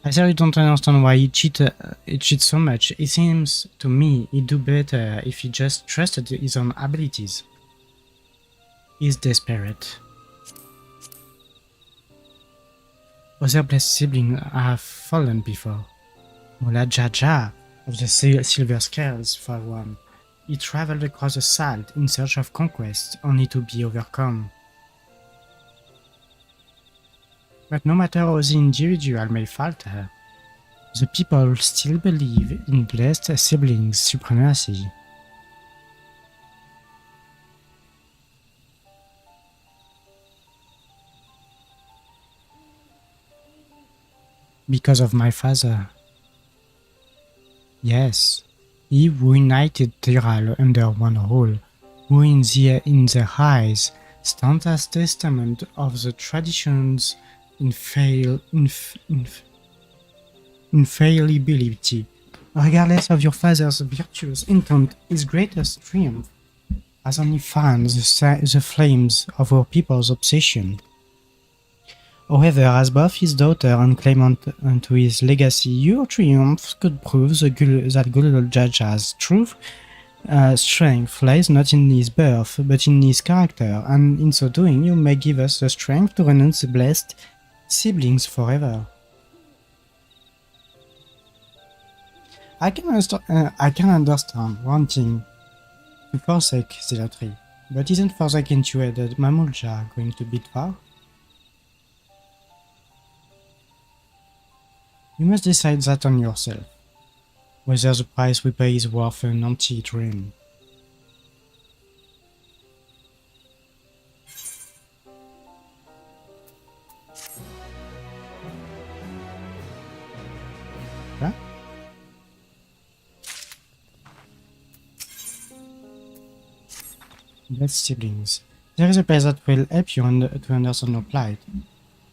I certainly don't understand why he cheats so much. It seems to me he'd do better if he just trusted his own abilities. He's desperate. Other blessed siblings have fallen before. Mullah Jaja of the Silver Scales, for one. He traveled across the salt in search of conquest, only to be overcome. But no matter how the individual may falter, the people still believe in blessed siblings' supremacy. Because of my father. Yes, he who united Tyral under one rule, who in their eyes stands as testament of the tradition's infallibility. Regardless of your father's virtuous intent, his greatest triumph has only fanned the flames of our people's obsession. However, as both his daughter and claimant to his legacy, your triumph could prove that Gulul Jaja's true strength lies not in his birth, but in his character, and in so doing you may give us the strength to renounce the blessed siblings forever. I can understand wanting to forsake zealotry, but isn't forsaking to the Mamulja going to beat far? You must decide that on yourself, whether the price we pay is worth an empty dream. Huh? Blessed siblings. There is a place that will help you to understand your plight.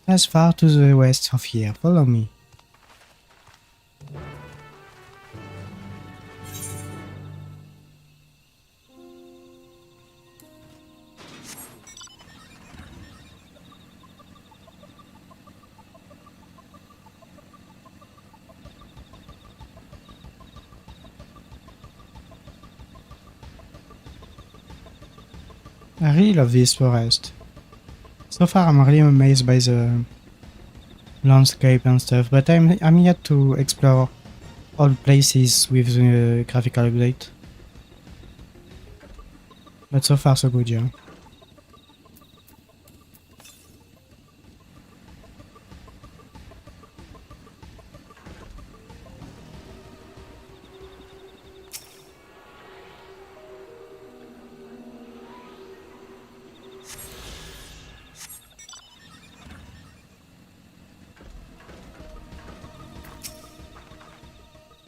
As far to the west of here, follow me. I really love this forest. So far I'm really amazed by the landscape and stuff, but I'm yet to explore all places with the graphical update. But so far so good, yeah.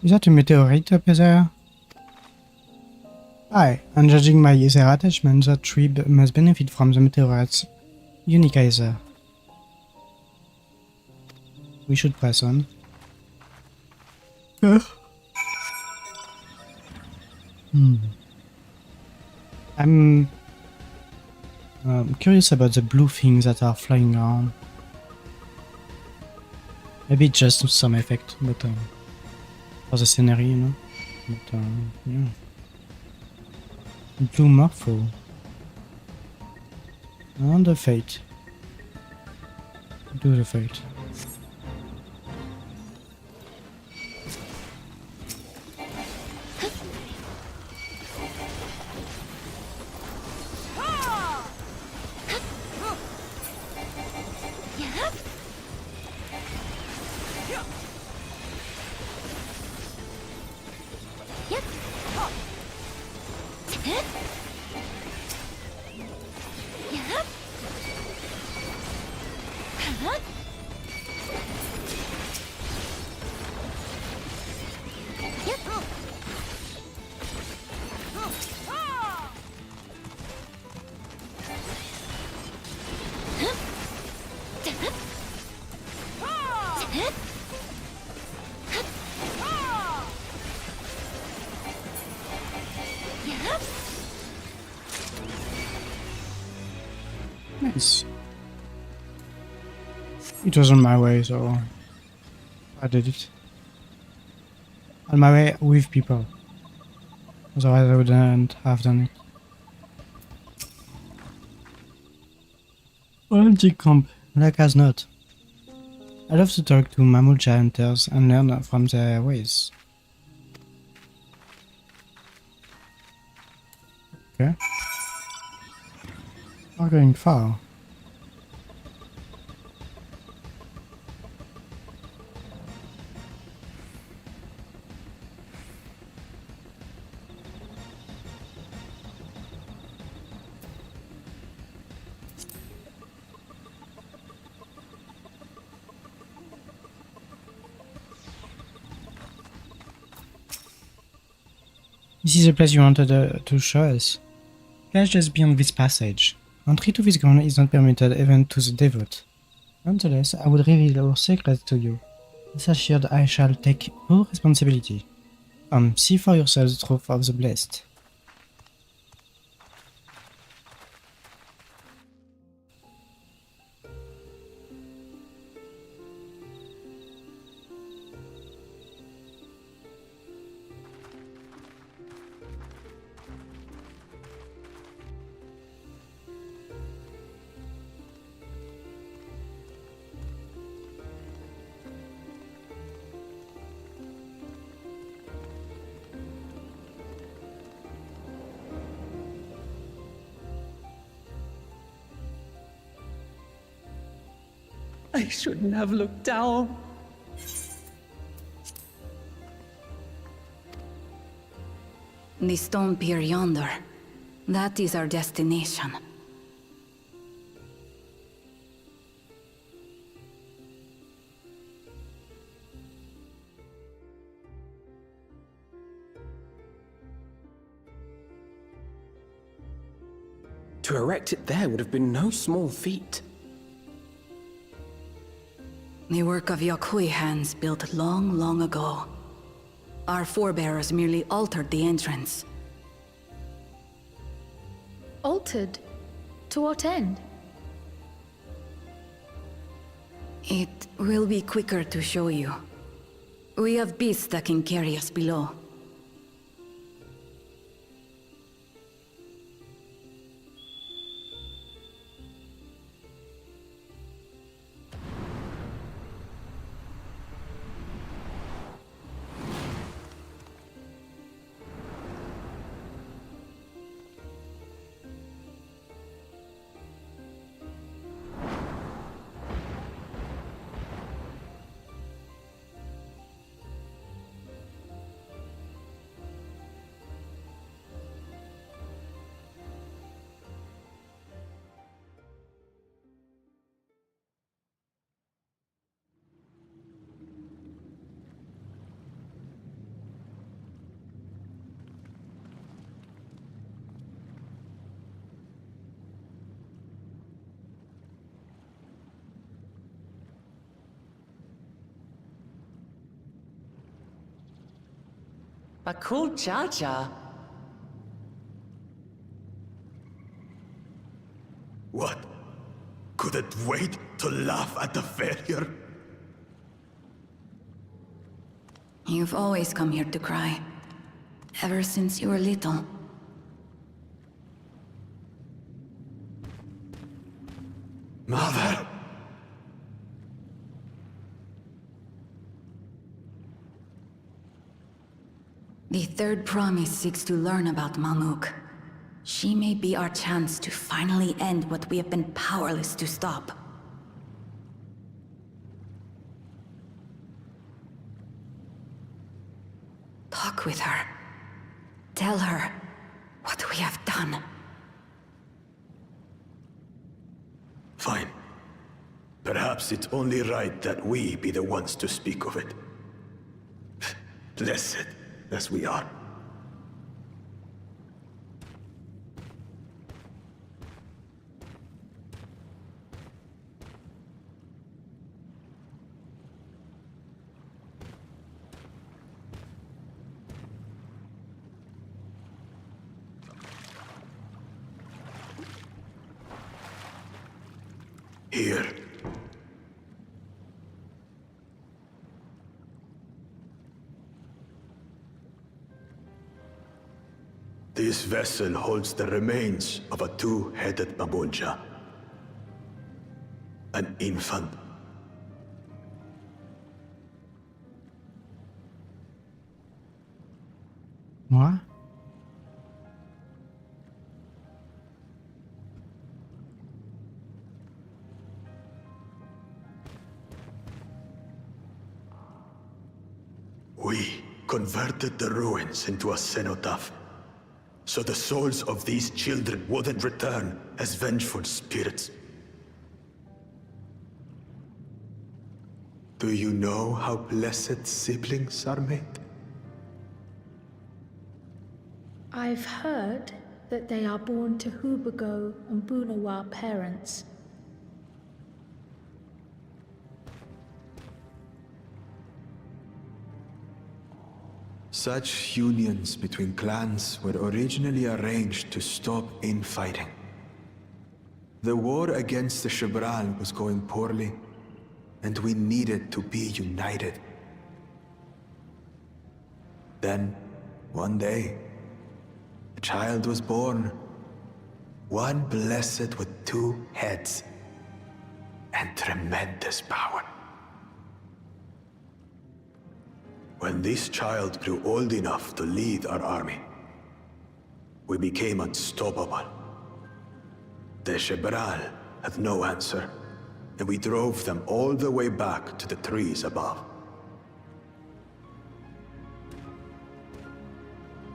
Is that a meteorite up there? Aye, and judging by their attachment, that tree must benefit from the meteorite's unique either. We should press on. I'm curious about the blue things that are flying around. Maybe just some effect, but for the scenery, you know. But yeah. Blue Morpho. And the Fate. Do the Fate. Nice. It was on my way, so I did it. On my way with people. Otherwise I wouldn't have done it. Empty camp, like as not. I love to talk to Mamulja hunters and learn from their ways. Okay. We're going far. This is the place you wanted to show us. Let's just beyond this passage. Entry to this ground is not permitted even to the devout. Nonetheless, I would reveal our secret to you. Rest assured I shall take full responsibility. See for yourself the truth of the blessed. I shouldn't have looked down. The stone pier yonder. That is our destination. To erect it there would have been no small feat. The work of Yakui hands built long, long ago. Our forebears merely altered the entrance. Altered? To what end? It will be quicker to show you. We have beasts that can carry us below. A cool cha-cha. What? Couldn't wait to laugh at the failure? You've always come here to cry. Ever since you were little. Mother! The third promise seeks to learn about Malmuk. She may be our chance to finally end what we have been powerless to stop. Talk with her. Tell her what we have done. Fine. Perhaps it's only right that we be the ones to speak of it. Blessed as we are. Here. This vessel holds the remains of a two-headed Mamulja. An infant. What? We converted the ruins into a cenotaph, so the souls of these children wouldn't return as vengeful spirits. Do you know how blessed siblings are made? I've heard that they are born to Hubago and Bunawa parents. Such unions between clans were originally arranged to stop infighting. The war against the Shibral was going poorly, and we needed to be united. Then, one day, a child was born, one blessed with two heads and tremendous power. When this child grew old enough to lead our army, we became unstoppable. The Shibral had no answer, and we drove them all the way back to the trees above.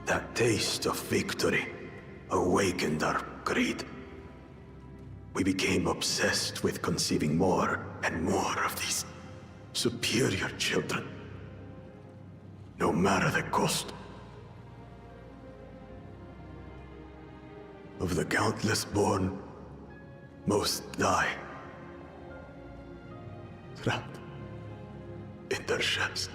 That taste of victory awakened our greed. We became obsessed with conceiving more and more of these superior children, no matter the cost. Of the countless born, most die, trapped in their shells.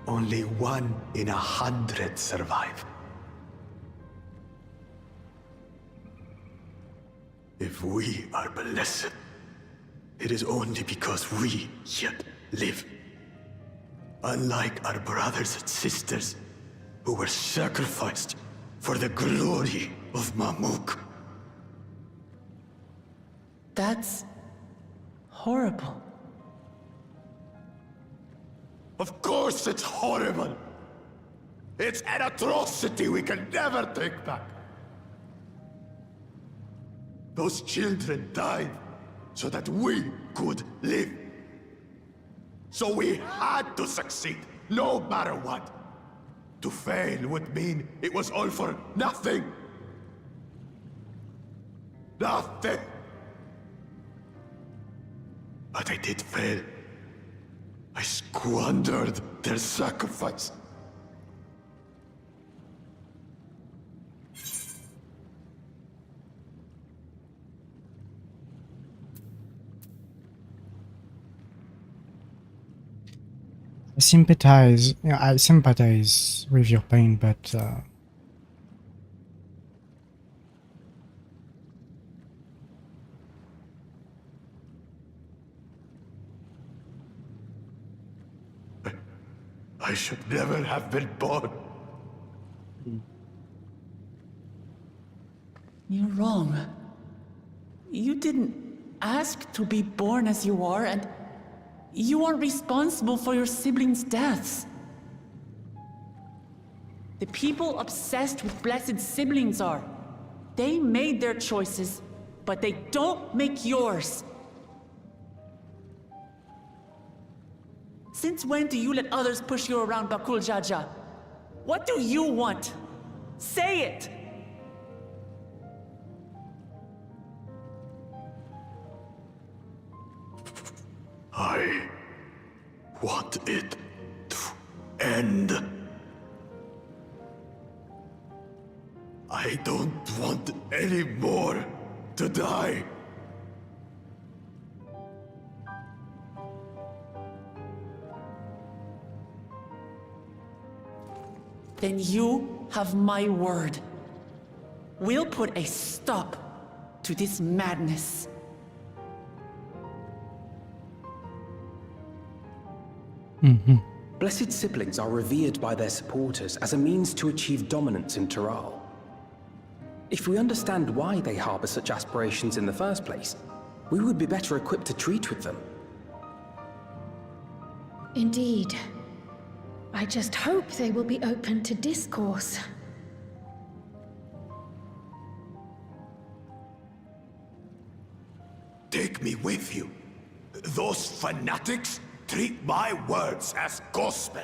Only 1 in 100 survive. If we are blessed, it is only because we yet live. Unlike our brothers and sisters, who were sacrificed for the glory of Mamuk. That's horrible. Of course it's horrible! It's an atrocity we can never take back. Those children died so that we could live. So we had to succeed, no matter what. To fail would mean it was all for nothing. Nothing. But I did fail. I squandered their sacrifice. I sympathize with your pain, but I should never have been born. You're wrong. You didn't ask to be born as you are, and you aren't responsible for your siblings' deaths. The people obsessed with blessed siblings are. They made their choices, but they don't make yours. Since when do you let others push you around Bakul Jaja? What do you want? Say it! I want it to end. I don't want any more to die. Then you have my word. We'll put a stop to this madness. Blessed siblings are revered by their supporters as a means to achieve dominance in Tural. If we understand why they harbor such aspirations in the first place, we would be better equipped to treat with them. Indeed. I just hope they will be open to discourse. Take me with you. Those fanatics treat my words as gospel.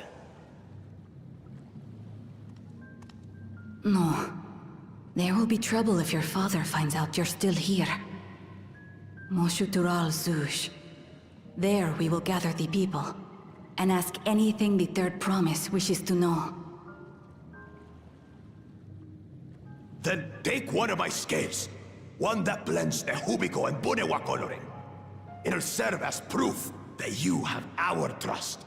No. There will be trouble if your father finds out you're still here. Moshutural Zush. There we will gather the people, and ask anything the Third Promise wishes to know. Then take one of my scales. One that blends the Hubico and Bunewa coloring. It'll serve as proof that you have our trust.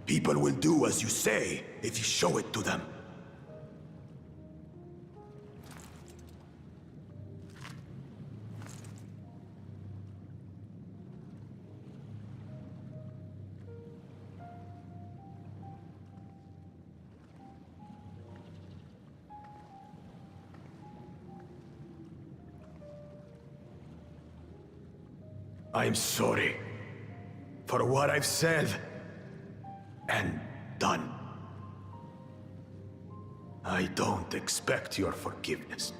People will do as you say if you show it to them. I'm sorry for what I've said and done. I don't expect your forgiveness.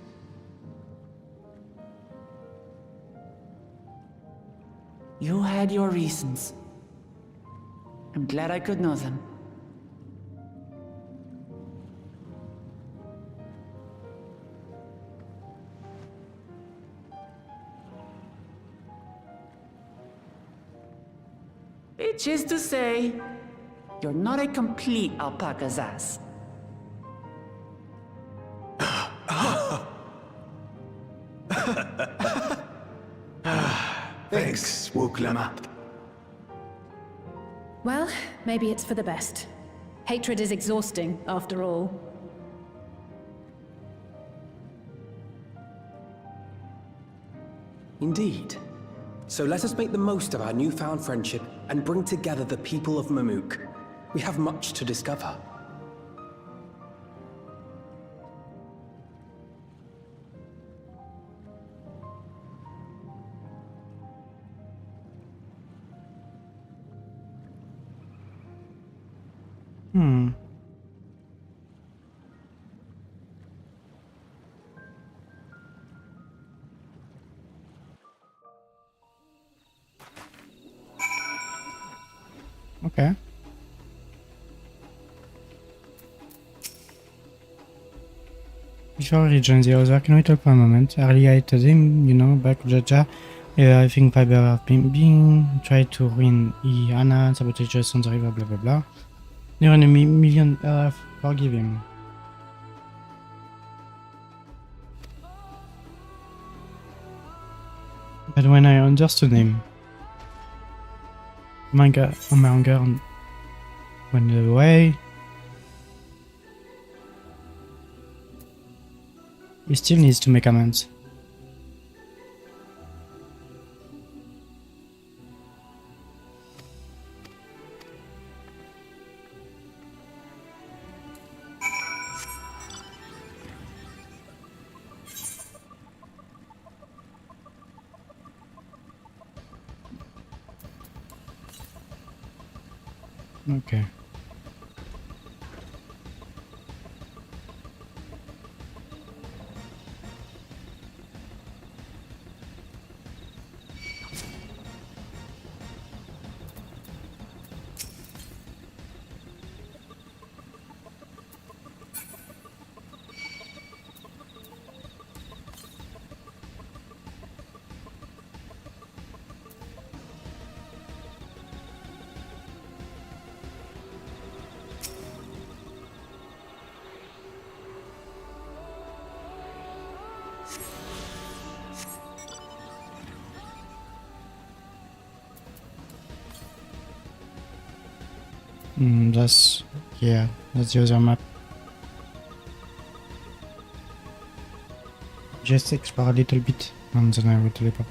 You had your reasons. I'm glad I could know them. Which is to say, you're not a complete alpaca's ass. Thanks, Wuklama. Well, maybe it's for the best. Hatred is exhausting, after all. Indeed. So let us make the most of our newfound friendship and bring together the people of Mamuk. We have much to discover. Okay. Before we rejoin the other, can we talk for a moment? Earlier I told him, you know, back Jaja, I think VIPER have been tried to ruin Anna, sabotages on the river, blah blah blah. Near a million Earth, forgive him. But when I understood him, my anger went away. He still needs to make amends. Okay. That's the other map. Just explore a little bit and then I will teleport.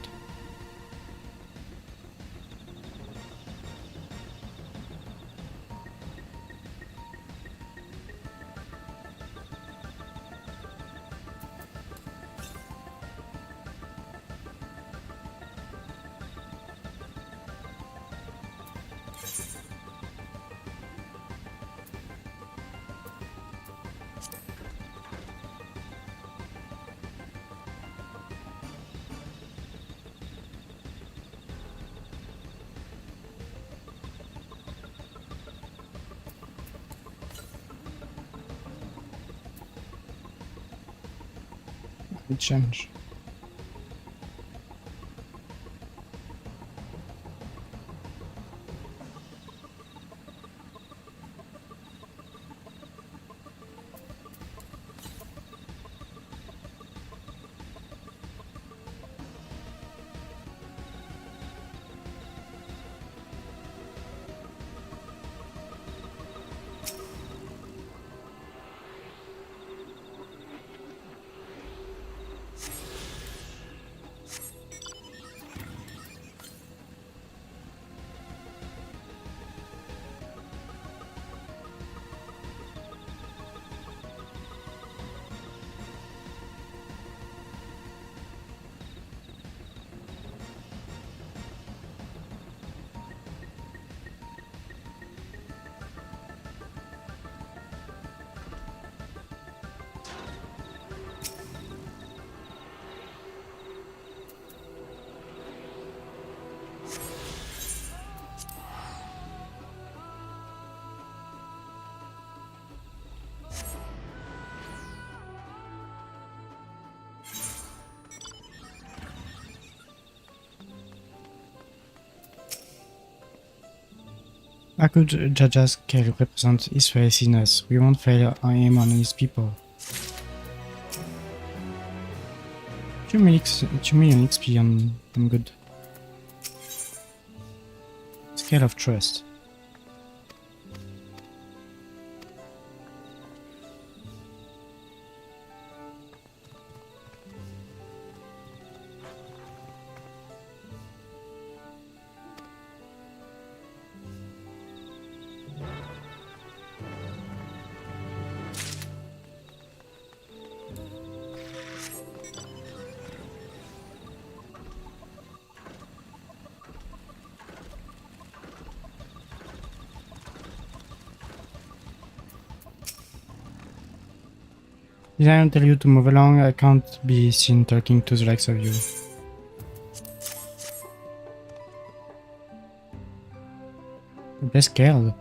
It changed. How could Jaja's scale represent his faith in us? We won't fail him on his people. 2 million XP, I'm good. Scale of trust. Did I not tell you to move along? I can't be seen talking to the likes of you. I'm less scared.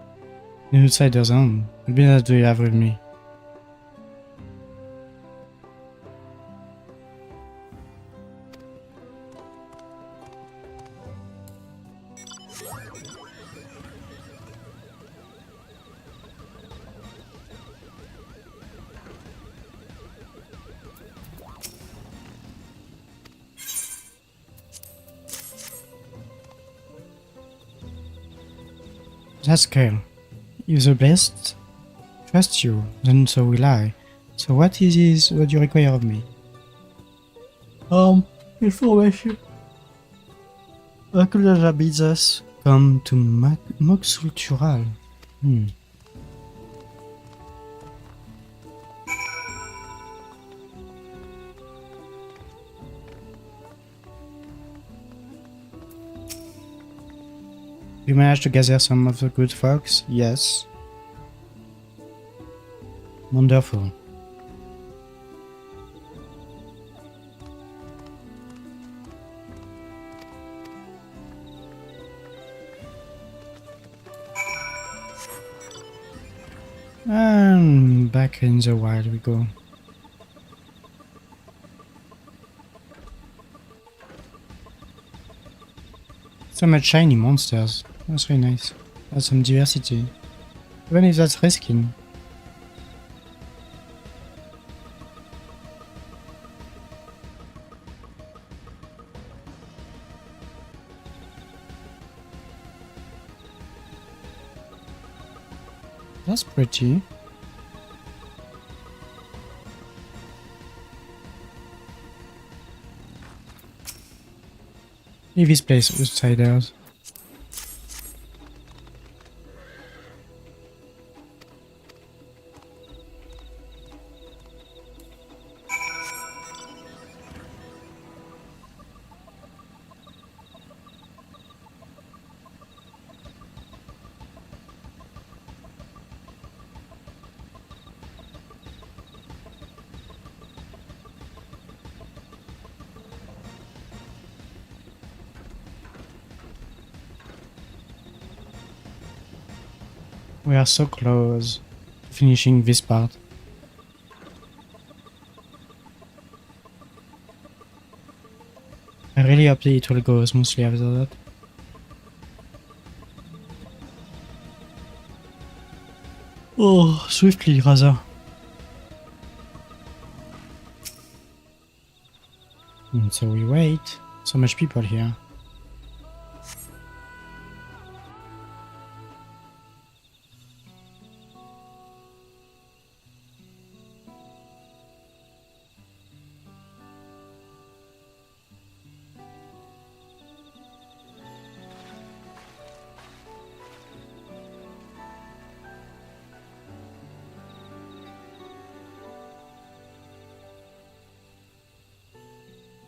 In outsider zone. What business do you have with me? That's scale. If the best trusts you, then so will I. So what what you require of me? Information. How could the bids us come to Mox Cultural? You managed to gather some of the good folks? Yes. Wonderful. And back in the wild we go. So much shiny monsters. That's really nice. That's some diversity. Even if that's risking. That's pretty. Leave this place, outsiders. We are so close to finishing this part. really hope it will go smoothly after that. Oh, swiftly rather. And so we wait. So much people here.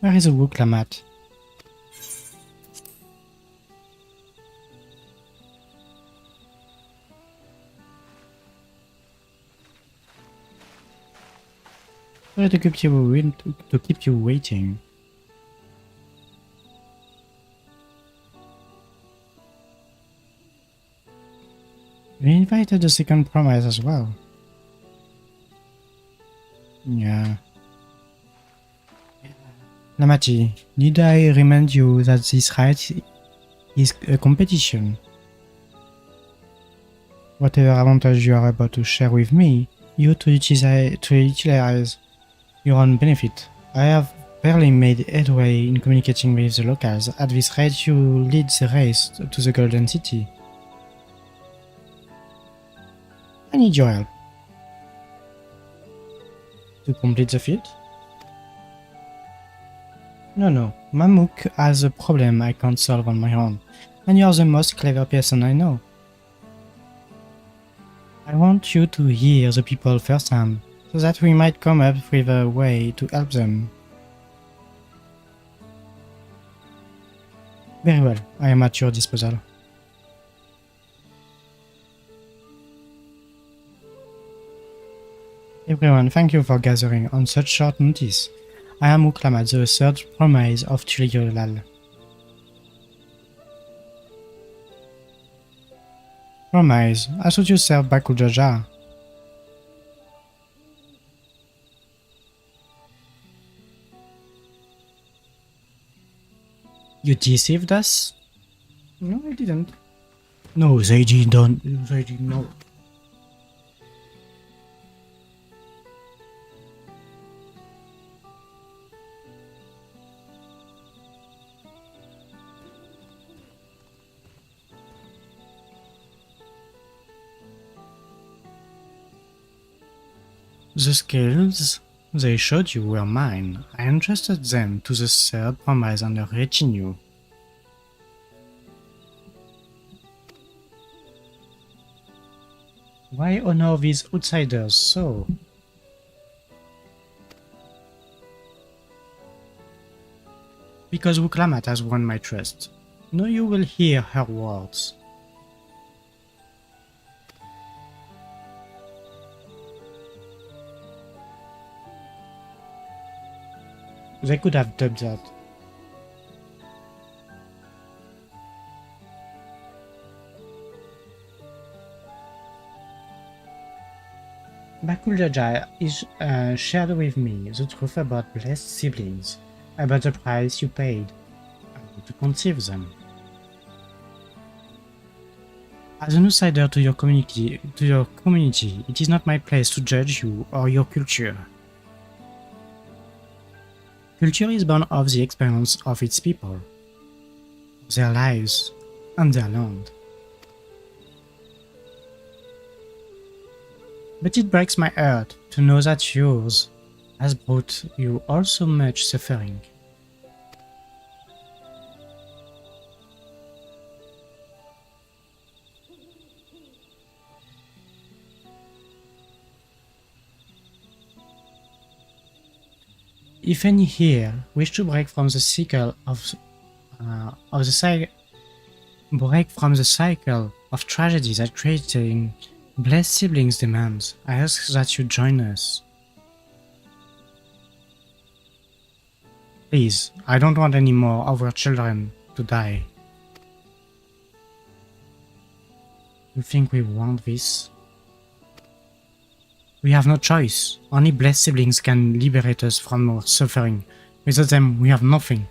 Where is the Wuklamat? Sorry to keep you waiting. We invited the second promise as well. Yeah. Lamati, need I remind you that this right is a competition? Whatever advantage you are about to share with me, you to utilize your own benefit. I have barely made headway in communicating with the locals. At this rate, you lead the race to the Golden City. I need your help. To complete the feat? No. Mamouk has a problem I can't solve on my own, and you're the most clever person I know. I want you to hear the people firsthand, so that we might come up with a way to help them. Very well, I am at your disposal. Everyone, thank you for gathering on such short notice. I am Wuklamat, the third promise of Qyorria. Promise, I thought you served Bakul Jaja. You deceived us? No, I didn't. No, they didn't. They did not. The skills they showed you were mine. I entrusted them to the third promise under retinue. Why honor these outsiders so? Because Wuklamat has won my trust. Now you will hear her words. They could have dubbed that. Bakul Jaja is shared with me the truth about blessed siblings, about the price you paid to conceive them. As an outsider to your community, it is not my place to judge you or your culture. Culture is born of the experience of its people, their lives, and their land. But it breaks my heart to know that yours has brought you all so much suffering. If any here wish to break from the cycle of tragedy that creating blessed siblings demands, I ask that you join us. Please, I don't want any more of our children to die. You think we want this? We have no choice. Only blessed siblings can liberate us from our suffering. Without them, we have nothing.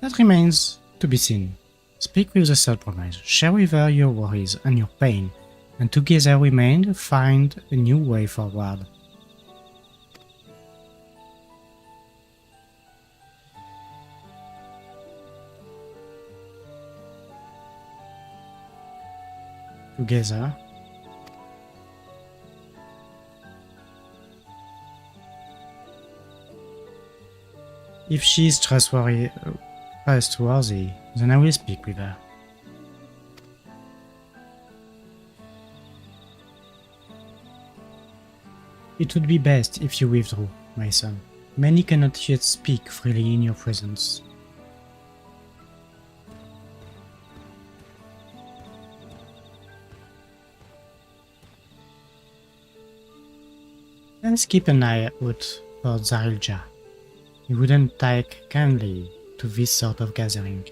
That remains to be seen. Speak with the third promise, share with her your worries and your pain, and together we may find a new way forward. Together. If she is trustworthy, then I will speak with her. It would be best if you withdrew, my son. Many cannot yet speak freely in your presence. Let's keep an eye out for Zarilja. He wouldn't take kindly to this sort of gathering.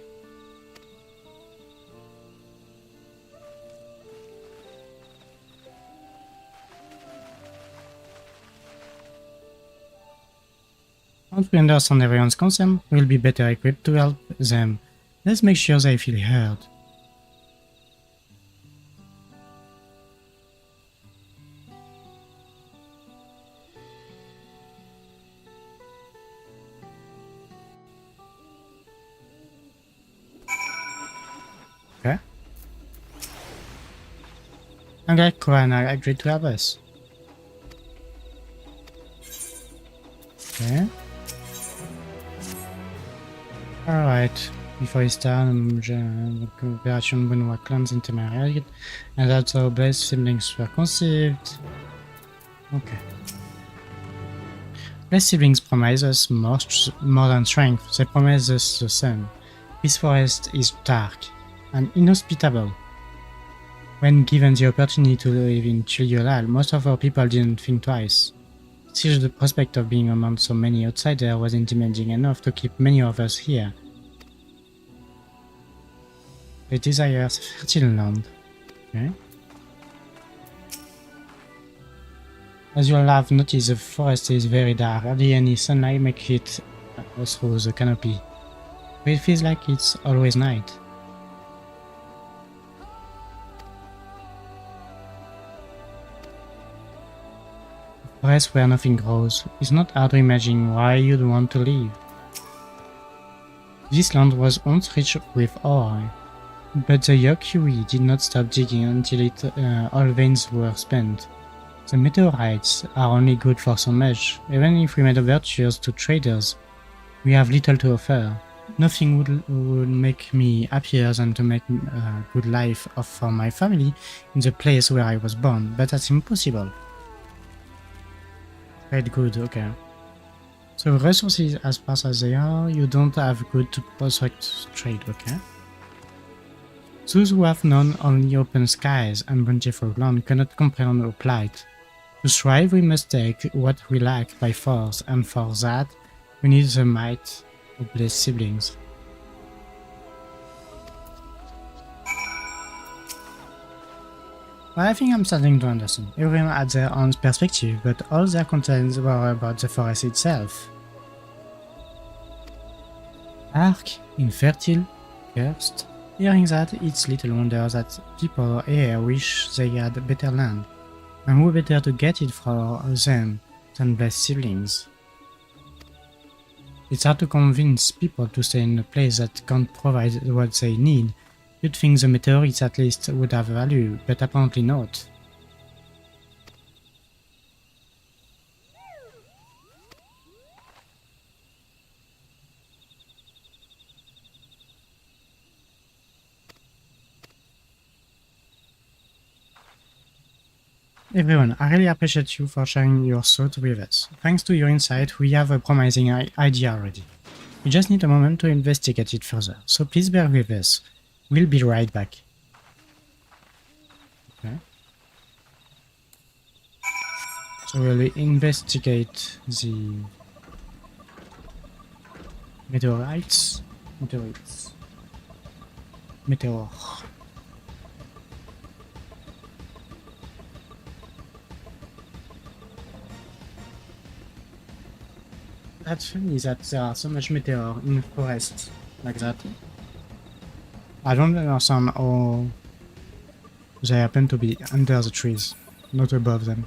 Once we understand everyone's concern, we'll be better equipped to help them. Let's make sure they feel heard. Okay. I'm glad Qyorria agreed to help us. Okay. Alright. Before we start, Operation Bunwa clans intermarried, and that's how both siblings were conceived. Okay. Both siblings promise us more than strength, they promise us the sun. This forest is dark and inhospitable. When given the opportunity to live in Qyorria, most of our people didn't think twice. Still, the prospect of being among so many outsiders was intimidating enough to keep many of us here. They desire fertile land. Okay. As you'll have noticed, the forest is very dark. Hardly any sunlight makes it through the canopy. But it feels like it's always night. A forest where nothing grows. It's not hard to imagine why you'd want to live. This land was once rich with ore, but the Qyorria did not stop digging until all veins were spent. The meteorites are only good for so much. Even if we made overtures to traders, we have little to offer. Nothing would make me happier than to make a good life for my family in the place where I was born, but that's impossible. Trade good, okay. So resources as sparse as they are, you don't have good to prospect trade, okay. Those who have known only open skies and bountiful land cannot comprehend our plight. To thrive we must take what we lack by force, and for that we need the might of blessed siblings. Well, I think I'm starting to understand. Everyone had their own perspective, but all their concerns were about the forest itself. Dark, infertile, cursed. Hearing that, it's little wonder that people here wish they had better land. And who better to get it for them than blessed siblings? It's hard to convince people to stay in a place that can't provide what they need. You'd think the meteorites at least would have value, but apparently not. Everyone, I really appreciate you for sharing your thoughts with us. Thanks to your insight, we have a promising idea already. We just need a moment to investigate it further, so please bear with us. We'll be right back. Okay. So we'll investigate the meteorites. Meteor. That's funny that there are so much meteor in the forest. like that. I don't understand how they happen to be under the trees, not above them.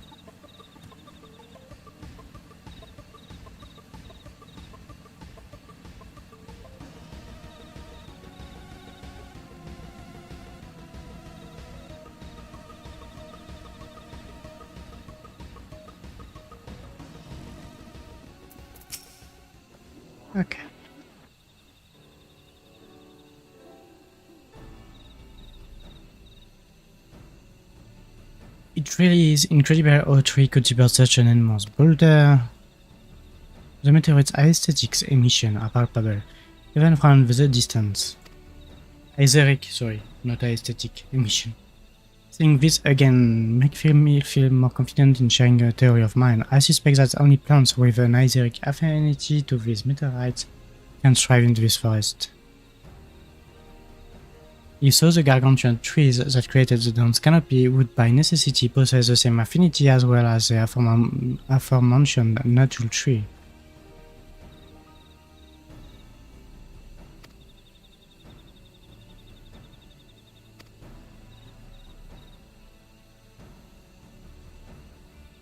Okay. It really is incredible how a tree could depart such an enormous boulder. The meteorite's aesthetics emission are palpable, even from the distance. Aesthetic, sorry, not aesthetic emission. Seeing this again makes me feel more confident in sharing a theory of mine. I suspect that only plants with an aesthetic affinity to these meteorites can thrive in this forest. If so, the gargantuan trees that created the dense canopy would by necessity possess the same affinity as well as the aforementioned natural tree.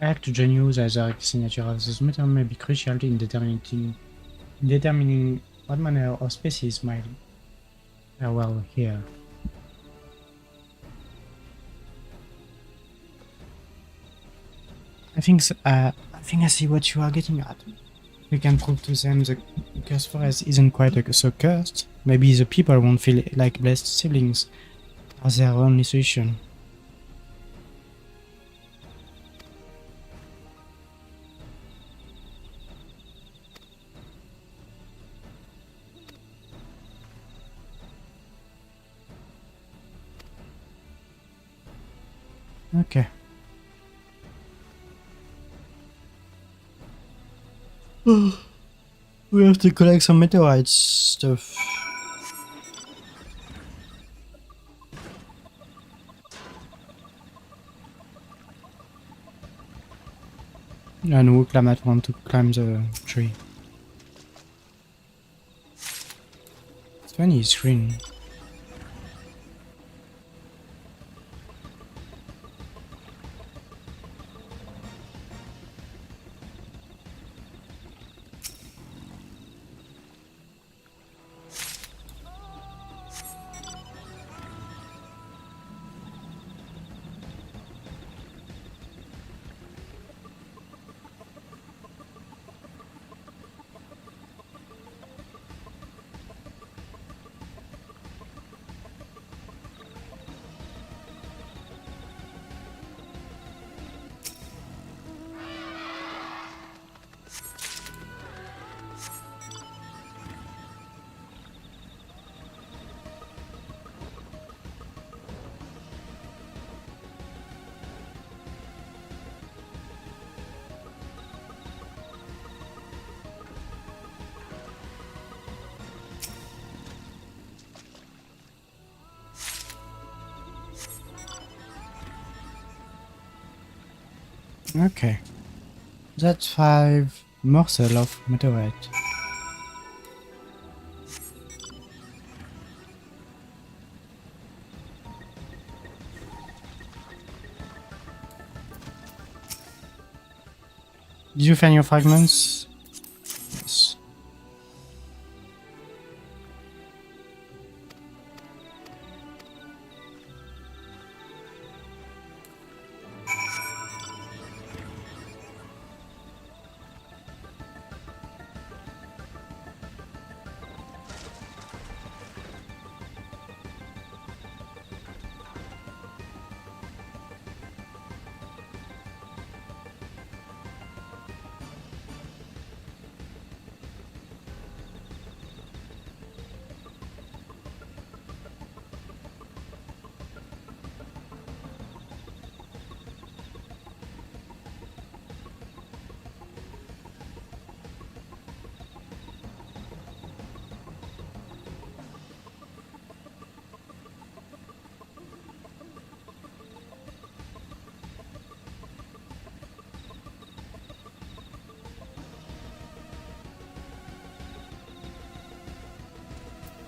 I like to join you that the signature of this metal may be crucial in determining what manner of species might fare well here. I think I see what you are getting at. We can prove to them the cursed forest isn't quite so cursed. Maybe the people won't feel like blessed siblings are their only solution. Okay. We have to collect some meteorites stuff. And Wukla might want to climb the tree. It's funny, it's green. Okay. That's 5 morsels of meteorite. Did you find your fragments? Yes.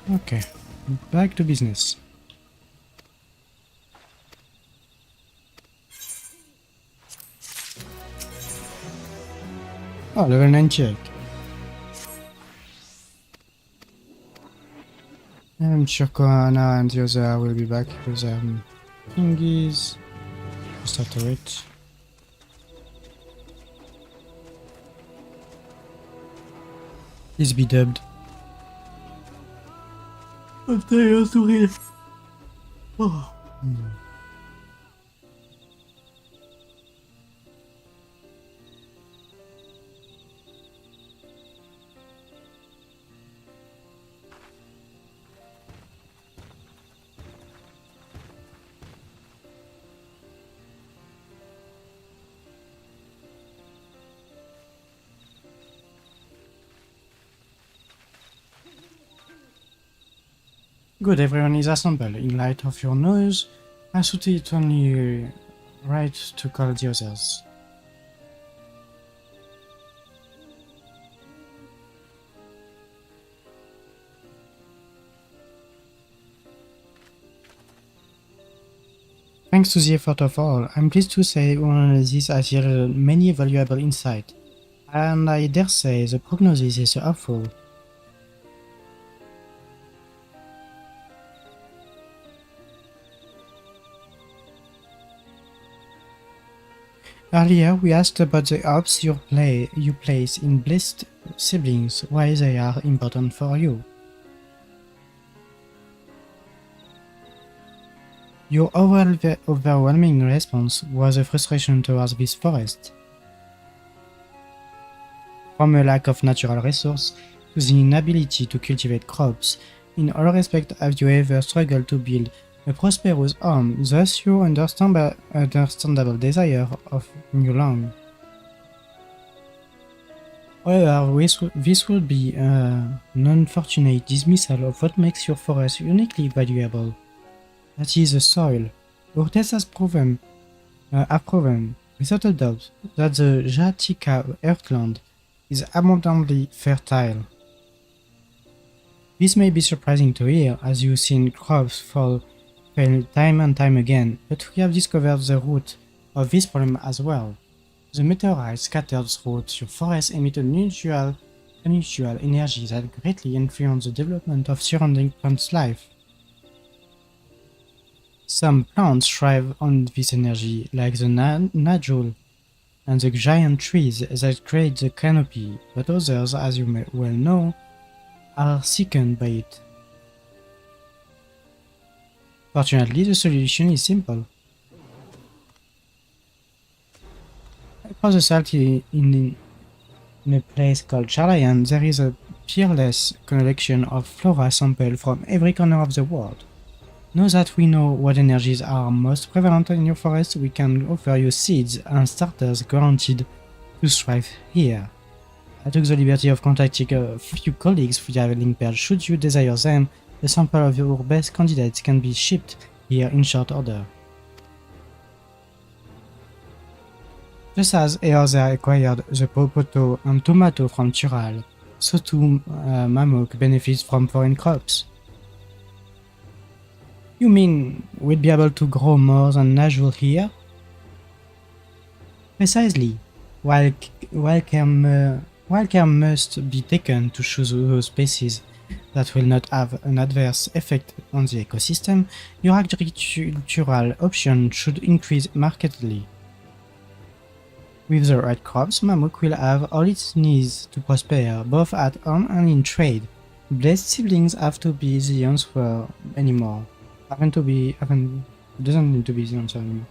Okay, back to business. Oh, level 98. I'm sure Kohana and the other will be back because thingies. Start it. Please be dubbed. After to read. Oh. Good, everyone is assembled. In light of your news, I thought it only right to call the others. Thanks to the effort of all, I'm pleased to say this has yielded many valuable insight, and I dare say the prognosis is hopeful. Earlier, we asked about the hopes you place in blessed siblings, why they are important for you. Your overwhelming response was a frustration towards this forest. From a lack of natural resource to the inability to cultivate crops, in all respects have you ever struggled to build a prosperous home, thus your understandable desire of new land. However, this would be an unfortunate dismissal of what makes your forest uniquely valuable. That is the soil. Your tests have proven, without a doubt, that the Jatika earthland is abundantly fertile. This may be surprising to hear, as you've seen crops fail time and time again, but we have discovered the root of this problem as well. The meteorites scattered throughout your forest emit unusual energy that greatly influence the development of surrounding plants' life. Some plants thrive on this energy, like the Najul and the giant trees that create the canopy, but others, as you may well know, are sickened by it. Fortunately, the solution is simple. Across the salt in a place called Charlayan, there is a peerless collection of flora samples from every corner of the world. Now that we know what energies are most prevalent in your forest, we can offer you seeds and starters guaranteed to thrive here. I took the liberty of contacting a few colleagues via Linkpad. Should you desire them, a sample of your best candidates can be shipped here in short order. Just as Eorzea acquired the potato and tomato from Tural, so too Mamuk benefits from foreign crops. You mean we'd be able to grow more than Najul here? Precisely. While care must be taken to choose those species that will not have an adverse effect on the ecosystem, your agricultural option should increase markedly. With the right crops, Mamuk will have all it needs to prosper, both at home and in trade. Blessed siblings have to be the answer anymore. Doesn't need to be the answer anymore.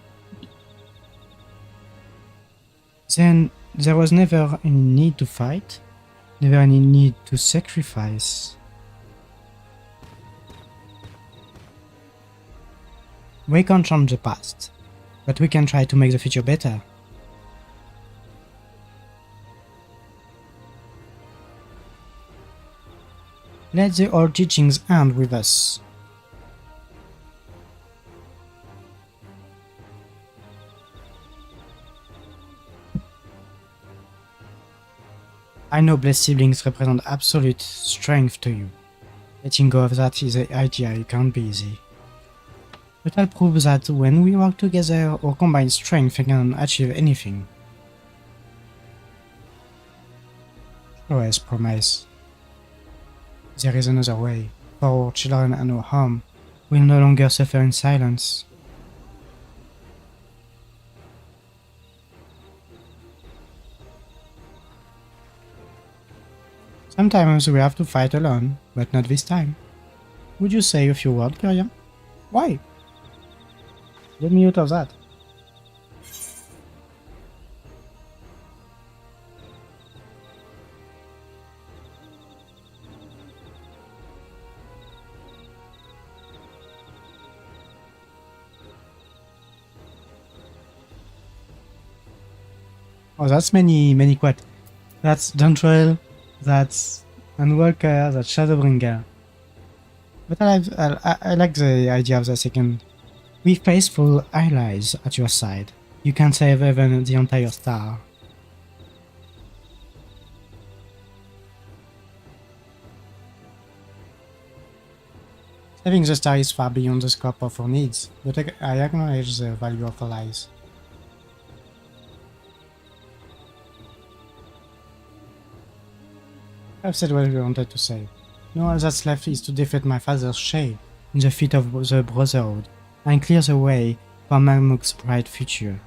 Then there was never any need to fight, never any need to sacrifice. We can't change the past, but we can try to make the future better. Let the old teachings end with us. I know blessed siblings represent absolute strength to you. Letting go of that is the idea, it can't be easy. But I'll prove that when we work together or combine strength, we can achieve anything. Show us promise. There is another way. For our children and our home, we'll no longer suffer in silence. Sometimes we have to fight alone, but not this time. Would you say a few words, Qyorria? Why? Get me out of that. Oh, that's many quite. That's Dawntrail, that's Unwalker, that's Shadowbringer. But I like the idea of the second. With faithful allies at your side, you can save even the entire star. Saving the star is far beyond the scope of our needs, but I acknowledge the value of allies. I've said what we wanted to say. Now all that's left is to defeat my father's shade in the feet of the Brotherhood, and clear the way for Mamuk's bright future.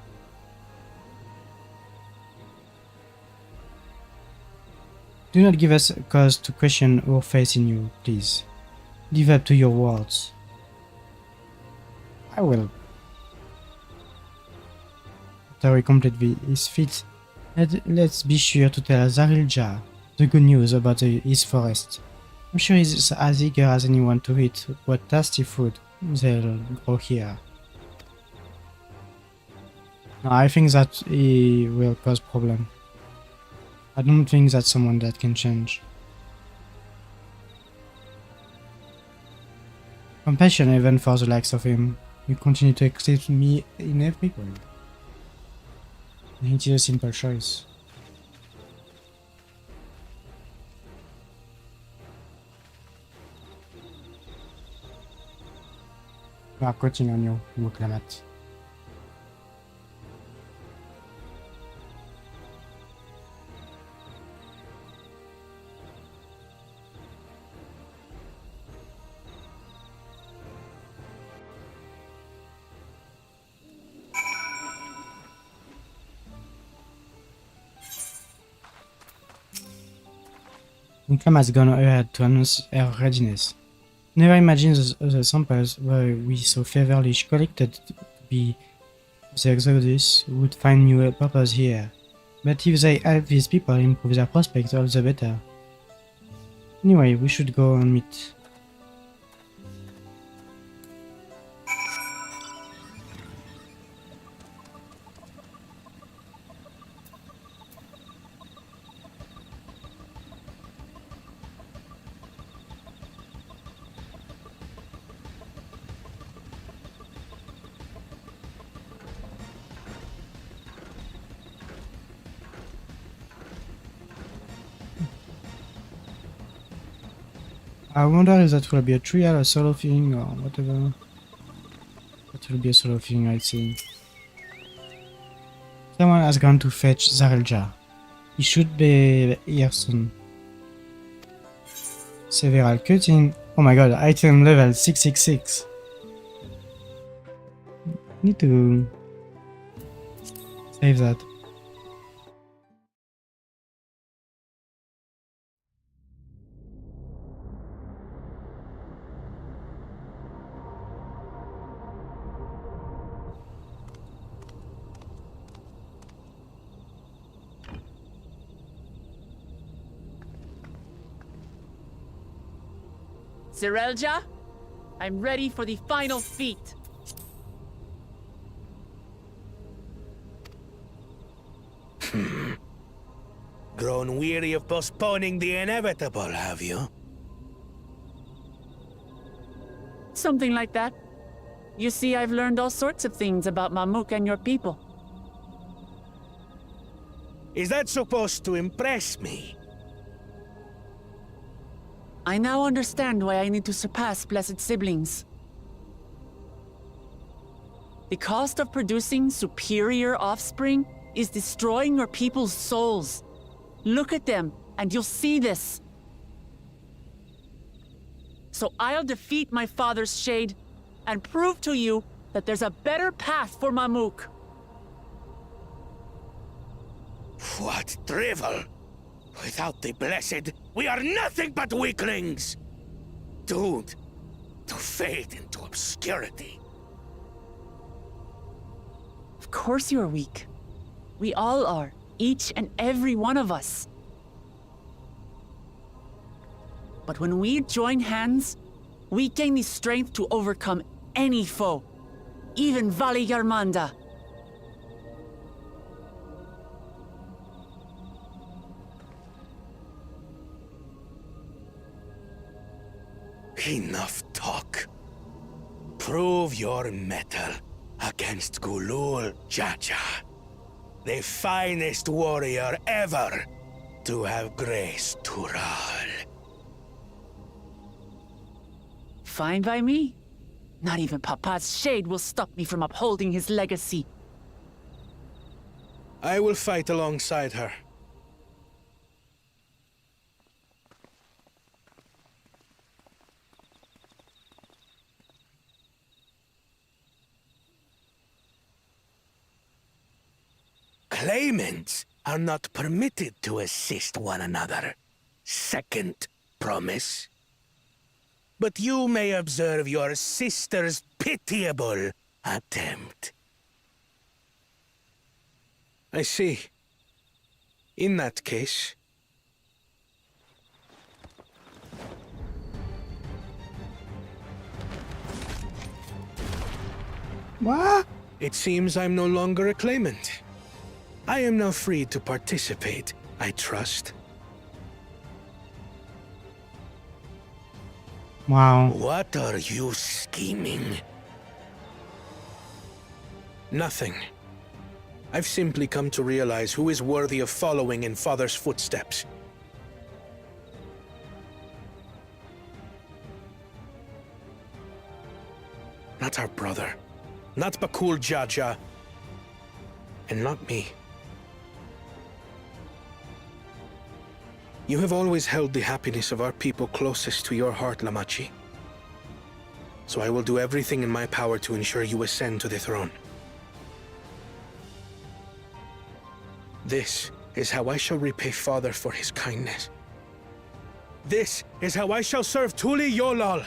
Do not give us cause to question our faith in you, please. Live up to your words. I will. After we complete his feat, let's be sure to tell Zarilja the good news about his forest. I'm sure he's as eager as anyone to eat what tasty food they'll grow here. No, I think that he will cause problem. I don't think that's someone that can change. Compassion even for the likes of him. You continue to accept me in every way. It is a simple choice. We are counting on you, Wuklamat. Wuklamat has gone ahead to announce her readiness. Never imagine the samples we so favorably collected to be the Exodus would find new purpose here. But if they help these people improve their prospects, all the better. Anyway, we should go and meet. I wonder if that will be a trial, a solo thing, or whatever. That will be a solo thing, I think. Someone has gone to fetch Zarilja. He should be here soon. Several cutting. Oh my god, item level 666. Need to save that. Zarilja, I'm ready for the final feat. Grown weary of postponing the inevitable, have you? Something like that. You see, I've learned all sorts of things about Mamuk and your people. Is that supposed to impress me? I now understand why I need to surpass blessed siblings. The cost of producing superior offspring is destroying your people's souls. Look at them, and you'll see this. So I'll defeat my father's shade, and prove to you that there's a better path for Mamuk. What drivel! Without the blessed, we are nothing but weaklings! Doomed to fade into obscurity. Of course you're weak. We all are, each and every one of us. But when we join hands, we gain the strength to overcome any foe, even Vali Yarmanda. Enough talk. Prove your mettle against Gulul Jaja, the finest warrior ever to have graced Tural. Fine by me. Not even Papa's shade will stop me from upholding his legacy. I will fight alongside her. Claimants are not permitted to assist one another. Second promise. But you may observe your sister's pitiable attempt. I see. In that case... What? It seems I'm no longer a claimant. I am now free to participate, I trust. Wow. What are you scheming? Nothing. I've simply come to realize who is worthy of following in Father's footsteps. Not our brother. Not Bakul Jaja. And not me. You have always held the happiness of our people closest to your heart, Lamachi. So I will do everything in my power to ensure you ascend to the throne. This is how I shall repay Father for his kindness. This is how I shall serve Tuli Yolal.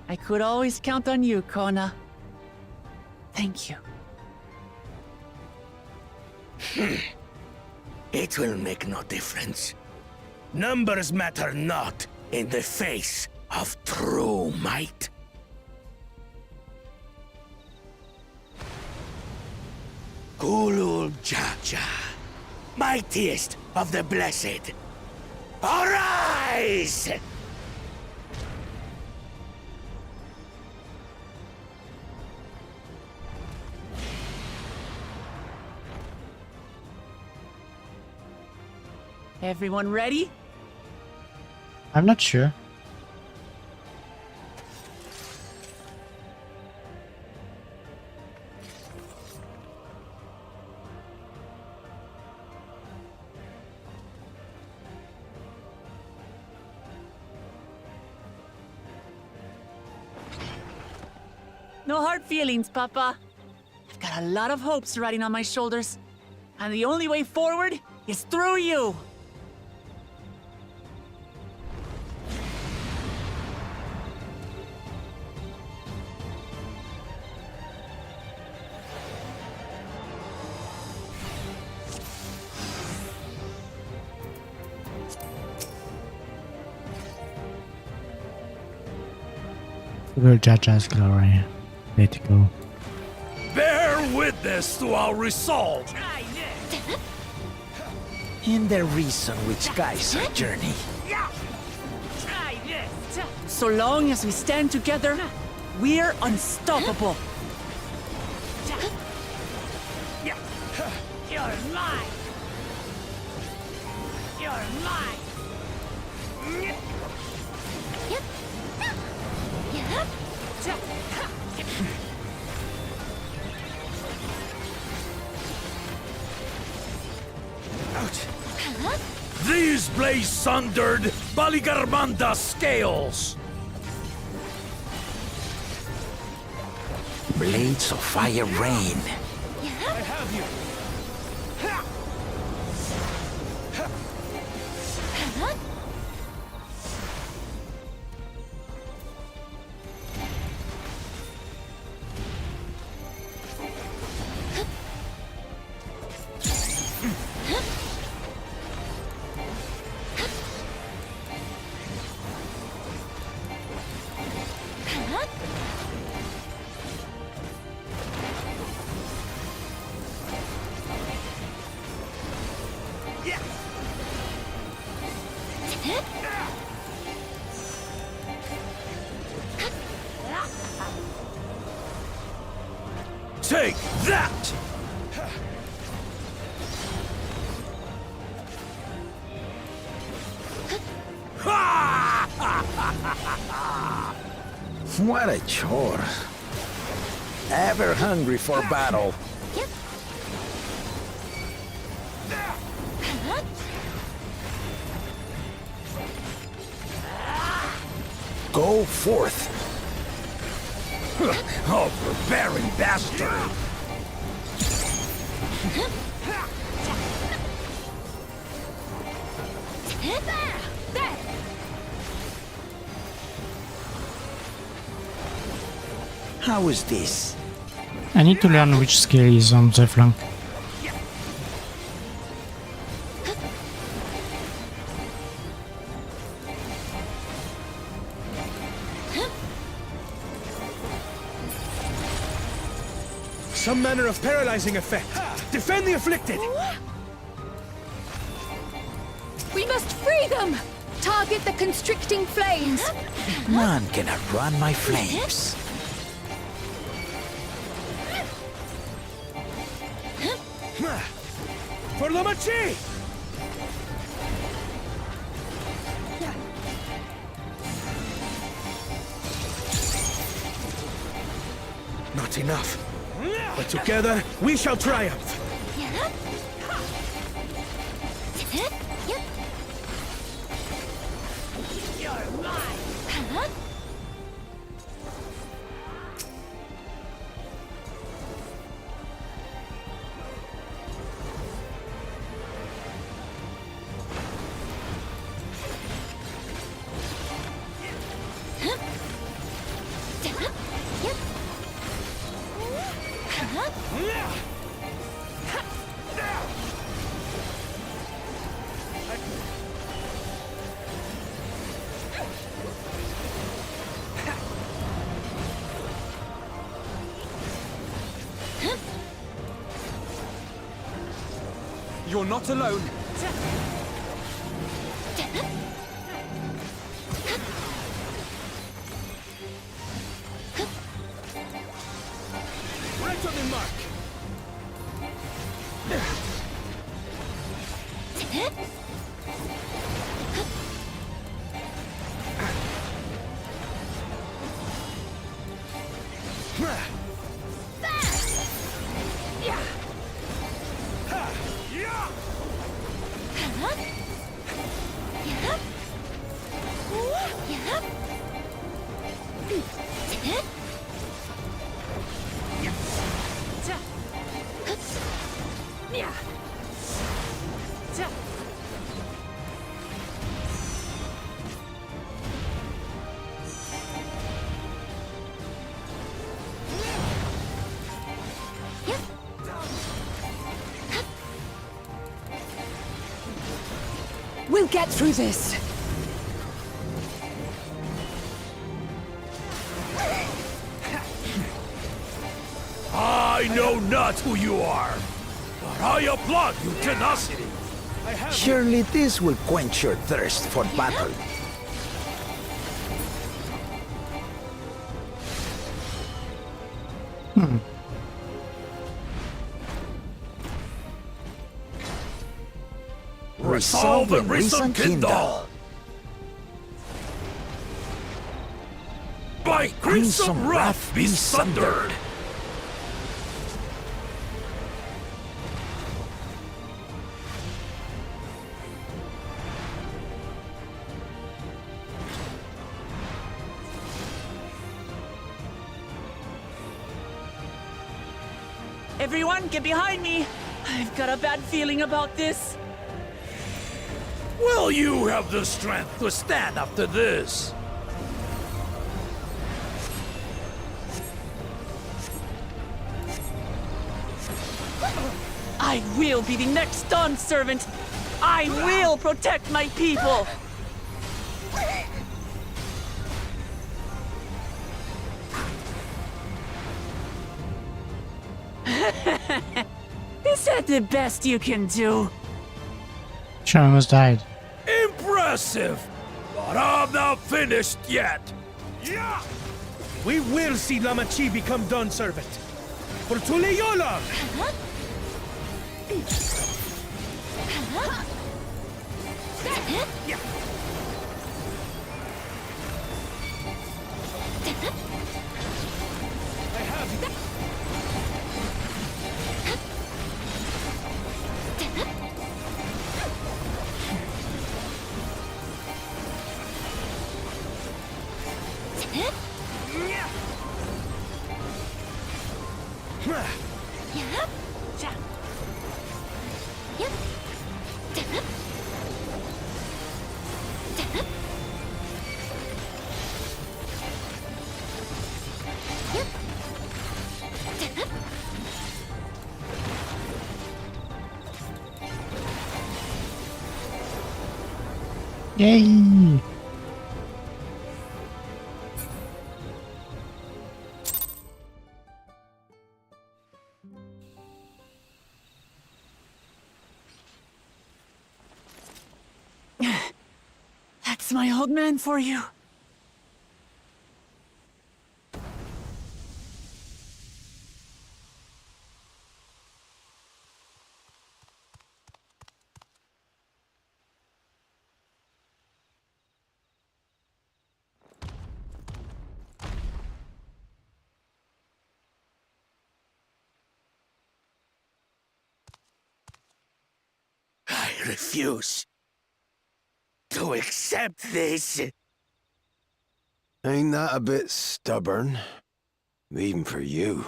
I could always count on you, Kona. Thank you. It will make no difference. Numbers matter not in the face of true might. Gulul Jaja, mightiest of the blessed, arise! Everyone ready? I'm not sure. No hard feelings, Papa. I've got a lot of hopes riding on my shoulders. And the only way forward is through you. We'll Jaja's glory. Let it go. Bear witness to our resolve! In the reason which guides our journey. So long as we stand together, we're unstoppable. mine! You're mine! These blaze sundered Baligarmanda scales! Blades of fire rain. I have you! Take that! What a chore. Ever hungry for battle. Go forth. Oh, barbarian bastard! How is this? I need to learn which skill is on the flank. Some manner of paralyzing effect. Defend the afflicted! We must free them! Target the constricting flames! None can outrun my flames. For Lamachi! Not enough. But together, we shall triumph! You're mine! You're not alone. Right on the mark! We'll get through this. I know not who you are, but I applaud your tenacity. Surely this will quench your thirst for battle. Resolve and rekindle. By crimson wrath be sundered. Everyone, get behind me! I've got a bad feeling about this. Will you have the strength to stand after this? I will be the next Dawn servant. I will protect my people. Is that the best you can do? She almost died. Impressive! But I'm not finished yet. Yeah! We will see Lamachi become Dawn servant. For Tuleyola! Yay! That's my old man for you. I refuse to accept this. Ain't that a bit stubborn? Even for you.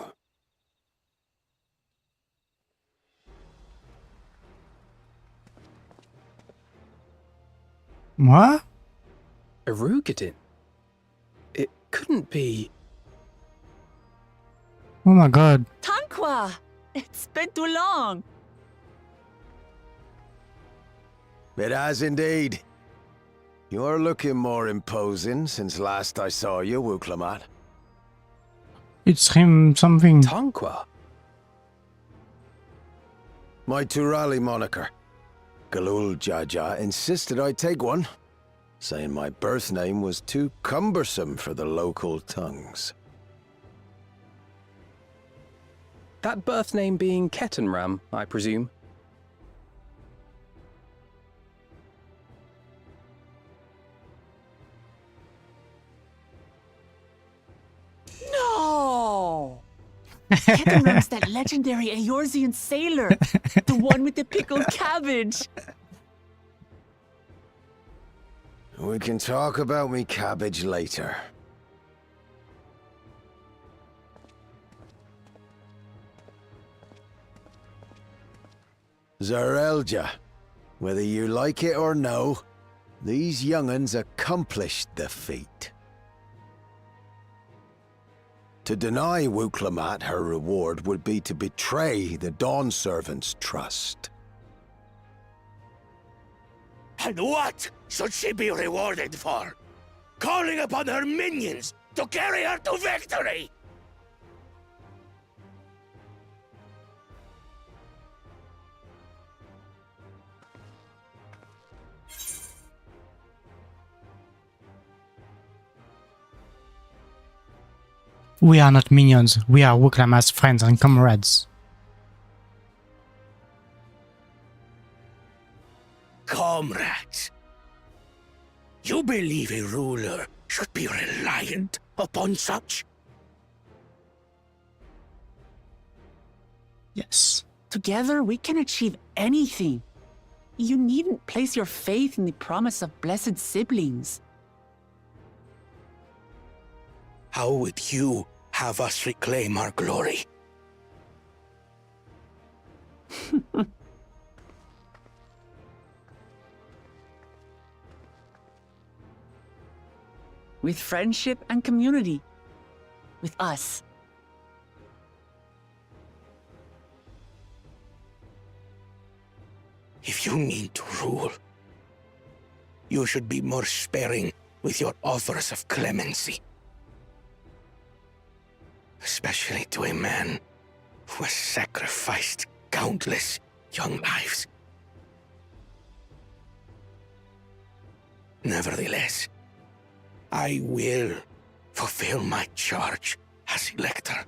What? Erugadin? It couldn't be... Oh my god. Tanqua! It's been too long. It has indeed. You're looking more imposing since last I saw you, Wuklamat. It's him something. Tanqua? My Turali moniker. Galul Jaja insisted I take one, saying my birth name was too cumbersome for the local tongues. That birth name being Ketenram, I presume? No! Ketenram's that legendary Eorzean sailor. The one with the pickled cabbage. We can talk about me cabbage later. Zarelja, whether you like it or no, these young'uns accomplished the feat. To deny Wuklamat her reward would be to betray the Dawn Servant's trust. And what should she be rewarded for? Calling upon her minions to carry her to victory! We are not minions, we are Wuklamat's friends and comrades. comrades. You believe a ruler should be reliant upon such? Yes. Together, we can achieve anything. You needn't place your faith in the promise of blessed siblings. How would you have us reclaim our glory? With friendship and community. With us. If you mean to rule, you should be more sparing with your offers of clemency. Especially to a man who has sacrificed countless young lives. Nevertheless, I will fulfill my charge as Elector.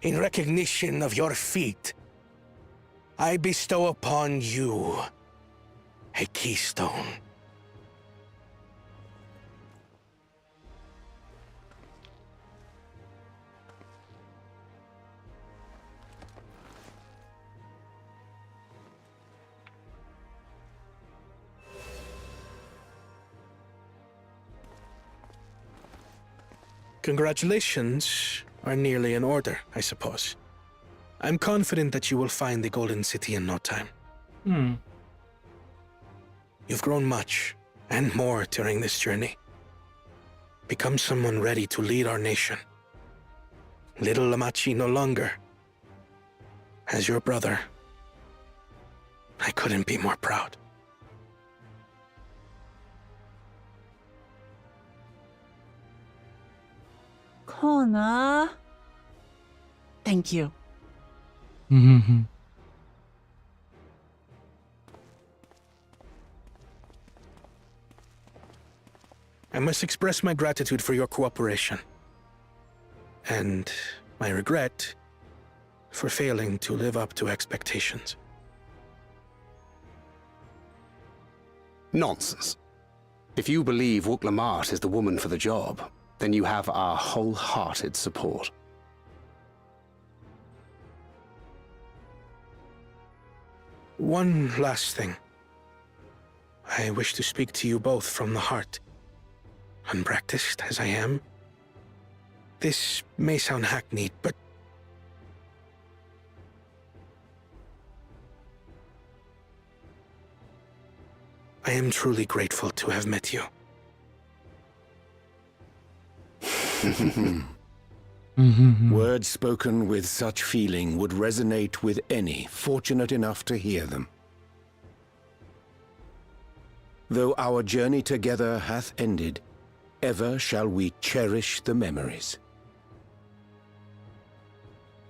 In recognition of your feat, I bestow upon you a keystone. Congratulations are nearly in order, I suppose. I'm confident that you will find the Golden City in no time. You've grown much, and more during this journey. Become someone ready to lead our nation. Little Lamachi no longer. As your brother, I couldn't be more proud. Kona. Thank you. I must express my gratitude for your cooperation. And my regret for failing to live up to expectations. Nonsense. If you believe Wuk-Lamat is the woman for the job, then you have our wholehearted support. One last thing. I wish to speak to you both from the heart. Unpracticed as I am, this may sound hackneyed, but I am truly grateful to have met you. Words spoken with such feeling would resonate with any fortunate enough to hear them. Though our journey together hath ended, ever shall we cherish the memories.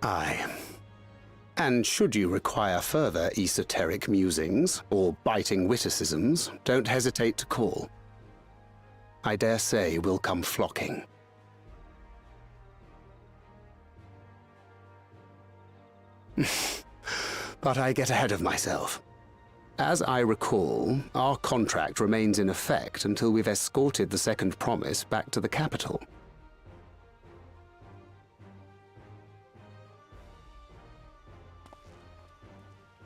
Aye. And should you require further esoteric musings or biting witticisms, don't hesitate to call. I dare say we'll come flocking. But I get ahead of myself. As I recall, our contract remains in effect until we've escorted the second promise back to the capital.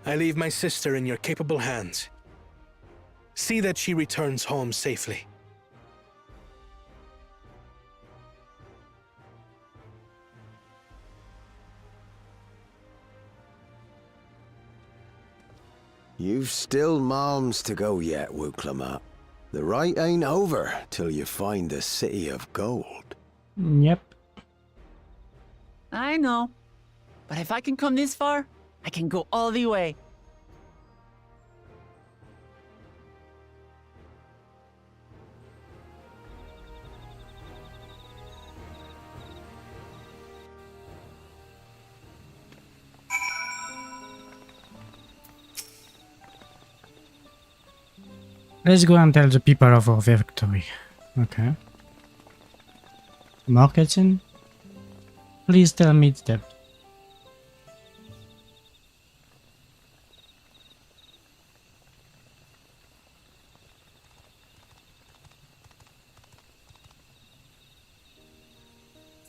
I leave my sister in your capable hands. See that she returns home safely. You've still miles to go yet, Wuk-Lamat. The ride ain't over till you find the City of Gold. Yep. I know. But if I can come this far, I can go all the way. Let's go and tell the people of our victory. Okay. Marketing? Please tell me it's debt.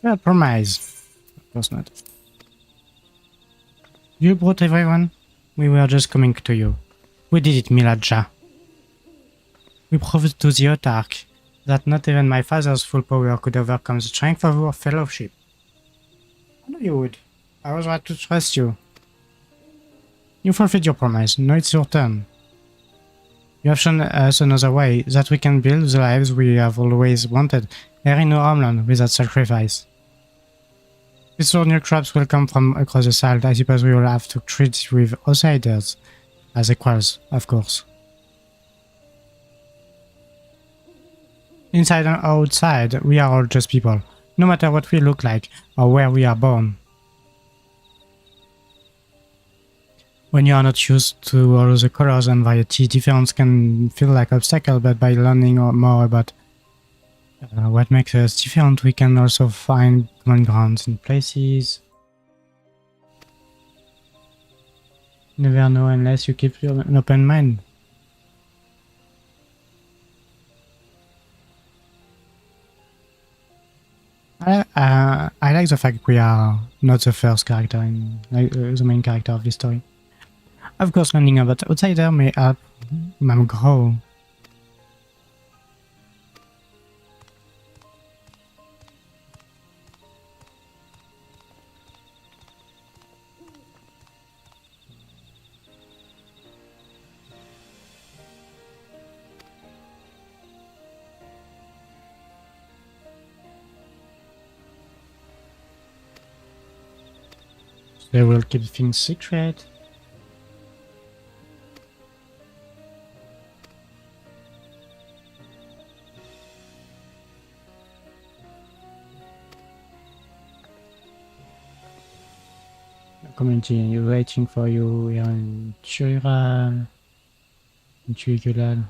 Yeah, promise. Of course not. You brought everyone? We were just coming to you. We did it, Miladja. We proved to the Autarch that not even my father's full power could overcome the strength of our fellowship. I knew you would. I was right to trust you. You fulfilled your promise. Now it's your turn. You have shown us another way that we can build the lives we have always wanted here in our homeland without sacrifice. These new crops will come from across the side. I suppose we will have to treat with outsiders as equals, of course. Inside and outside, we are all just people, no matter what we look like or where we are born. When you are not used to all the colors and variety, difference can feel like an obstacle, but by learning more about what makes us different, we can also find common grounds in places. You never know unless you keep an open mind. I like the fact we are not the first character in the main character of the story. Of course, learning about outsider may help them grow. They will keep things secret. The community is waiting for you here in Qyorria, in Qyorria.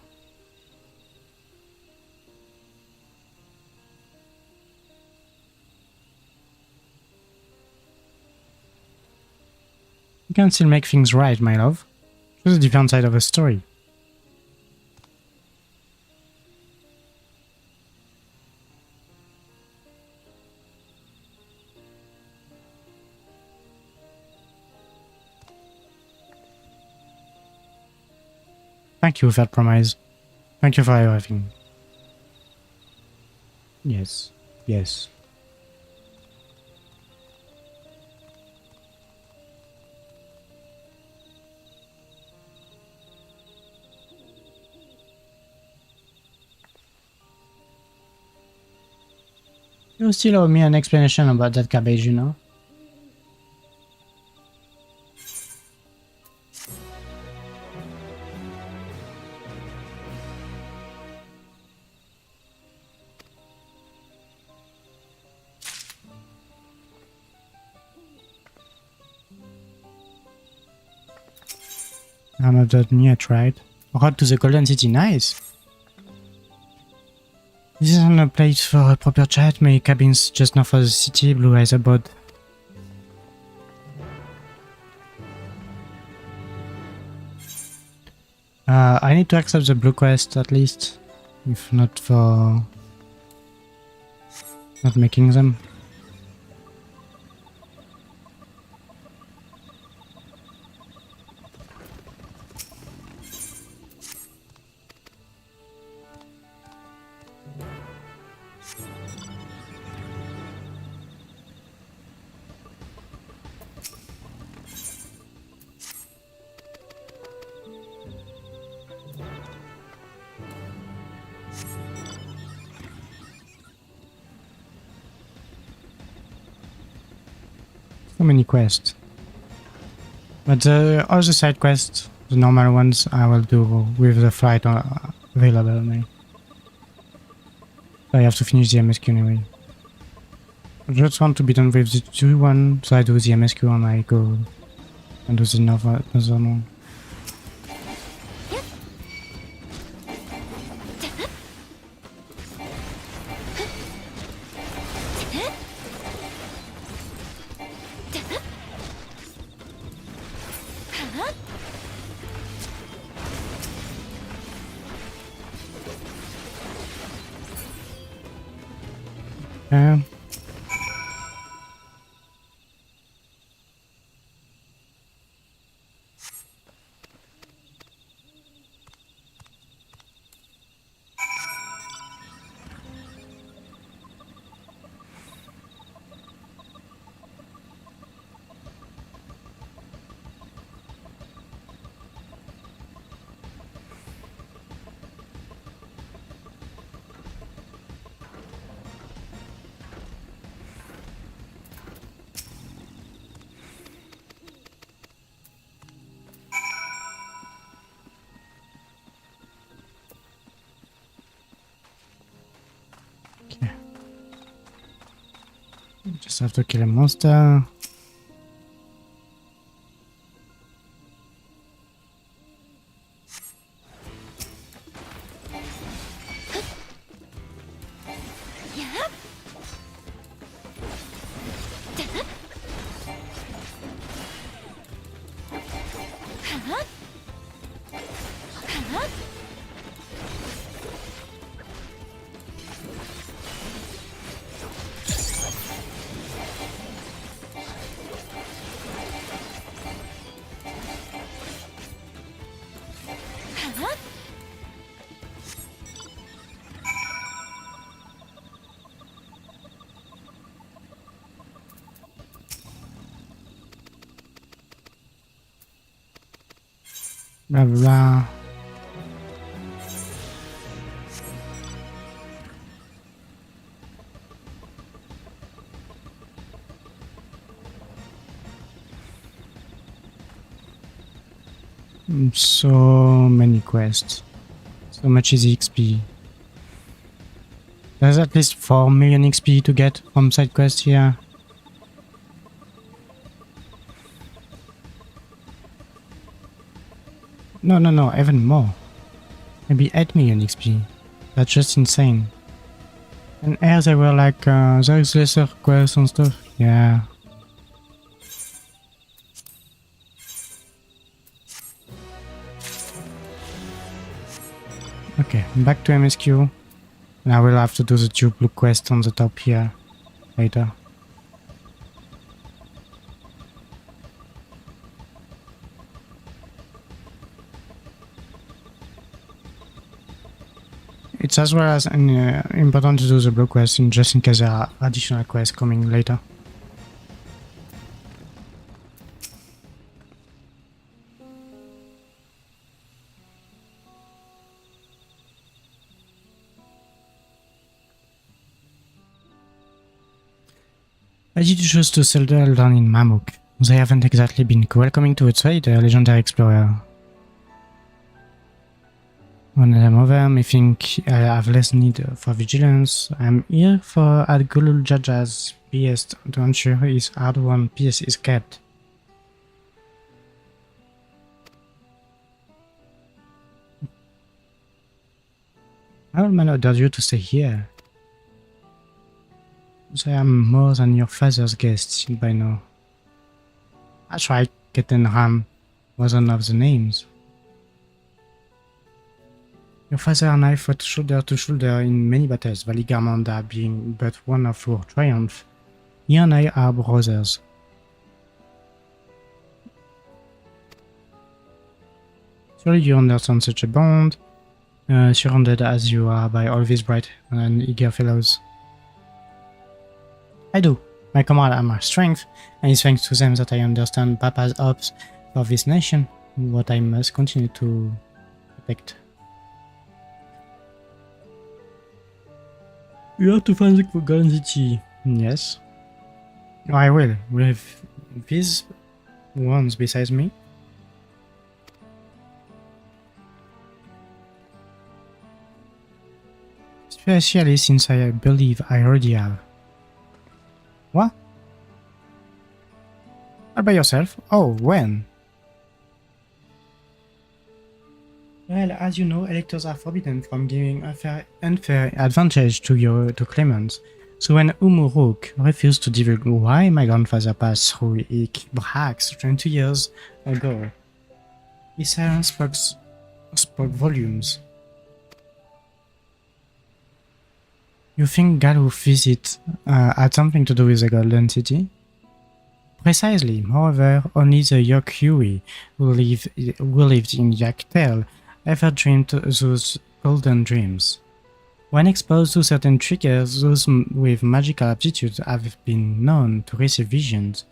You can still make things right, my love. Choose a different side of the story. Thank you for that promise. Thank you for everything. Yes, yes. You still owe me an explanation about that garbage, you know? I'm not done yet, right? Road to the Golden City, nice! This isn't a place for a proper chat, many cabins just north of the city, blue eyes above. I need to accept the blue quest at least, if not for not making them. So many quests. But the other side quests, the normal ones, I will do with the flight available. So I have to finish the MSQ anyway. I just want to be done with the 2-1, so I do the MSQ and I go and do the another one. Just have to kill a monster. Blah blah blah. So many quests. So much easy XP. There's at least 4 million XP to get from side quests here. No, even more. Maybe 8 million XP. That's just insane. And here they were like, there's lesser quests and stuff. Yeah. Okay, back to MSQ. Now we'll have to do the 2 blue quests on the top here later. It's as well as important to do the blue quests just in case there are additional quests coming later. Why did you choose to settle down in Mamuk? They haven't exactly been welcoming to a trade, a legendary explorer. When I'm over, I think I have less need for vigilance. I'm here for at Gulul Jaja's PS to ensure his hard-won peace is kept. How man ordered you to stay here? I am more than your father's guest by now. That's right, Kettenham was one of the names. Your father and I fought shoulder to shoulder in many battles, Valigarmanda being but one of our triumphs. He and I are brothers. Surely you understand such a bond, surrounded as you are by all these bright and eager fellows. I do. My comrades are my strength, and it's thanks to them that I understand Papa's hopes for this nation, what I must continue to protect. You have to find the Forgotten City. Yes. I will, with these ones besides me. Especially since I believe I already have. What? All by yourself? Oh, when? Well, as you know, electors are forbidden from giving unfair advantage to claimants. So when Umuruk refused to divulge why my grandfather passed through Iqbrax 20 years ago, his silence spoke volumes. You think Galu's visit had something to do with the Golden City? Precisely. However, only the Qyorria who lived in Yaktel ever dreamed those golden dreams. When exposed to certain triggers, those with magical aptitudes have been known to receive visions,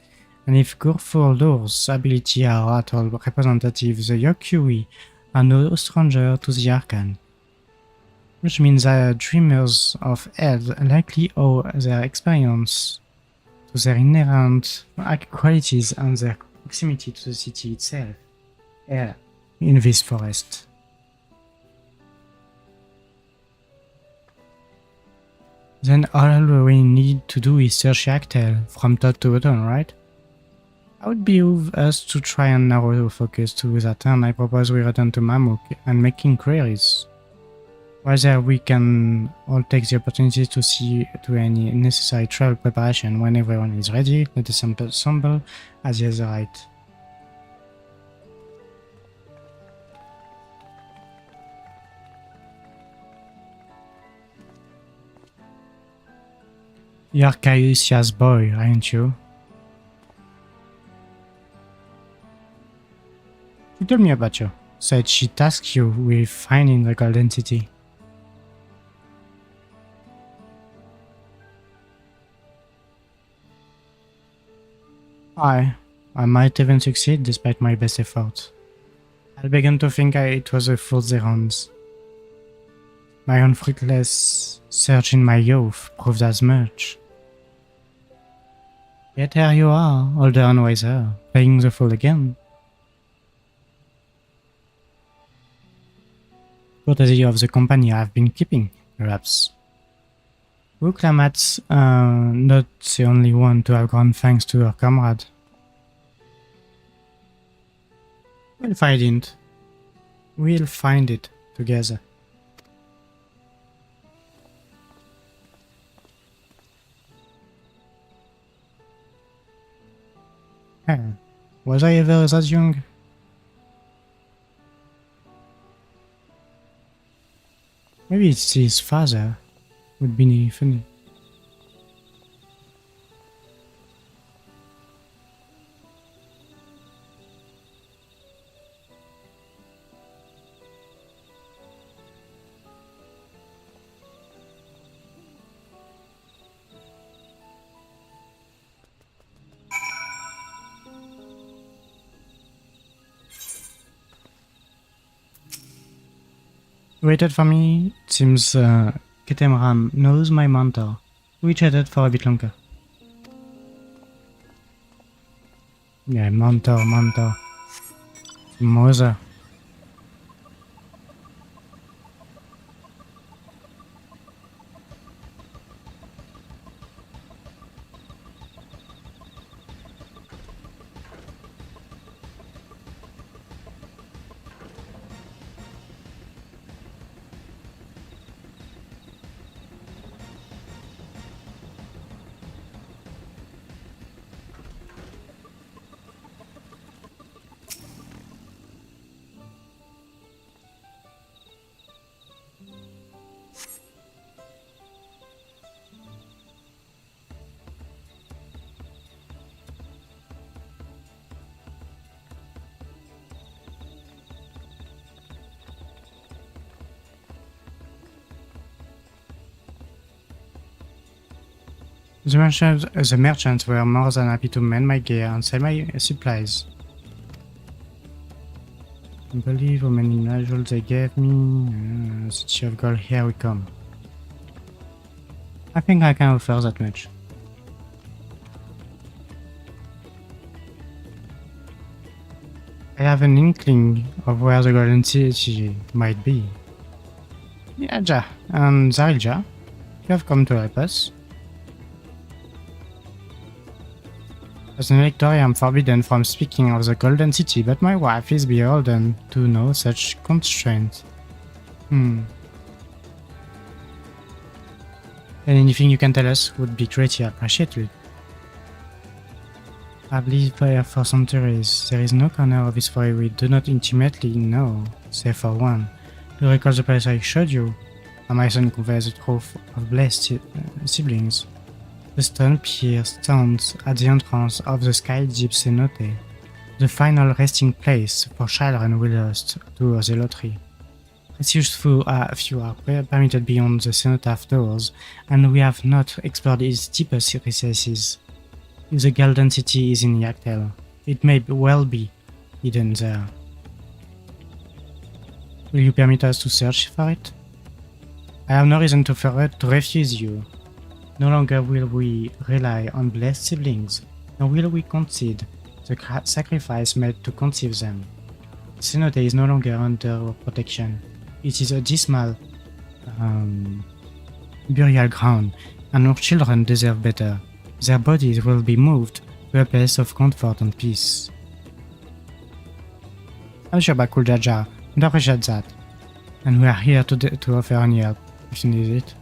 and if Gurfurdur's ability are at all representative, the Qyorria are no stranger to the arcane. Which means that dreamers of hell likely owe their experience to their inherent qualities and their proximity to the city itself, here, in this forest. Then all we need to do is search Yagtel from top to bottom, right? I would behoove us to try and narrow the focus to that end. I propose we return to Mamuk and make inquiries. Whether we can all take the opportunity to see to any necessary travel preparation when everyone is ready. Let us assemble at the other right. You're Qyorria's boy, aren't you? She told me about you. Said she tasked you with finding the Golden City. I might even succeed despite my best efforts. I began to think it was a fool's errand. My own fruitless search in my youth proved as much. Yet here you are, older and wiser, playing the fool again. Courtesy of the company I've been keeping, perhaps. Wuklamat's not the only one to have gone thanks to her comrade. We'll find it. We'll find it together. Was I ever that young? Maybe it's his father. Would be funny. Waited for me. It seems Ketemram knows my mentor. We chatted for a bit longer. Yeah, mentor. Mother. The merchants were more than happy to mend my gear and sell my supplies. I can't believe how many nodules they gave me. City of Gold, here we come. I think I can offer that much. I have an inkling of where the Golden City might be. Yaja and Zarilja, you have come to help us. As an elector, I am forbidden from speaking of the Golden City, but my wife is beholden to no such constraint. And anything you can tell us would be greatly appreciated. I've lived here for centuries. There is no corner of this story we do not intimately know, save for one. To recall the place I showed you, and my son conveys the truth of blessed siblings. The stone pier stands at the entrance of the Sky Deep cenote, the final resting place for children we lost to the lottery. Precious few are permitted beyond the cenotaph doors, and we have not explored its deepest recesses. If the Golden City is in Yagtel, it may well be hidden there. Will you permit us to search for it? I have no reason to refuse you. No longer will we rely on blessed siblings, nor will we concede the sacrifice made to conceive them. Cenote is no longer under protection. It is a dismal burial ground, and our children deserve better. Their bodies will be moved to a place of comfort and peace. I'm sure Bakul Jaja would appreciate that, and we are here to offer any help if you need it.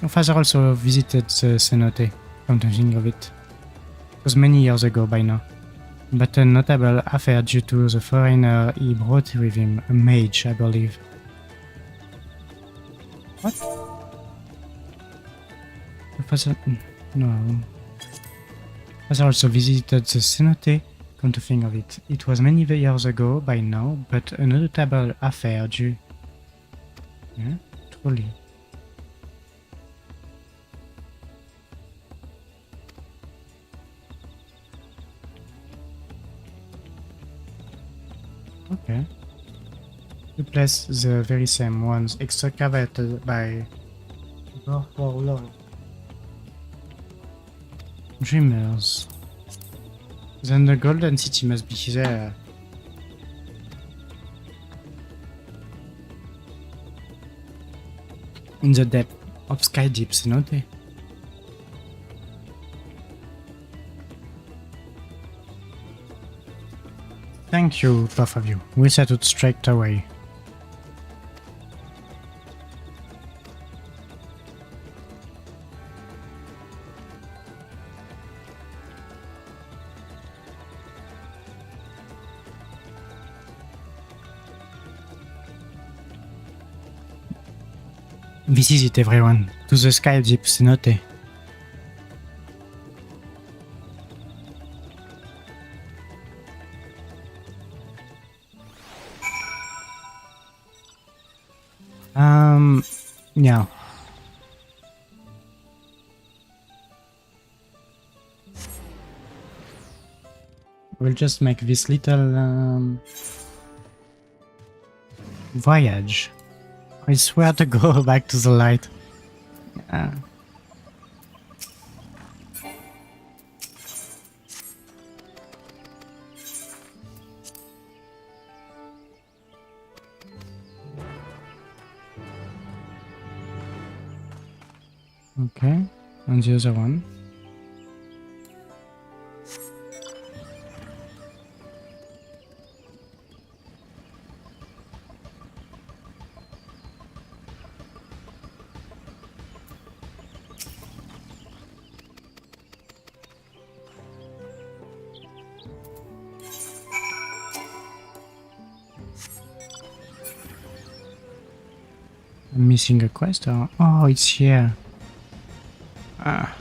Your father also visited the cenote, come to think of it. It was many years ago by now, but a notable affair due to the foreigner he brought with him, a mage, I believe. What? Your father... no. Father also visited the cenote, come to think of it. It was many years ago by now, but a notable affair due... Yeah, truly. Okay. You place the very same ones excavated by dreamers. Then the golden city must be there. In the depth of Sky Deep Cenote. Thank you, both of you. We set it straight away. This is it, everyone. To the Sky Deep Cenote. Yeah. We'll just make this little voyage. I swear to go back to the light. Okay, and the other one. I'm missing a quest or... oh, it's here. Ah.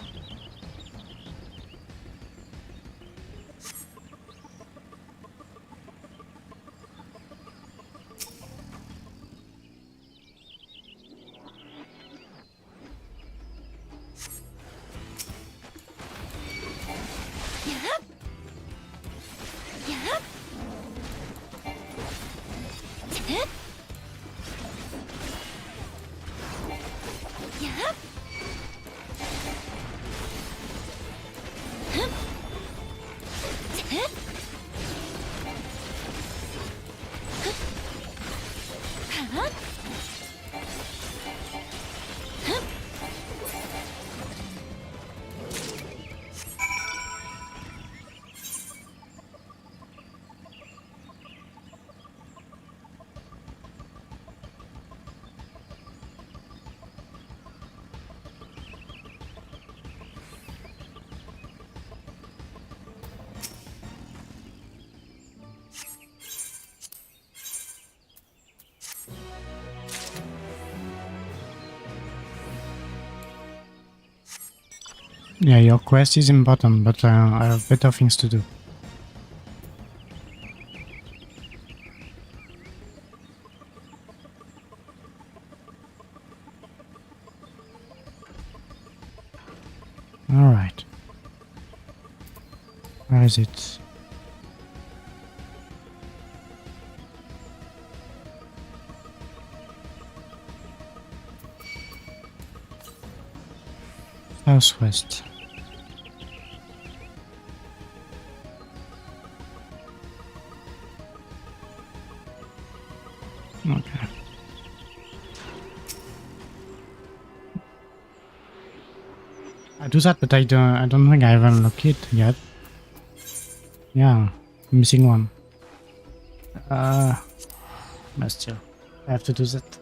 Yeah, your quest is important, but I have better things to do. Alright. Where is it? Southwest. I do that, but I don't think I have unlocked it yet. Yeah, missing one. But still, I have to do that.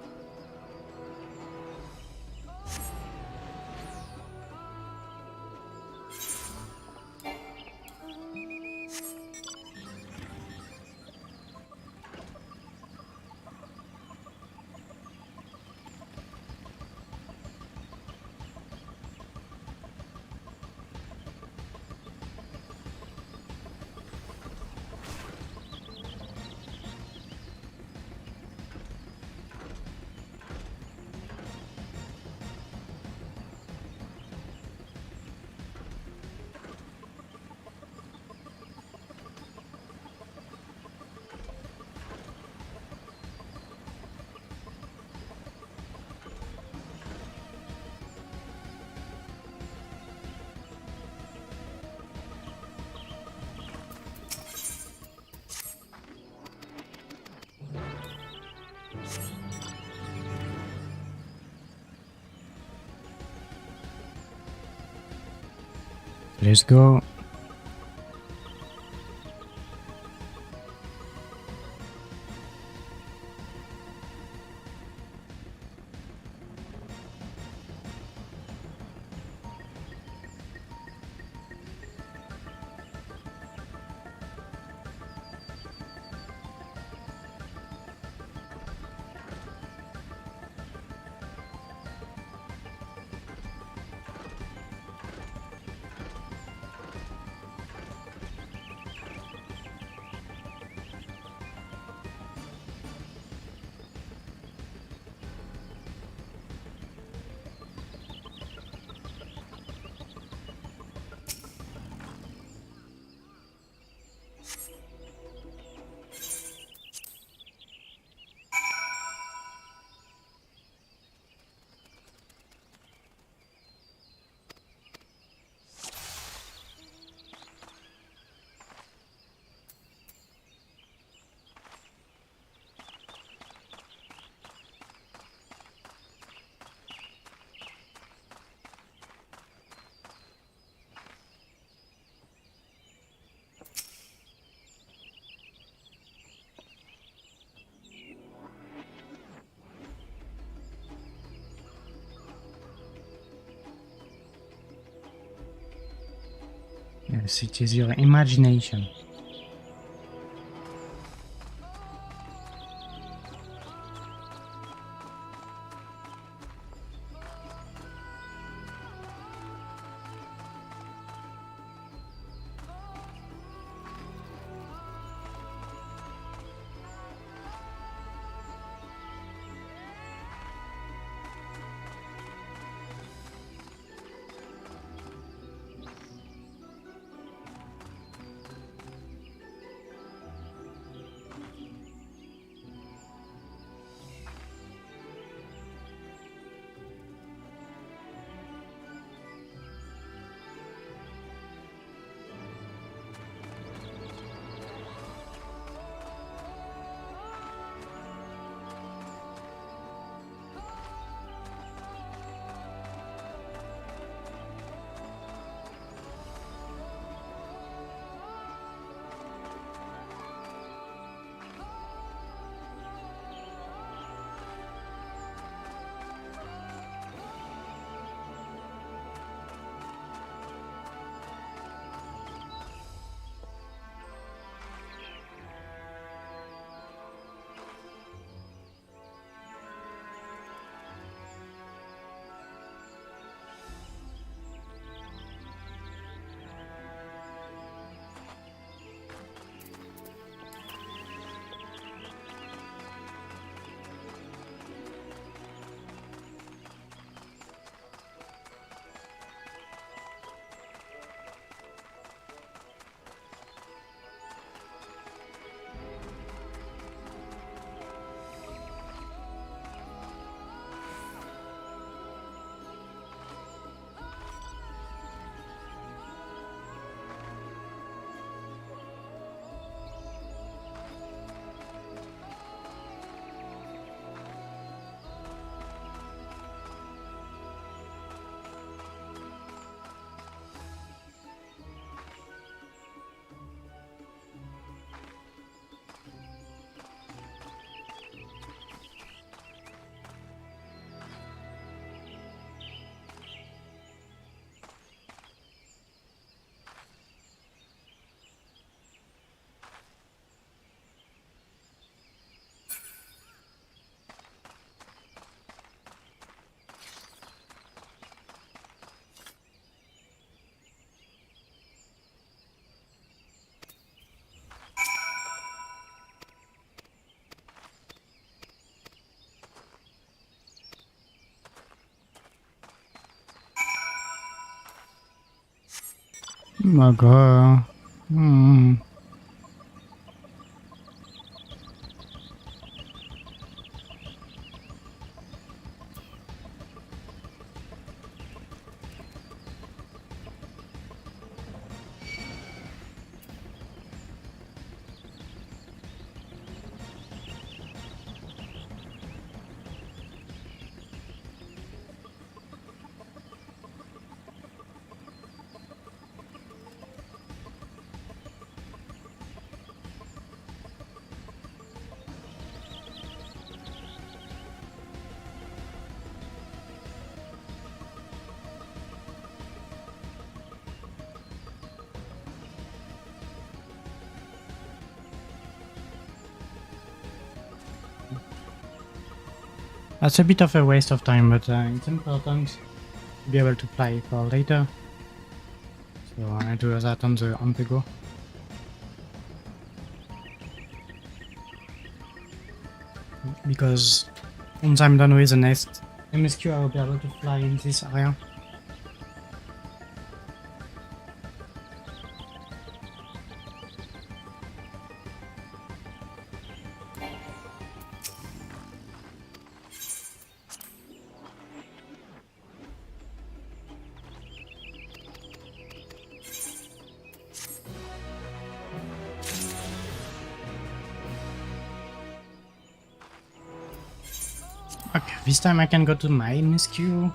Let's go. Yes, it is your imagination. my god. That's a bit of a waste of time, but it's important to be able to fly for later. So I do that on the go. Because once I'm done with the next MSQ, I will be able to fly in this area. Okay, this time I can go to my MSQ.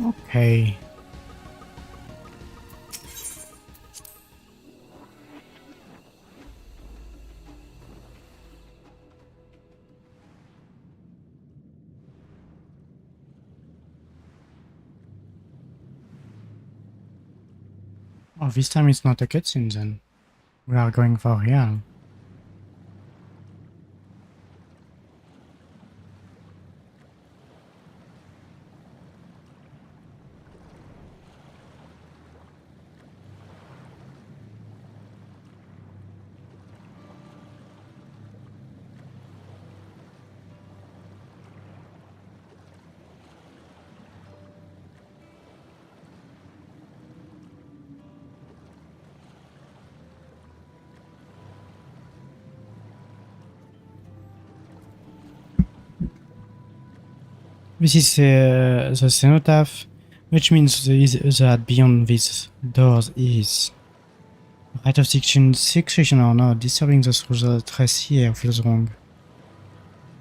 Okay. Oh, this time it's not a cutscene then. We are going for real. This is the cenotaph, which means that beyond these doors is rite of succession or not. Disturbing the stress here feels wrong.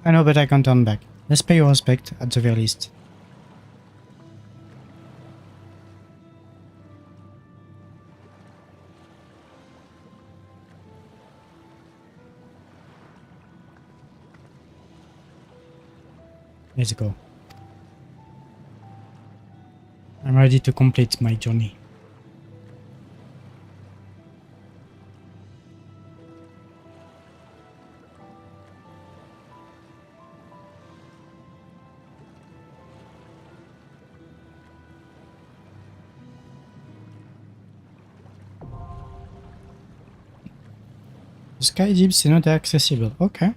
I know, but I can't turn back. Let's pay your respect at the very least. Let's go. I'm ready to complete my journey. Sky deep is not accessible. Okay.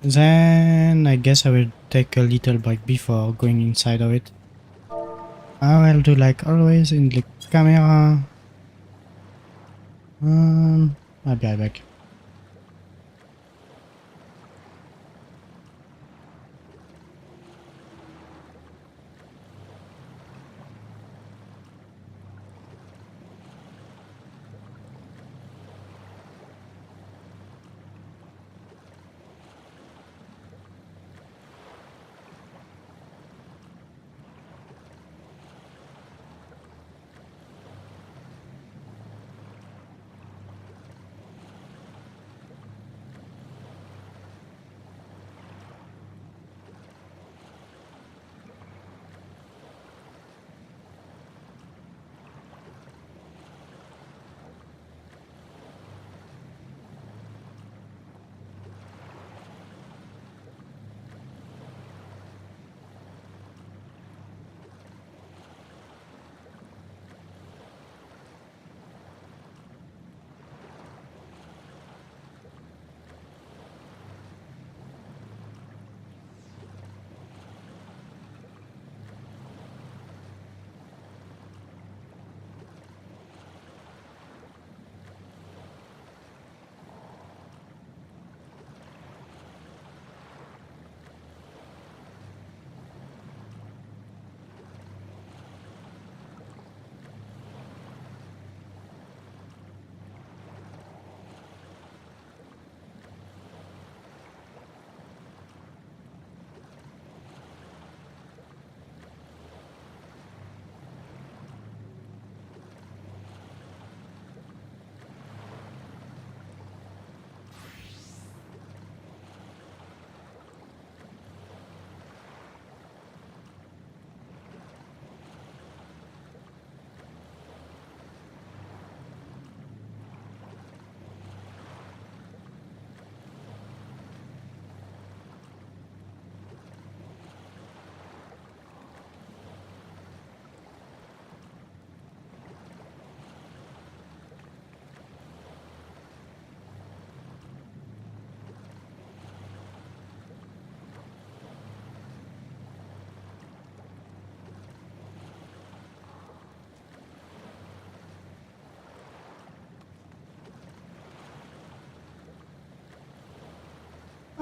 Then I guess I will take a little break before going inside of it. I will do like always in the camera. I'll be right back.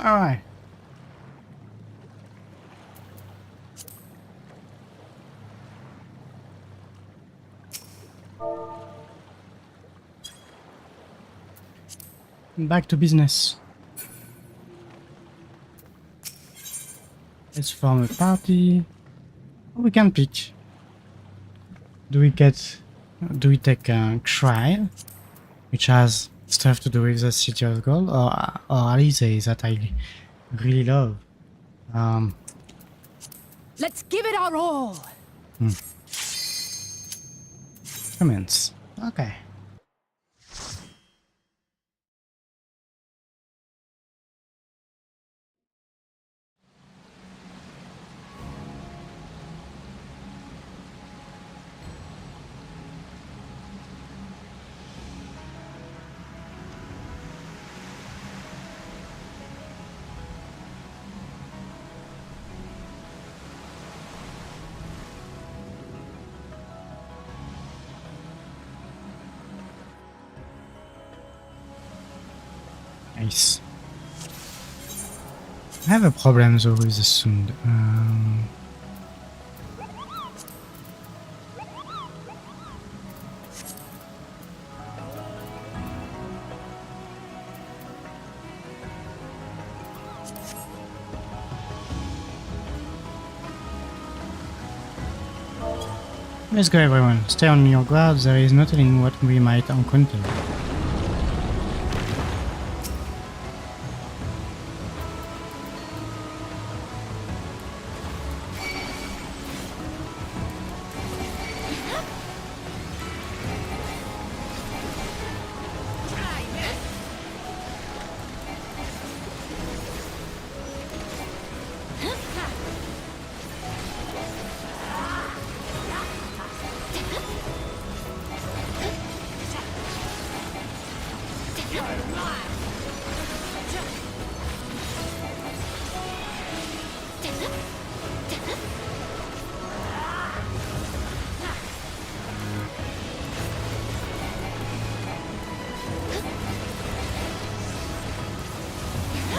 Alright. Back to business. Let's form a party. We can pick. Do we take a trial, which has stuff to do with the City of Gold, or Alice that I really love? Let's give it our all. Comments. Okay. Nice. I have a problem though with the sound. Let's go everyone, stay on your guard, there is no telling what we might encounter.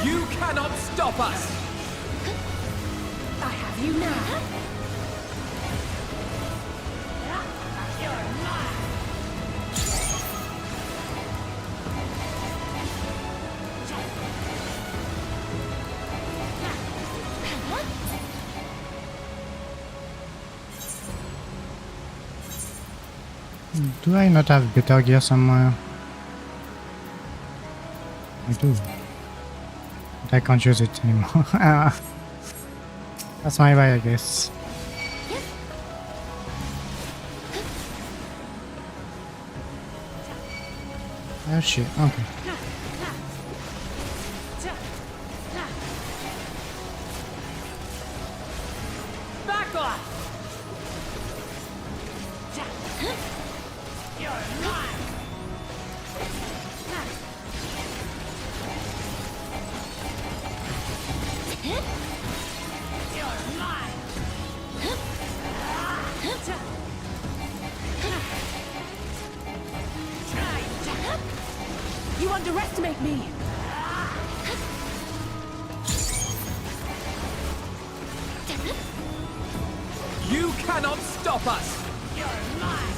You cannot stop us! I have you now! Do I not have better gear somewhere? I do. But I can't use it anymore. That's my way, I guess. Oh shit, okay. Back off! You're mine! You're mine! You underestimate me! You cannot stop us! You're mine!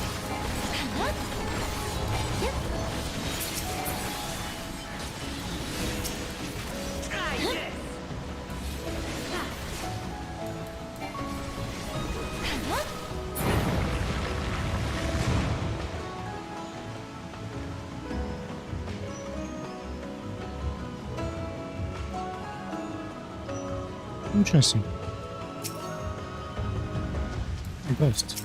Try this! Interesting. A ghost.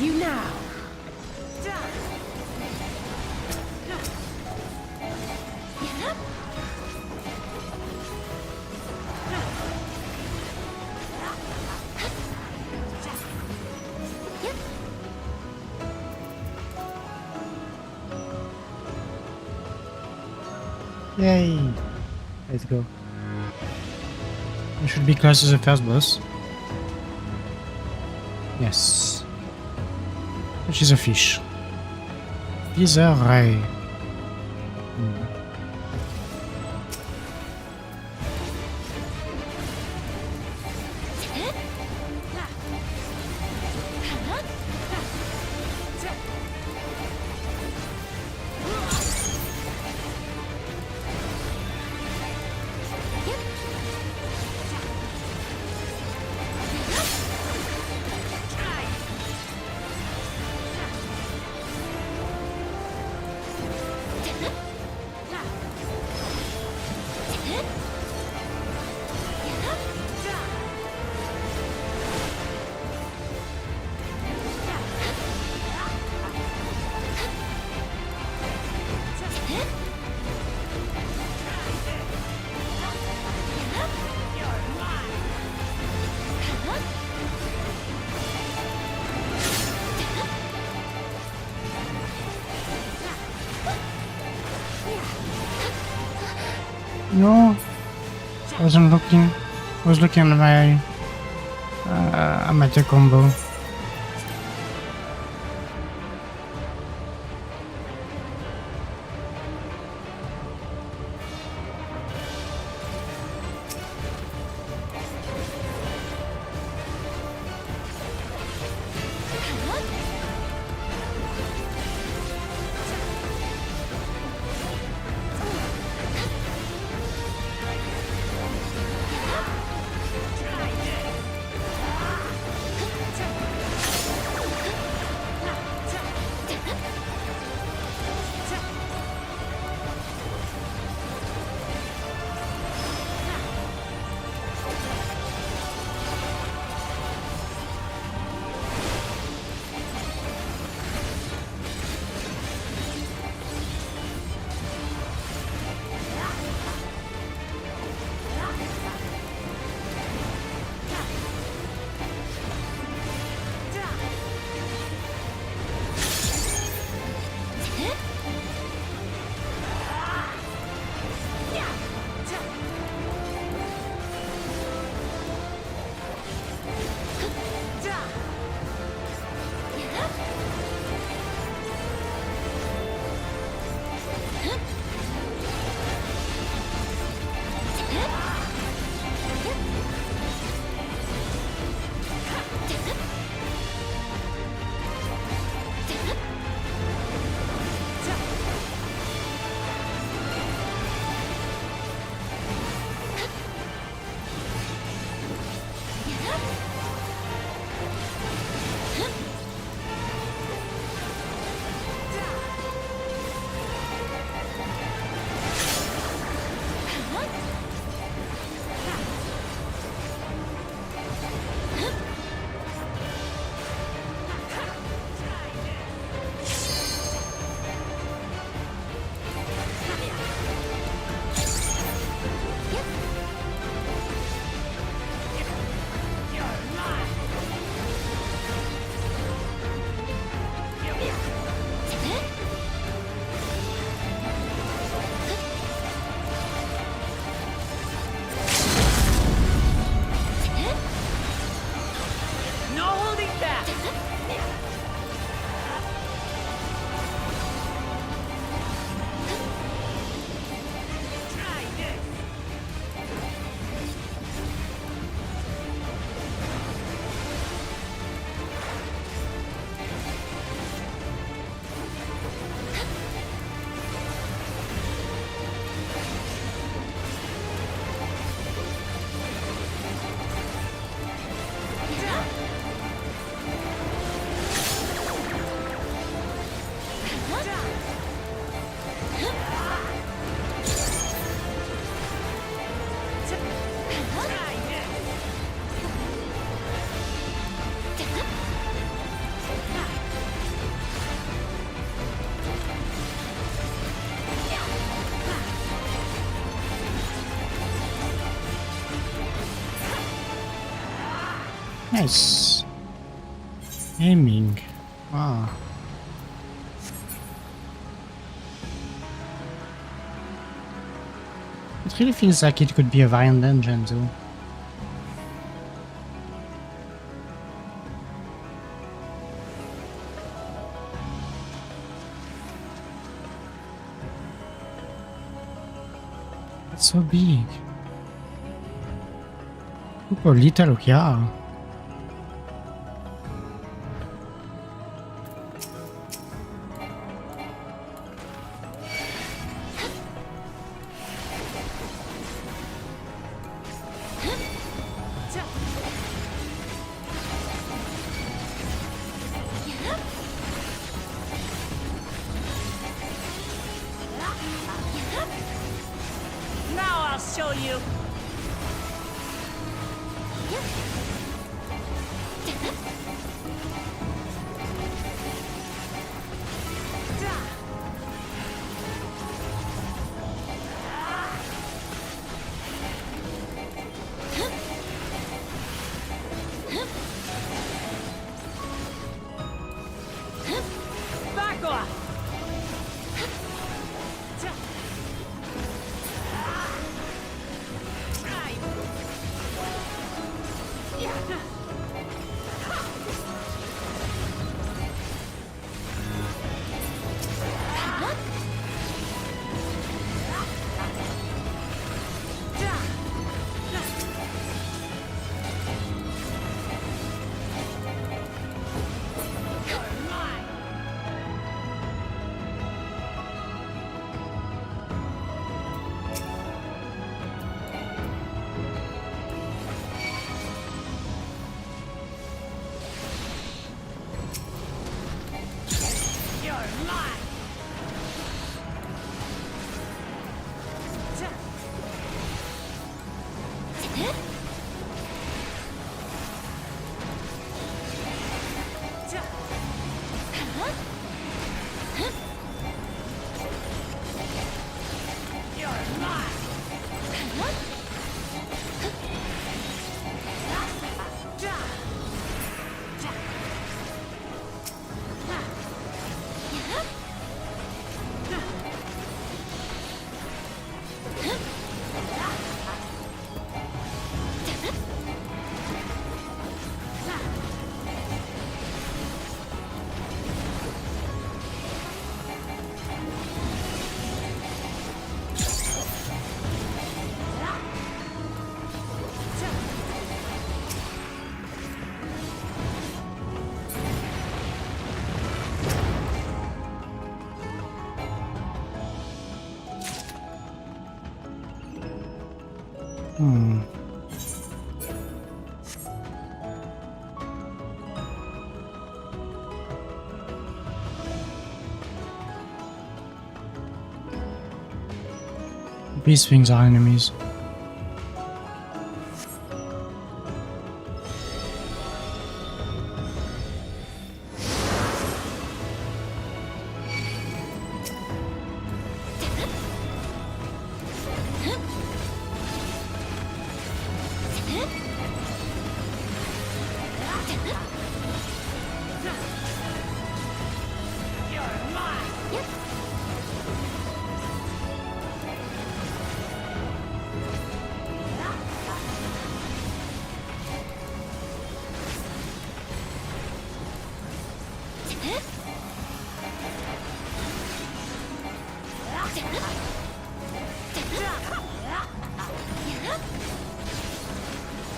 You now. Yay! Let's go. We should be close to the first boss. Yes. Which is a fish. Viser ray. No, I wasn't looking. I was looking at my tech combo. Nice. Aiming. Wow. It really feels like it could be a variant dungeon though. It's so big. Look how little we are. Now I'll show you. Back off. These things are enemies.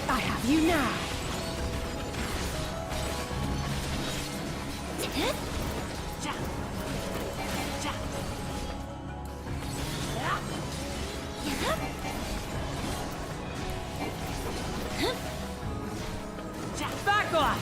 I have you now. Back off.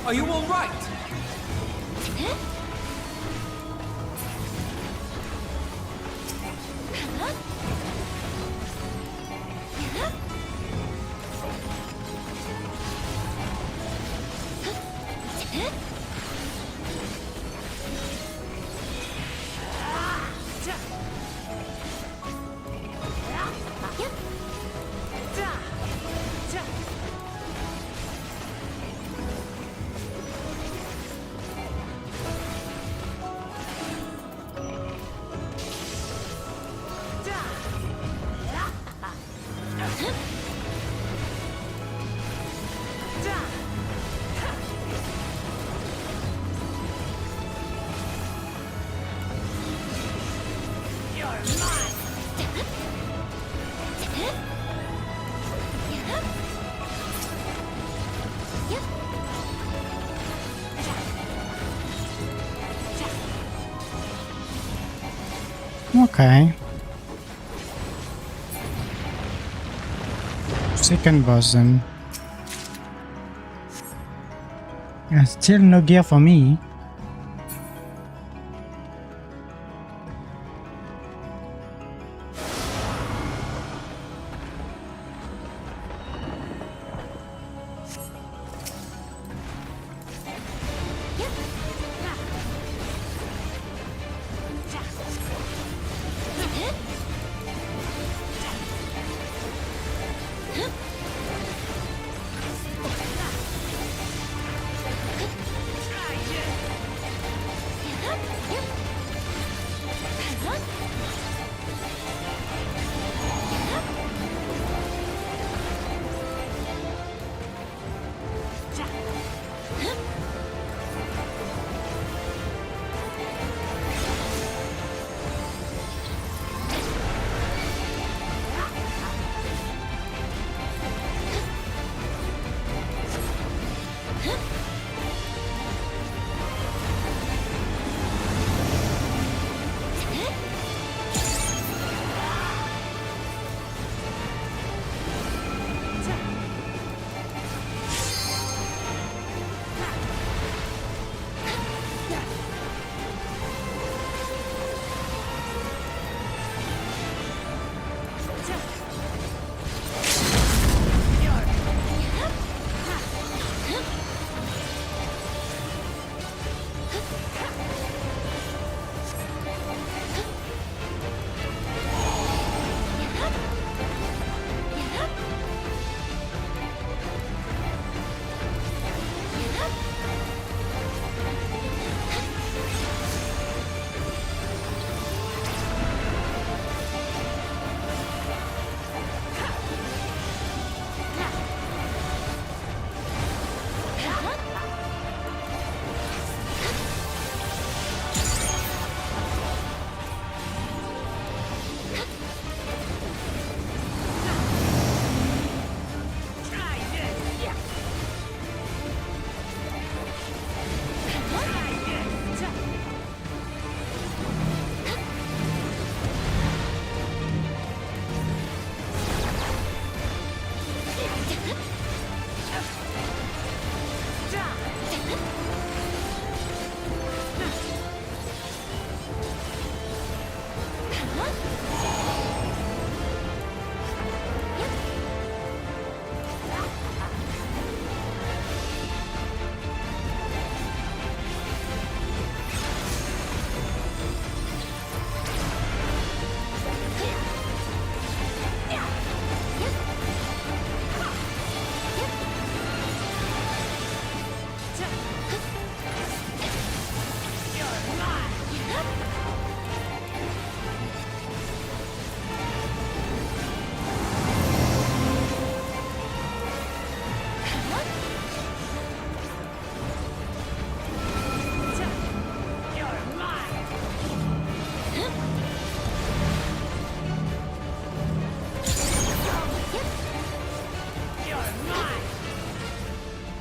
Are you all right? Okay. Second boss then. Yeah, still no gear for me.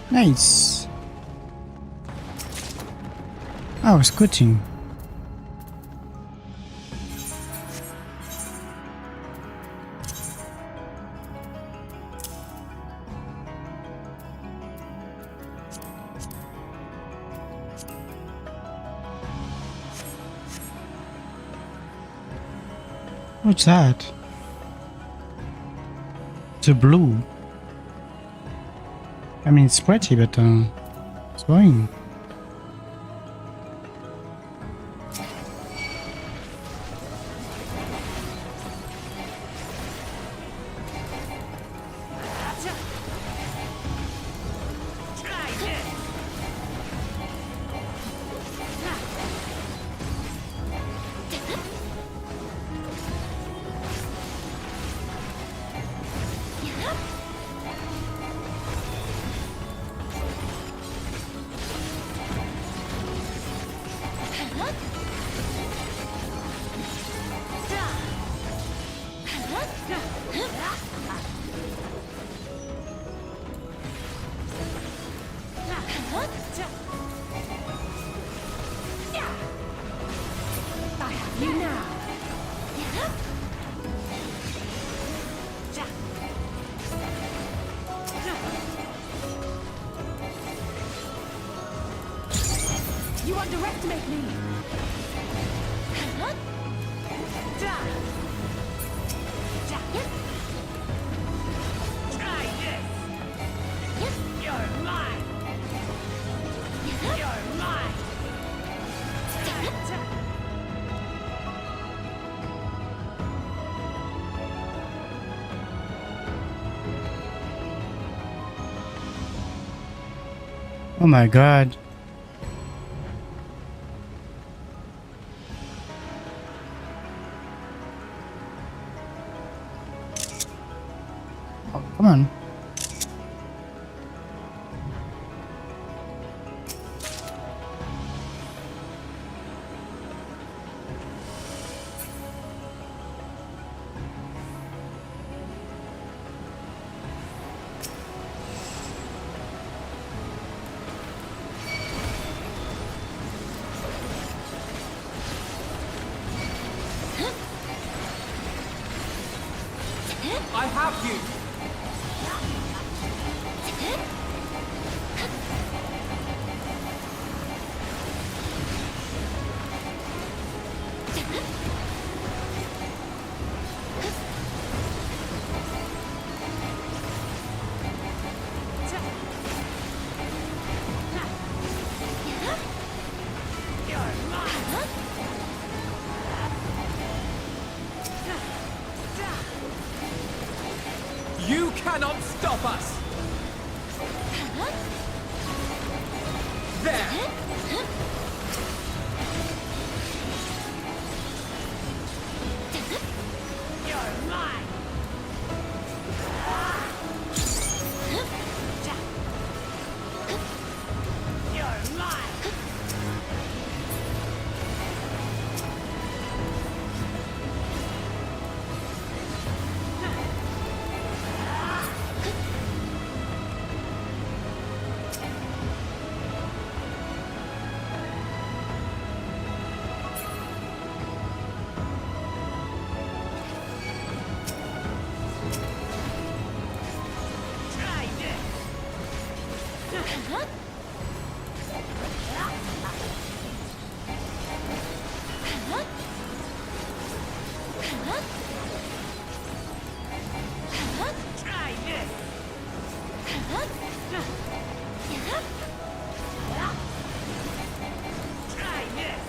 Nice. Oh, scooting. What's that? It's a blue. I mean, it's pretty, but it's boring. underestimate me. Try this. You're mine. You're mine. Oh my god. Oh, come on. I have you! You cannot stop us! There! You're mine. You're mine. Try this. Try this. Try this.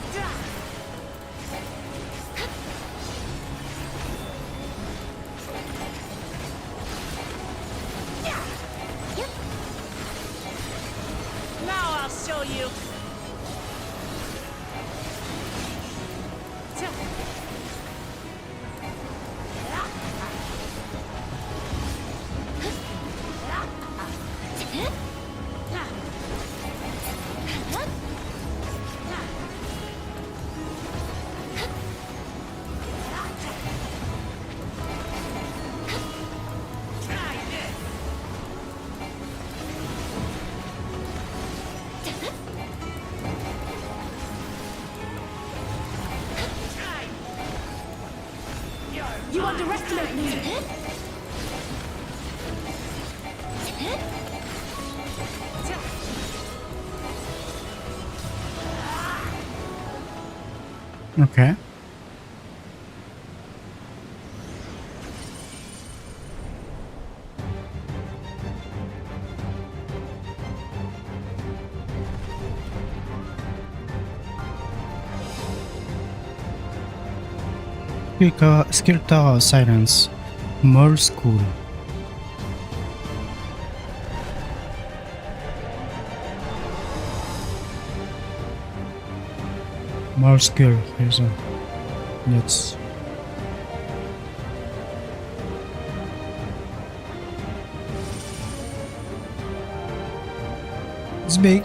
Now I'll show you. Try this. You underestimate me. Okay. Sculptor of Silence, Mall School. Mall School, here's a... Let's... It's big.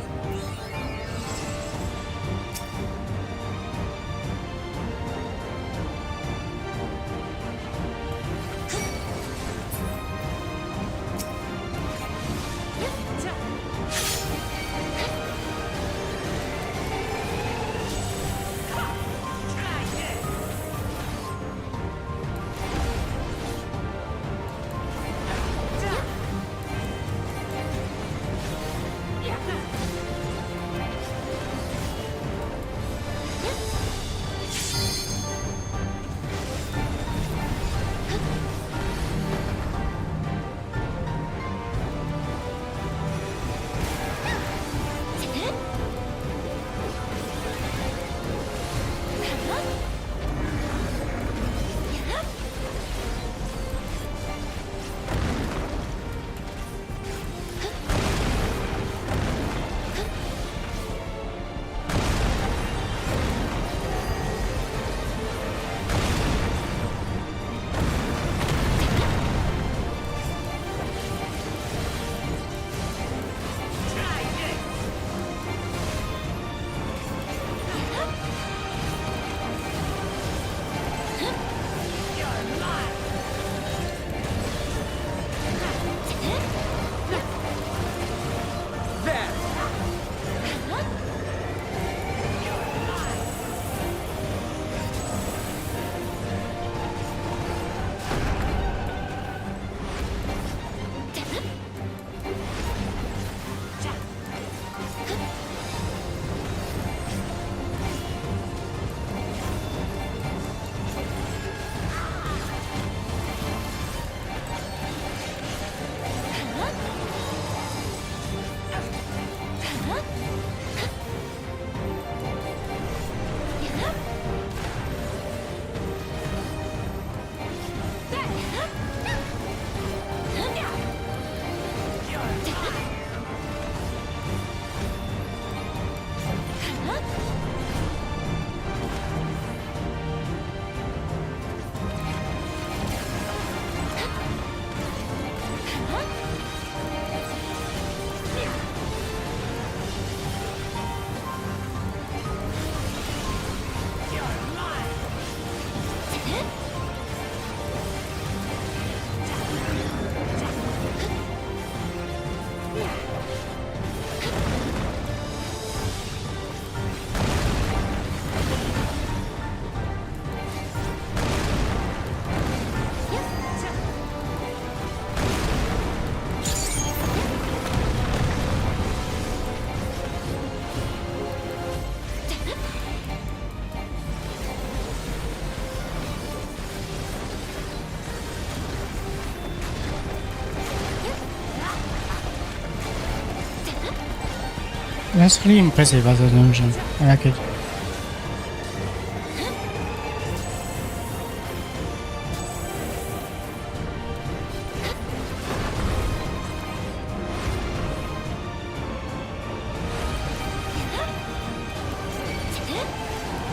That's really impressive as a dungeon. I like it.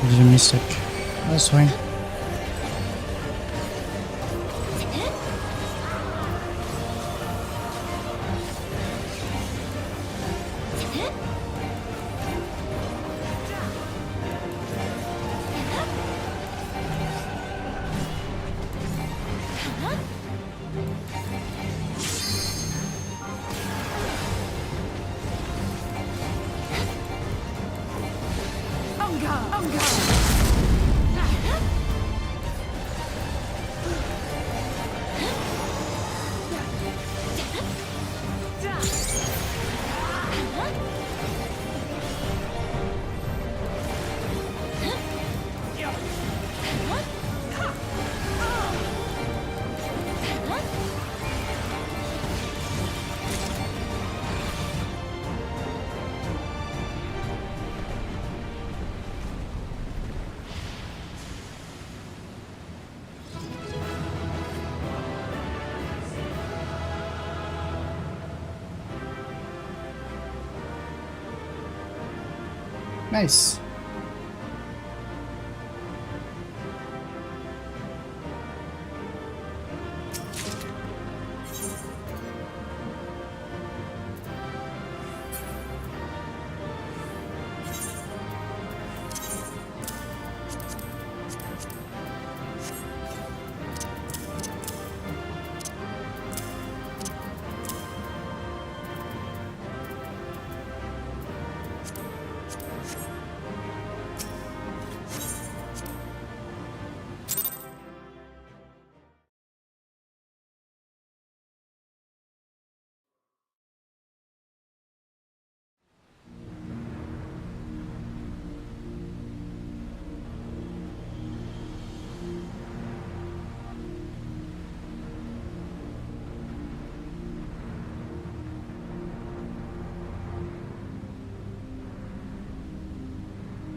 I did a mistake. That's fine. Nice.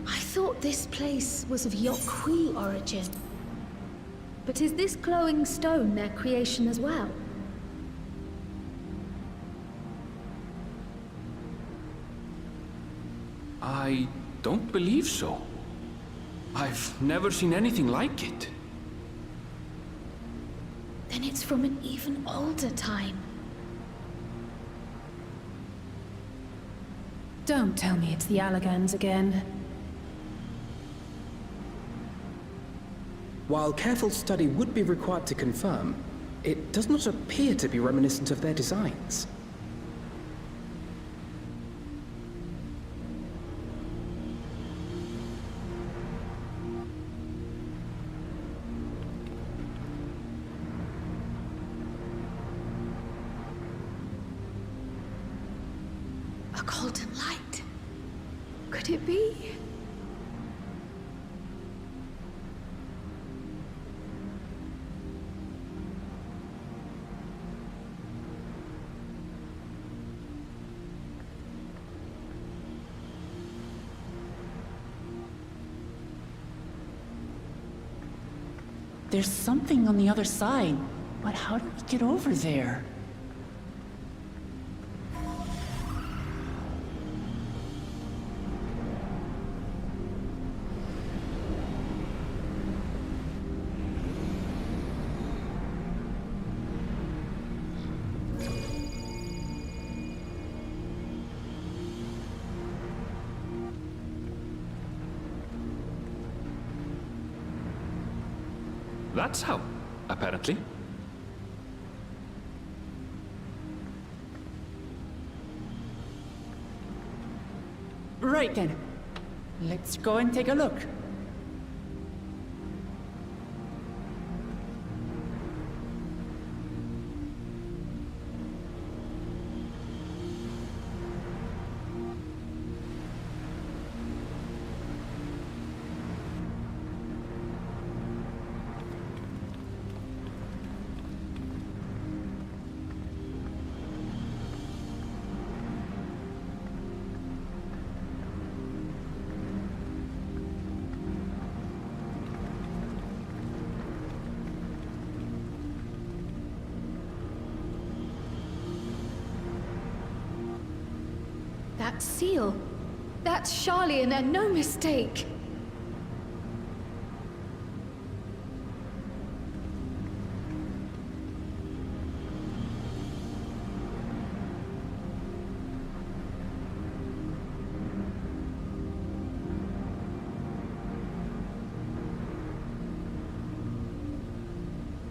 I thought this place was of Yokwi origin. But is this glowing stone their creation as well? I don't believe so. I've never seen anything like it. Then it's from an even older time. Don't tell me it's the Allagans again. While careful study would be required to confirm, it does not appear to be reminiscent of their designs. A golden light. Could it be? There's something on the other side, but how do we get over there? That's how, apparently. Right then. Let's go and take a look. that seal. That's Charlian and no mistake.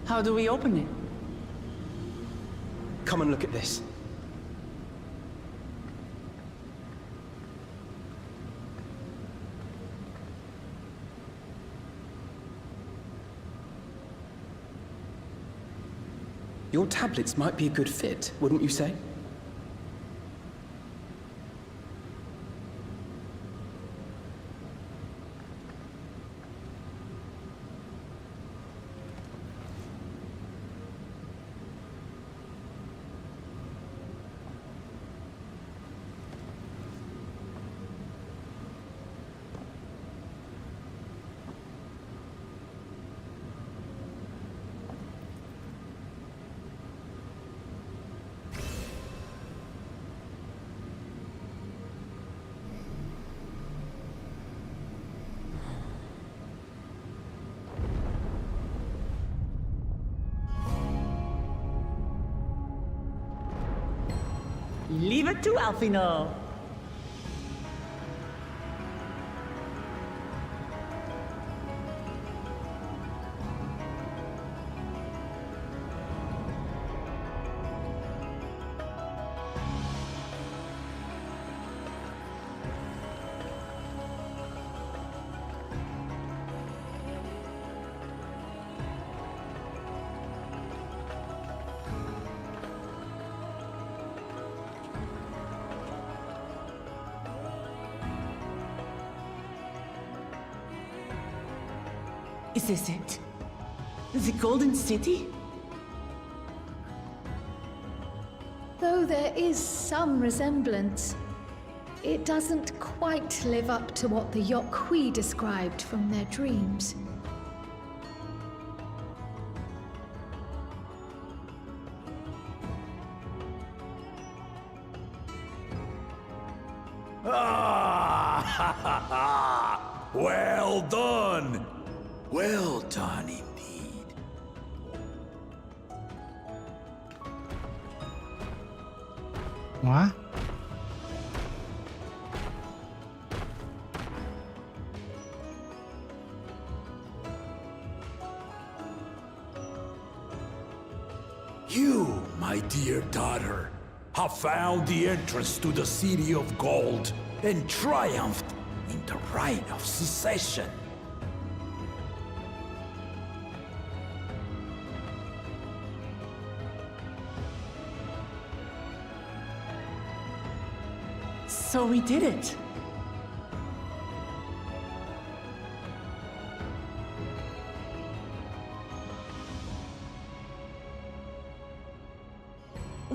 How do we open it? Come and look at this. Your tablets might be a good fit, wouldn't you say? Leave it to Alfino. Is this it? The Golden City? Though there is some resemblance, it doesn't quite live up to what the Yokwi described from their dreams. Well done! Well done indeed. What? You, my dear daughter, have found the entrance to the City of Gold and triumphed in the right of secession. So we did it.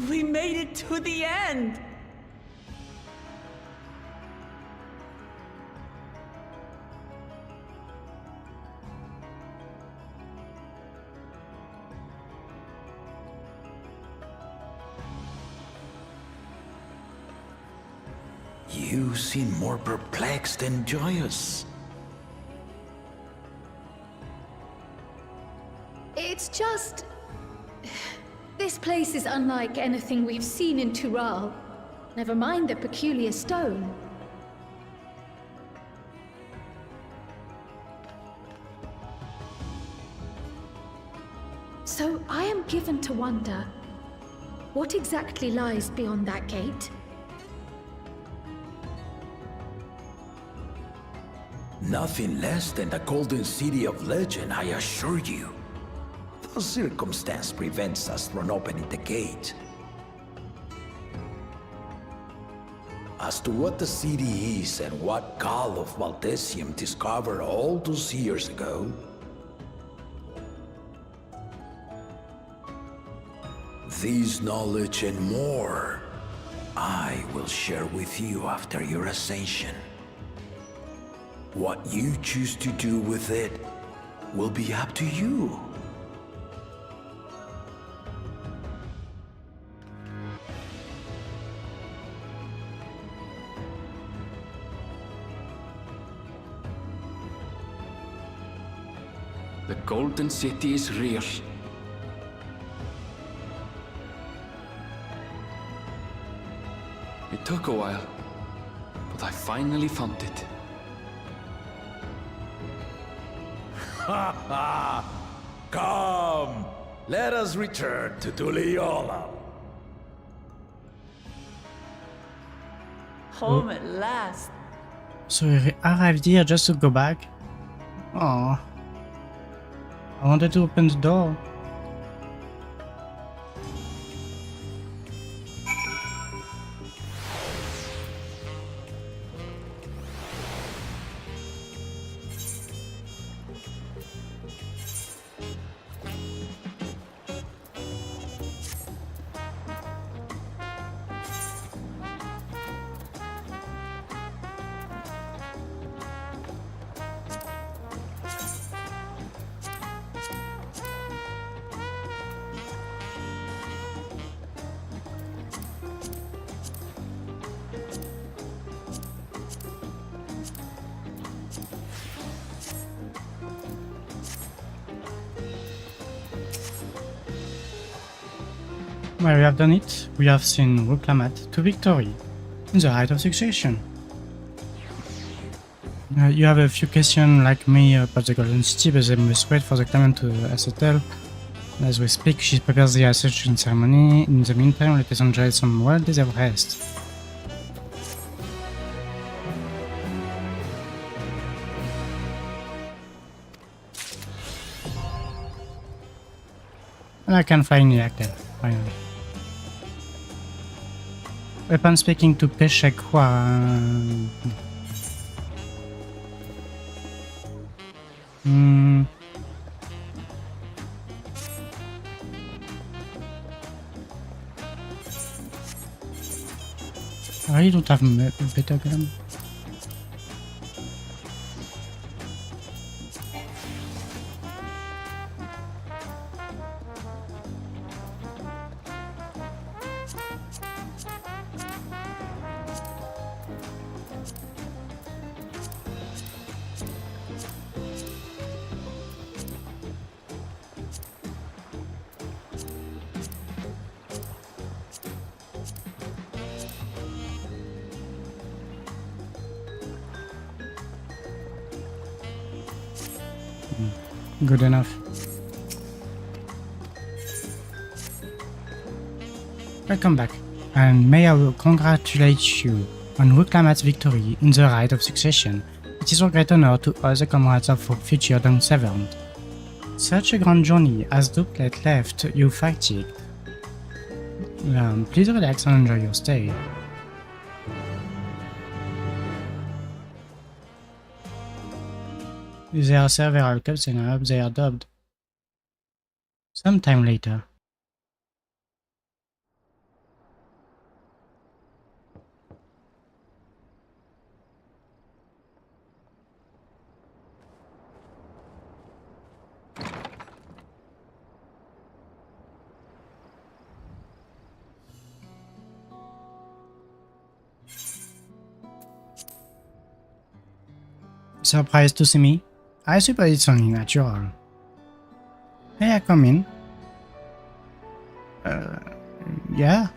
We made it to the end! You seem more perplexed than joyous. It's just... This place is unlike anything we've seen in Tural. Never mind the peculiar stone. So I am given to wonder, what exactly lies beyond that gate? Nothing less than the Golden City of Legend, I assure you. The circumstance prevents us from opening the gate. As to what the city is and what Gall of Valdesium discovered all those years ago, this knowledge and more, I will share with you after your ascension. What you choose to do with it will be up to you. Golden City is real. It took a while, but I finally found it. Ha ha! Come! Let us return to Tuliola. Home at last. So we arrived here just to go back? Oh, I wanted to open the door. Well, we have done it. We have seen Ruklamat to victory in the Rite of Succession. You have a few questions like me about the Golden City, but they must wait for the claimant to settle. As we speak, she prepares the accession ceremony. In the meantime, let us enjoy some well-deserved rest. And I can fly in the Actel, finally. Weapon speaking to Pêche quoi? I really don't have a better gun. Good enough. Welcome back, and may I congratulate you on Ruklamat's victory in the Rite of Succession. It is a great honor to all the comrades of future Dawntrail. Such a grand journey has Doublet left you fatigued. Please relax and enjoy your stay. There are several cups and I hope they are dubbed. Sometime later. Surprised to see me? I suppose it's only natural. May I come in? Yeah?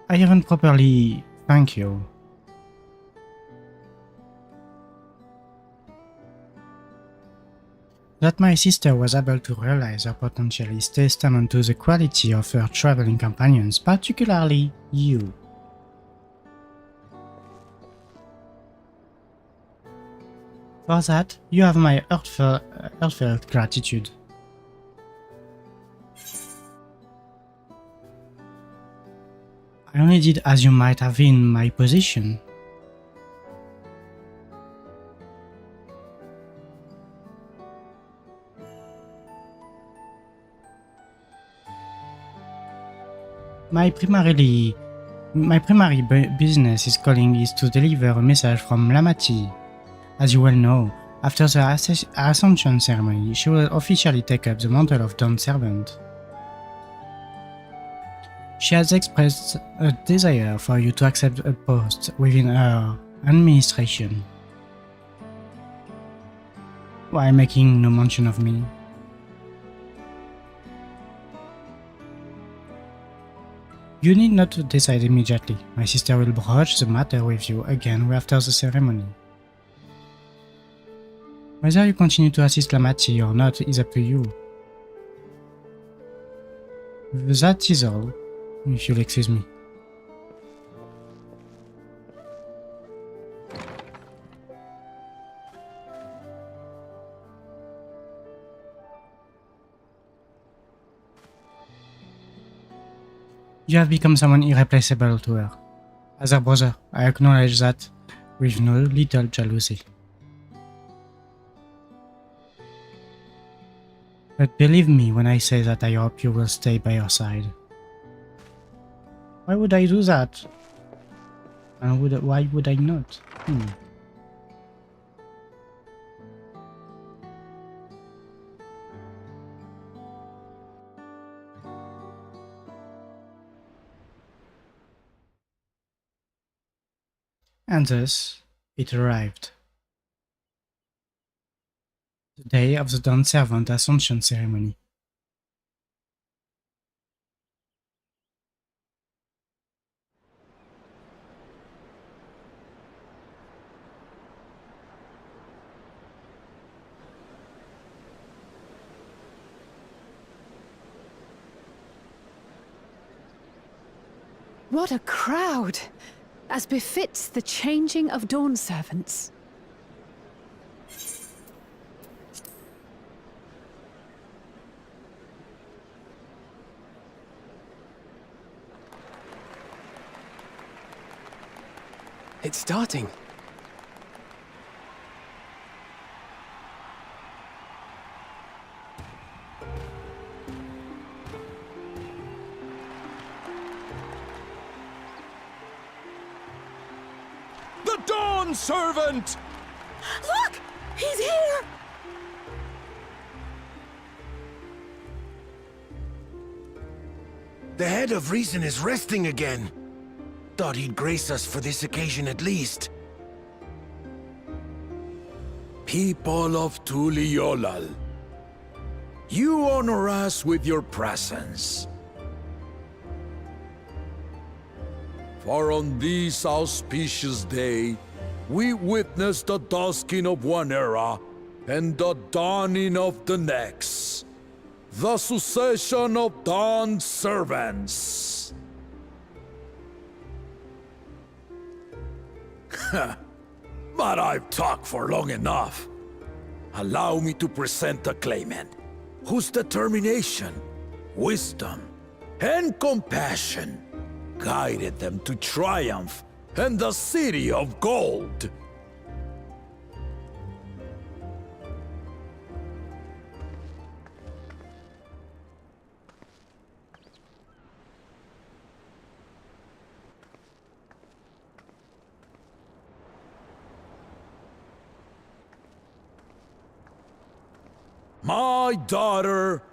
I haven't properly thanked you. That my sister was able to realize her potential is testament to the quality of her traveling companions, particularly you. For that, you have my heartfelt gratitude. I only did as you might have in my position. My primary business is to deliver a message from Lamati. As you well know, after the Ascension ceremony, she will officially take up the mantle of Dawn Servant. She has expressed a desire for you to accept a post within her administration, while making no mention of me. You need not to decide immediately. My sister will broach the matter with you again after the ceremony. Whether you continue to assist Lamati or not is up to you. That is all, if you'll excuse me. You have become someone irreplaceable to her. As her brother, I acknowledge that with no little jealousy. But believe me when I say that I hope you will stay by her side. Why would I do that? And why would I not? And thus, it arrived. The day of the Dawn Servant Ascension ceremony. What a crowd! As befits the changing of Dawn Servants. It's starting. The Dawn Servant! Look! He's here! The head of reason is resting again. Thought he'd grace us for this occasion at least. People of Tuliolal, you honor us with your presence. For on this auspicious day, we witness the dusking of one era and the dawning of the next. The succession of Dawn Servants. But I've talked for long enough. Allow me to present the claimant, whose determination, wisdom, and compassion guided them to triumph and the City of Gold. My daughter,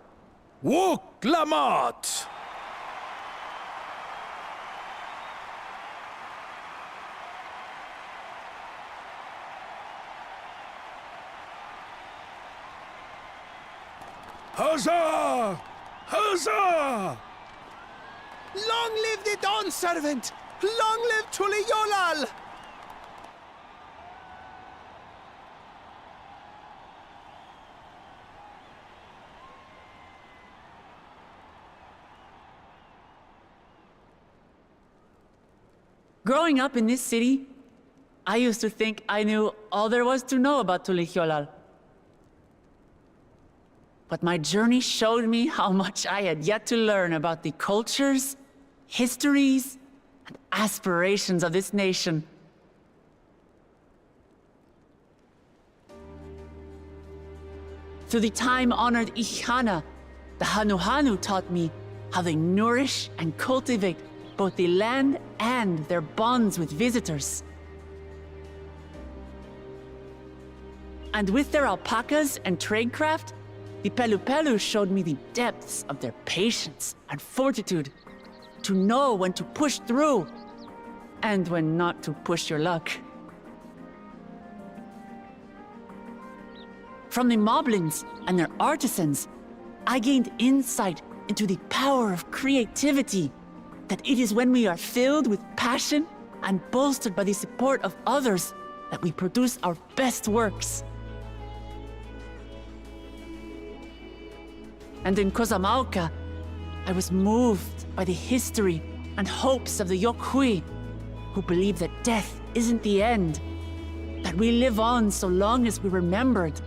Wook Lamat. Huzzah! Huzzah! Long live the Dawn Servant! Long live Tuliolal! Growing up in this city, I used to think I knew all there was to know about Tuliolal. But my journey showed me how much I had yet to learn about the cultures, histories, and aspirations of this nation. Through the time-honored Ihana, the Hanuhanu taught me how they nourish and cultivate both the land and their bonds with visitors. And with their alpacas and tradecraft, the Pelupelu showed me the depths of their patience and fortitude. to know when to push through and when not to push your luck. From the moblins and their artisans, I gained insight into the power of creativity, that it is when we are filled with passion and bolstered by the support of others that we produce our best works. And in Kozamauka, I was moved by the history and hopes of the Yokhui, who believe that death isn't the end, that we live on so long as we're remembered.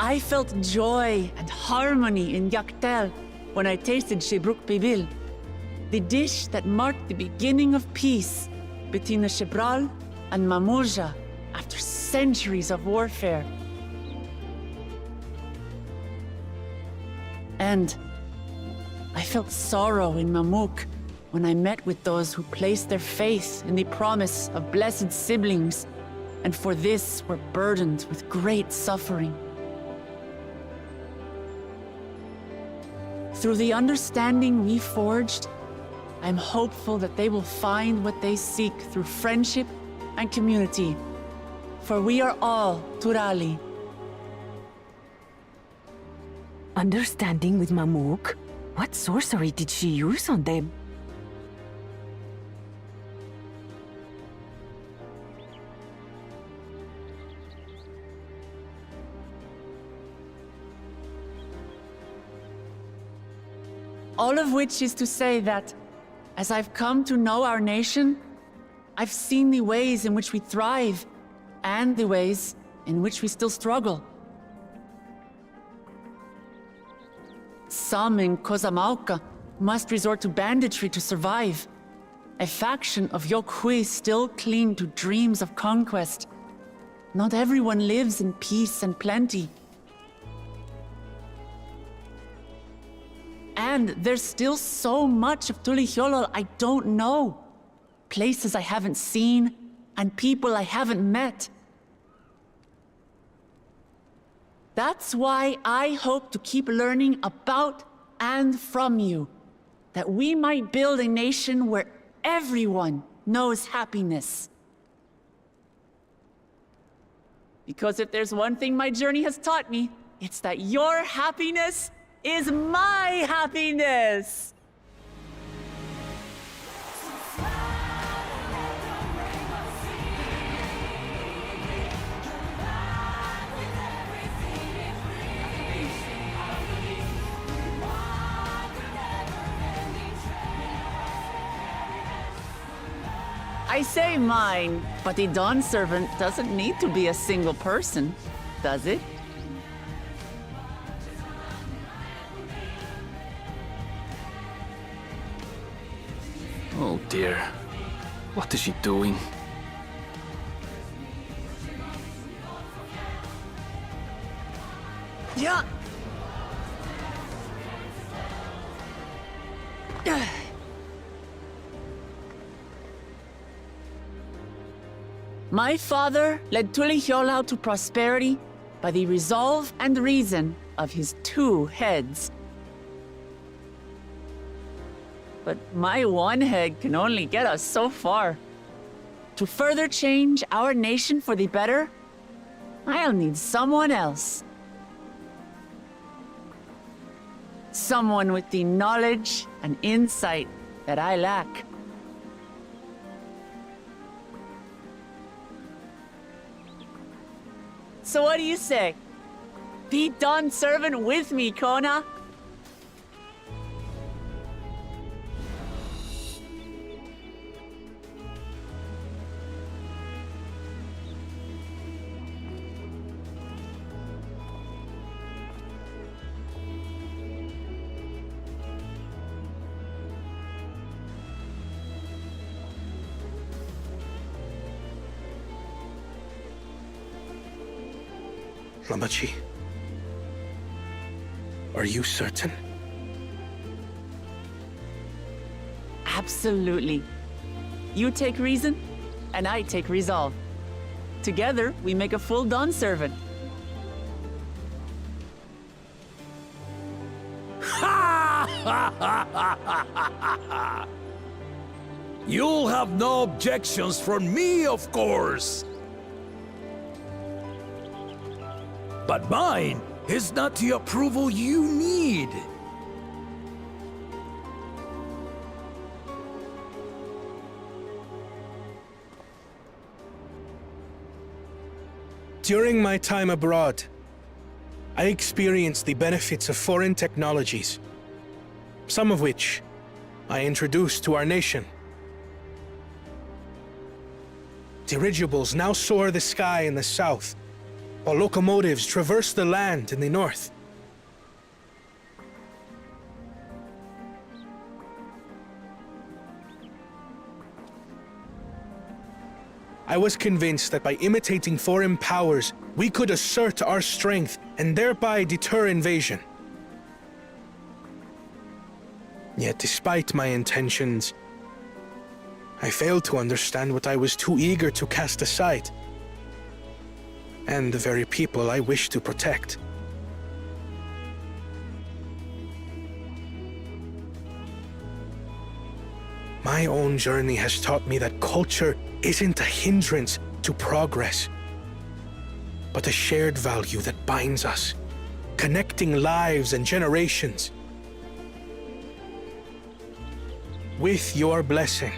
I felt joy and harmony in Yaktel when I tasted Shebruk Bibil, the dish that marked the beginning of peace between the Shebral and Mamurja after centuries of warfare. And I felt sorrow in Mamuk when I met with those who placed their faith in the promise of blessed siblings, and for this were burdened with great suffering. Through the understanding we forged, I'm hopeful that they will find what they seek through friendship and community, for we are all Turali. Understanding with Mamuk? What sorcery did she use on them? All of which is to say that, as I've come to know our nation, I've seen the ways in which we thrive and the ways in which we still struggle. Some in Kozamauka must resort to banditry to survive. A faction of Yokhui still cling to dreams of conquest. Not everyone lives in peace and plenty. And there's still so much of Tulihyolol I don't know. Places I haven't seen, and people I haven't met. That's why I hope to keep learning about and from you, that we might build a nation where everyone knows happiness. Because if there's one thing my journey has taught me, it's that your happiness is my happiness! I say mine, but the Dawn Servant doesn't need to be a single person, does it? Oh dear. What is she doing? Yeah. My father led Tulihyolol to prosperity by the resolve and reason of his 2 heads. But my one head can only get us so far. To further change our nation for the better, I'll need someone else. Someone with the knowledge and insight that I lack. So what do you say? Be Dawn Servant with me, Kona? Lamachi, are you certain? Absolutely. You take reason, and I take resolve. Together, we make a full Dawn Servant. You'll have no objections from me, of course. But mine is not the approval you need. During my time abroad, I experienced the benefits of foreign technologies, some of which I introduced to our nation. Dirigibles now soar the sky in the south, while locomotives traverse the land in the north. I was convinced that by imitating foreign powers, we could assert our strength and thereby deter invasion. Yet despite my intentions, I failed to understand what I was too eager to cast aside, and the very people I wish to protect. My own journey has taught me that culture isn't a hindrance to progress, but a shared value that binds us, connecting lives and generations. With your blessing,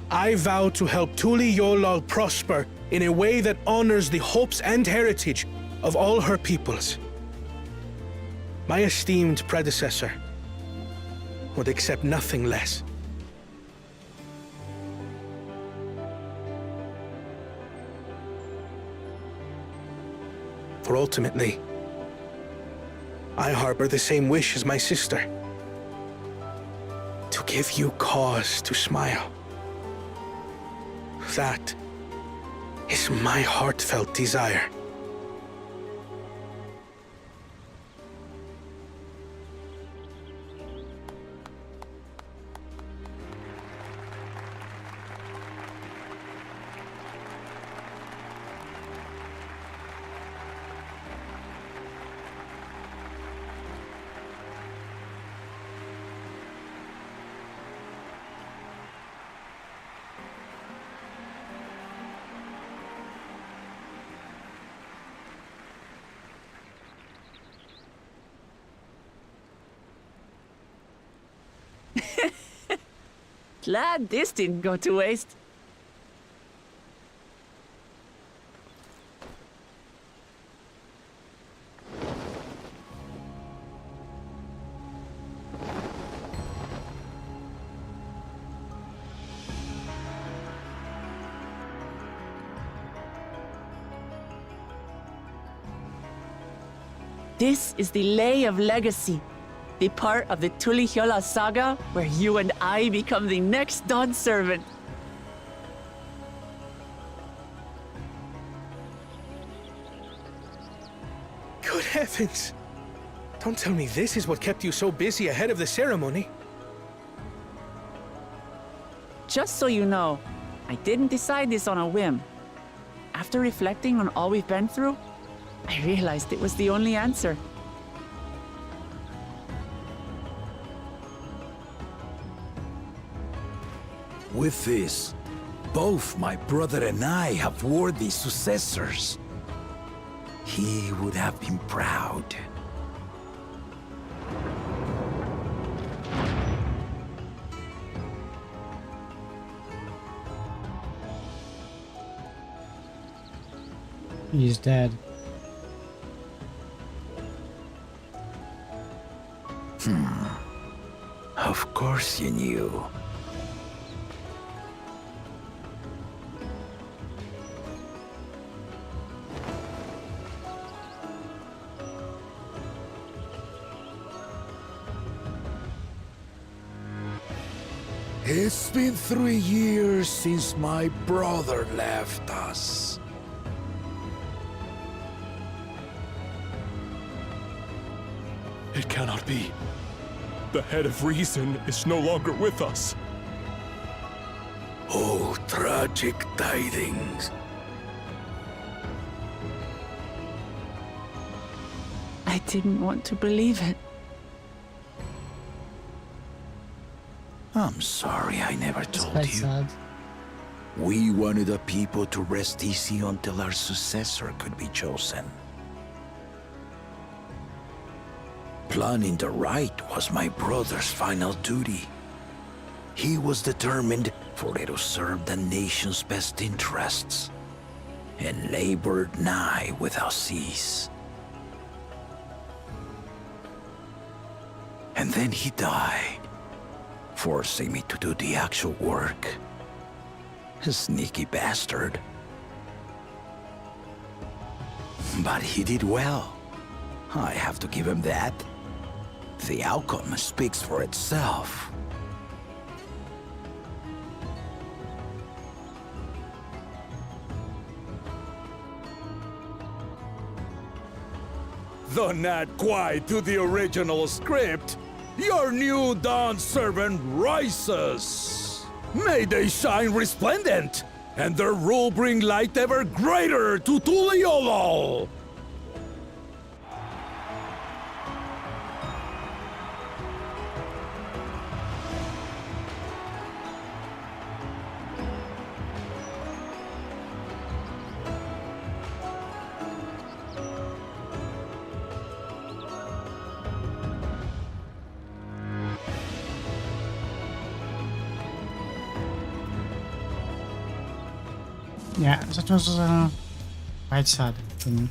I vow to help Tuli Yolal prosper in a way that honors the hopes and heritage of all her peoples. My esteemed predecessor would accept nothing less. For ultimately, I harbor the same wish as my sister, to give you cause to smile. That is my heartfelt desire. Glad this didn't go to waste. This is the Lay of Legacy, the part of the Tuli Hyola saga where you and I become the next Dawn servant. Good heavens! Don't tell me this is what kept you so busy ahead of the ceremony. Just so you know, I didn't decide this on a whim. After reflecting on all we've been through, I realized it was the only answer. With this, both my brother and I have worthy successors. He would have been proud. He's dead. Of course you knew. It's been 3 years since my brother left us. It cannot be. The head of reason is no longer with us. Oh, tragic tidings. I didn't want to believe it. I'm sorry I never It's told quite you. sad. We wanted the people to rest easy until our successor could be chosen. Planning the right was my brother's final duty. He was determined for it to serve the nation's best interests, and labored nigh without cease. And then he died, forcing me to do the actual work. A sneaky bastard. But he did well. I have to give him that. The outcome speaks for itself. Though not quite to the original script, your new Dawn servant rises. May they shine resplendent, and their rule bring light ever greater to Tuliolol. Yeah, that was quite sad for me.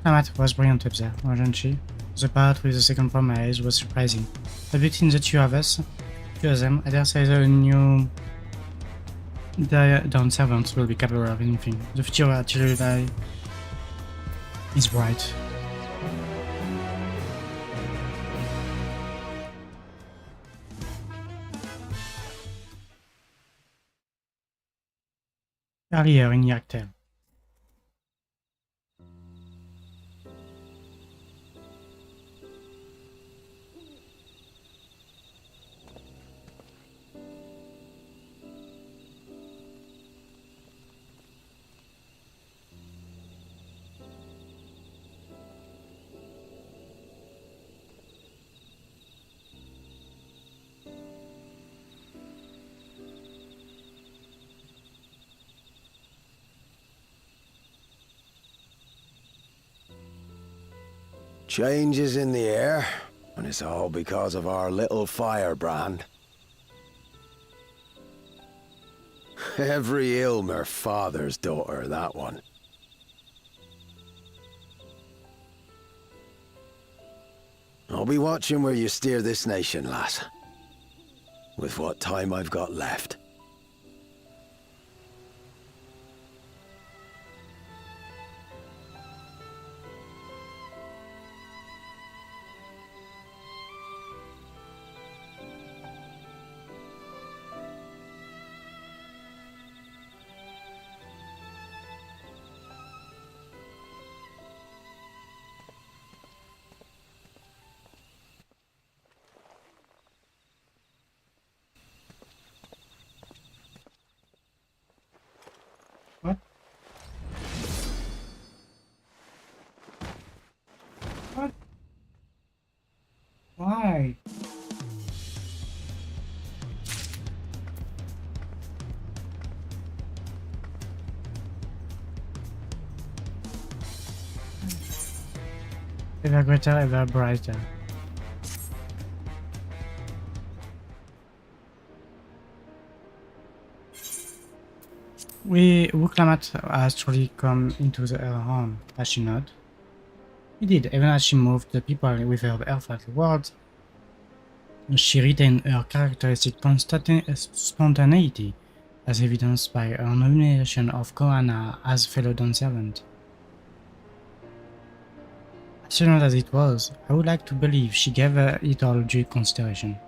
Klamat was brilliant up there, wasn't she? The part with the second promise was surprising. But between the two of them, I dare say the new Dawn servants will be capable of anything. The future actually is bright. Earlier in Dawntrail. Changes in the air, and it's all because of our little firebrand. Every Ilmer father's daughter, that one. I'll be watching where you steer this nation, lass. With what time I've got left. What? What? Why? Ever greater, ever brighter. Wuklamat has truly come into her own, has she not? Indeed, even as she moved the people with her earthly words, she retained her characteristic spontaneity, as evidenced by her nomination of Qyorria as fellow Dawn servant. Passionate as it was, I would like to believe she gave it all due consideration.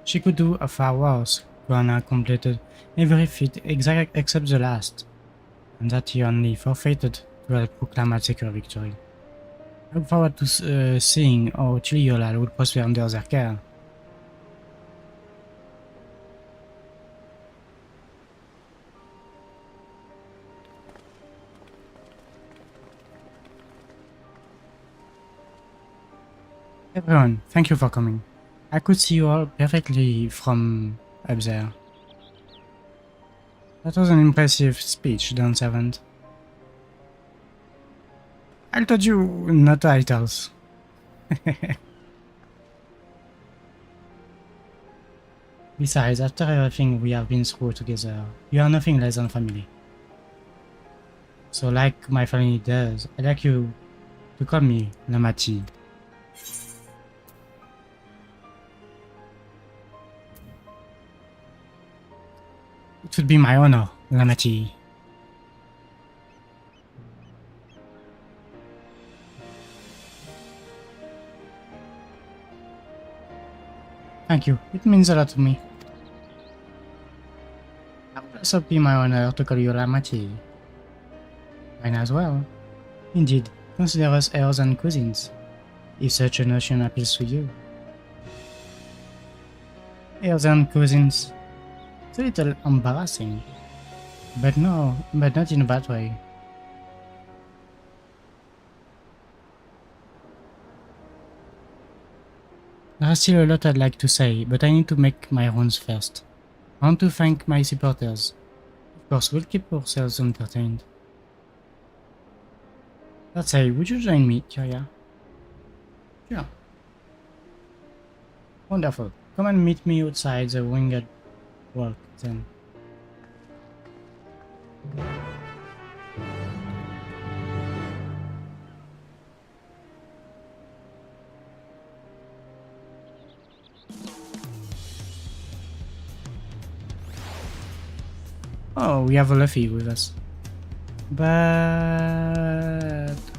She could do a far worse. Qyorria completed every feat except the last, and that he only forfeited to help Wuklamat secure victory. I look forward to seeing how Qyorria would prosper under their care. Everyone, thank you for coming. I could see you all perfectly from up there. That was an impressive speech, Dawn Servant. I told you not titles. Besides, after everything we have been through together, you are nothing less than family. So like my family does, I'd like you to call me Lamati. It would be my honor, Lamati. Thank you, it means a lot to me. It would also be my honor to call you Lamati. Mine as well. Indeed, consider us heirs and cousins, if such a notion appeals to you. Heirs and cousins. It's a little embarrassing. But no, but not in a bad way. There's still a lot I'd like to say, but I need to make my rounds first. I want to thank my supporters. Of course, we'll keep ourselves entertained. Let's say, would you join me, Qyorria? Sure. Wonderful. Come and meet me outside the winged walk, then. Oh, we have a Luffy with us. But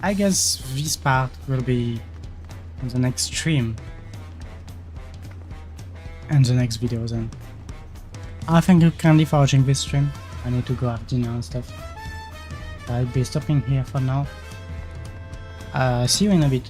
I guess this part will be on the next stream. And the next video then. Thank you kindly for watching this stream. I need to go have dinner and stuff. I'll be stopping here for now. See you in a bit.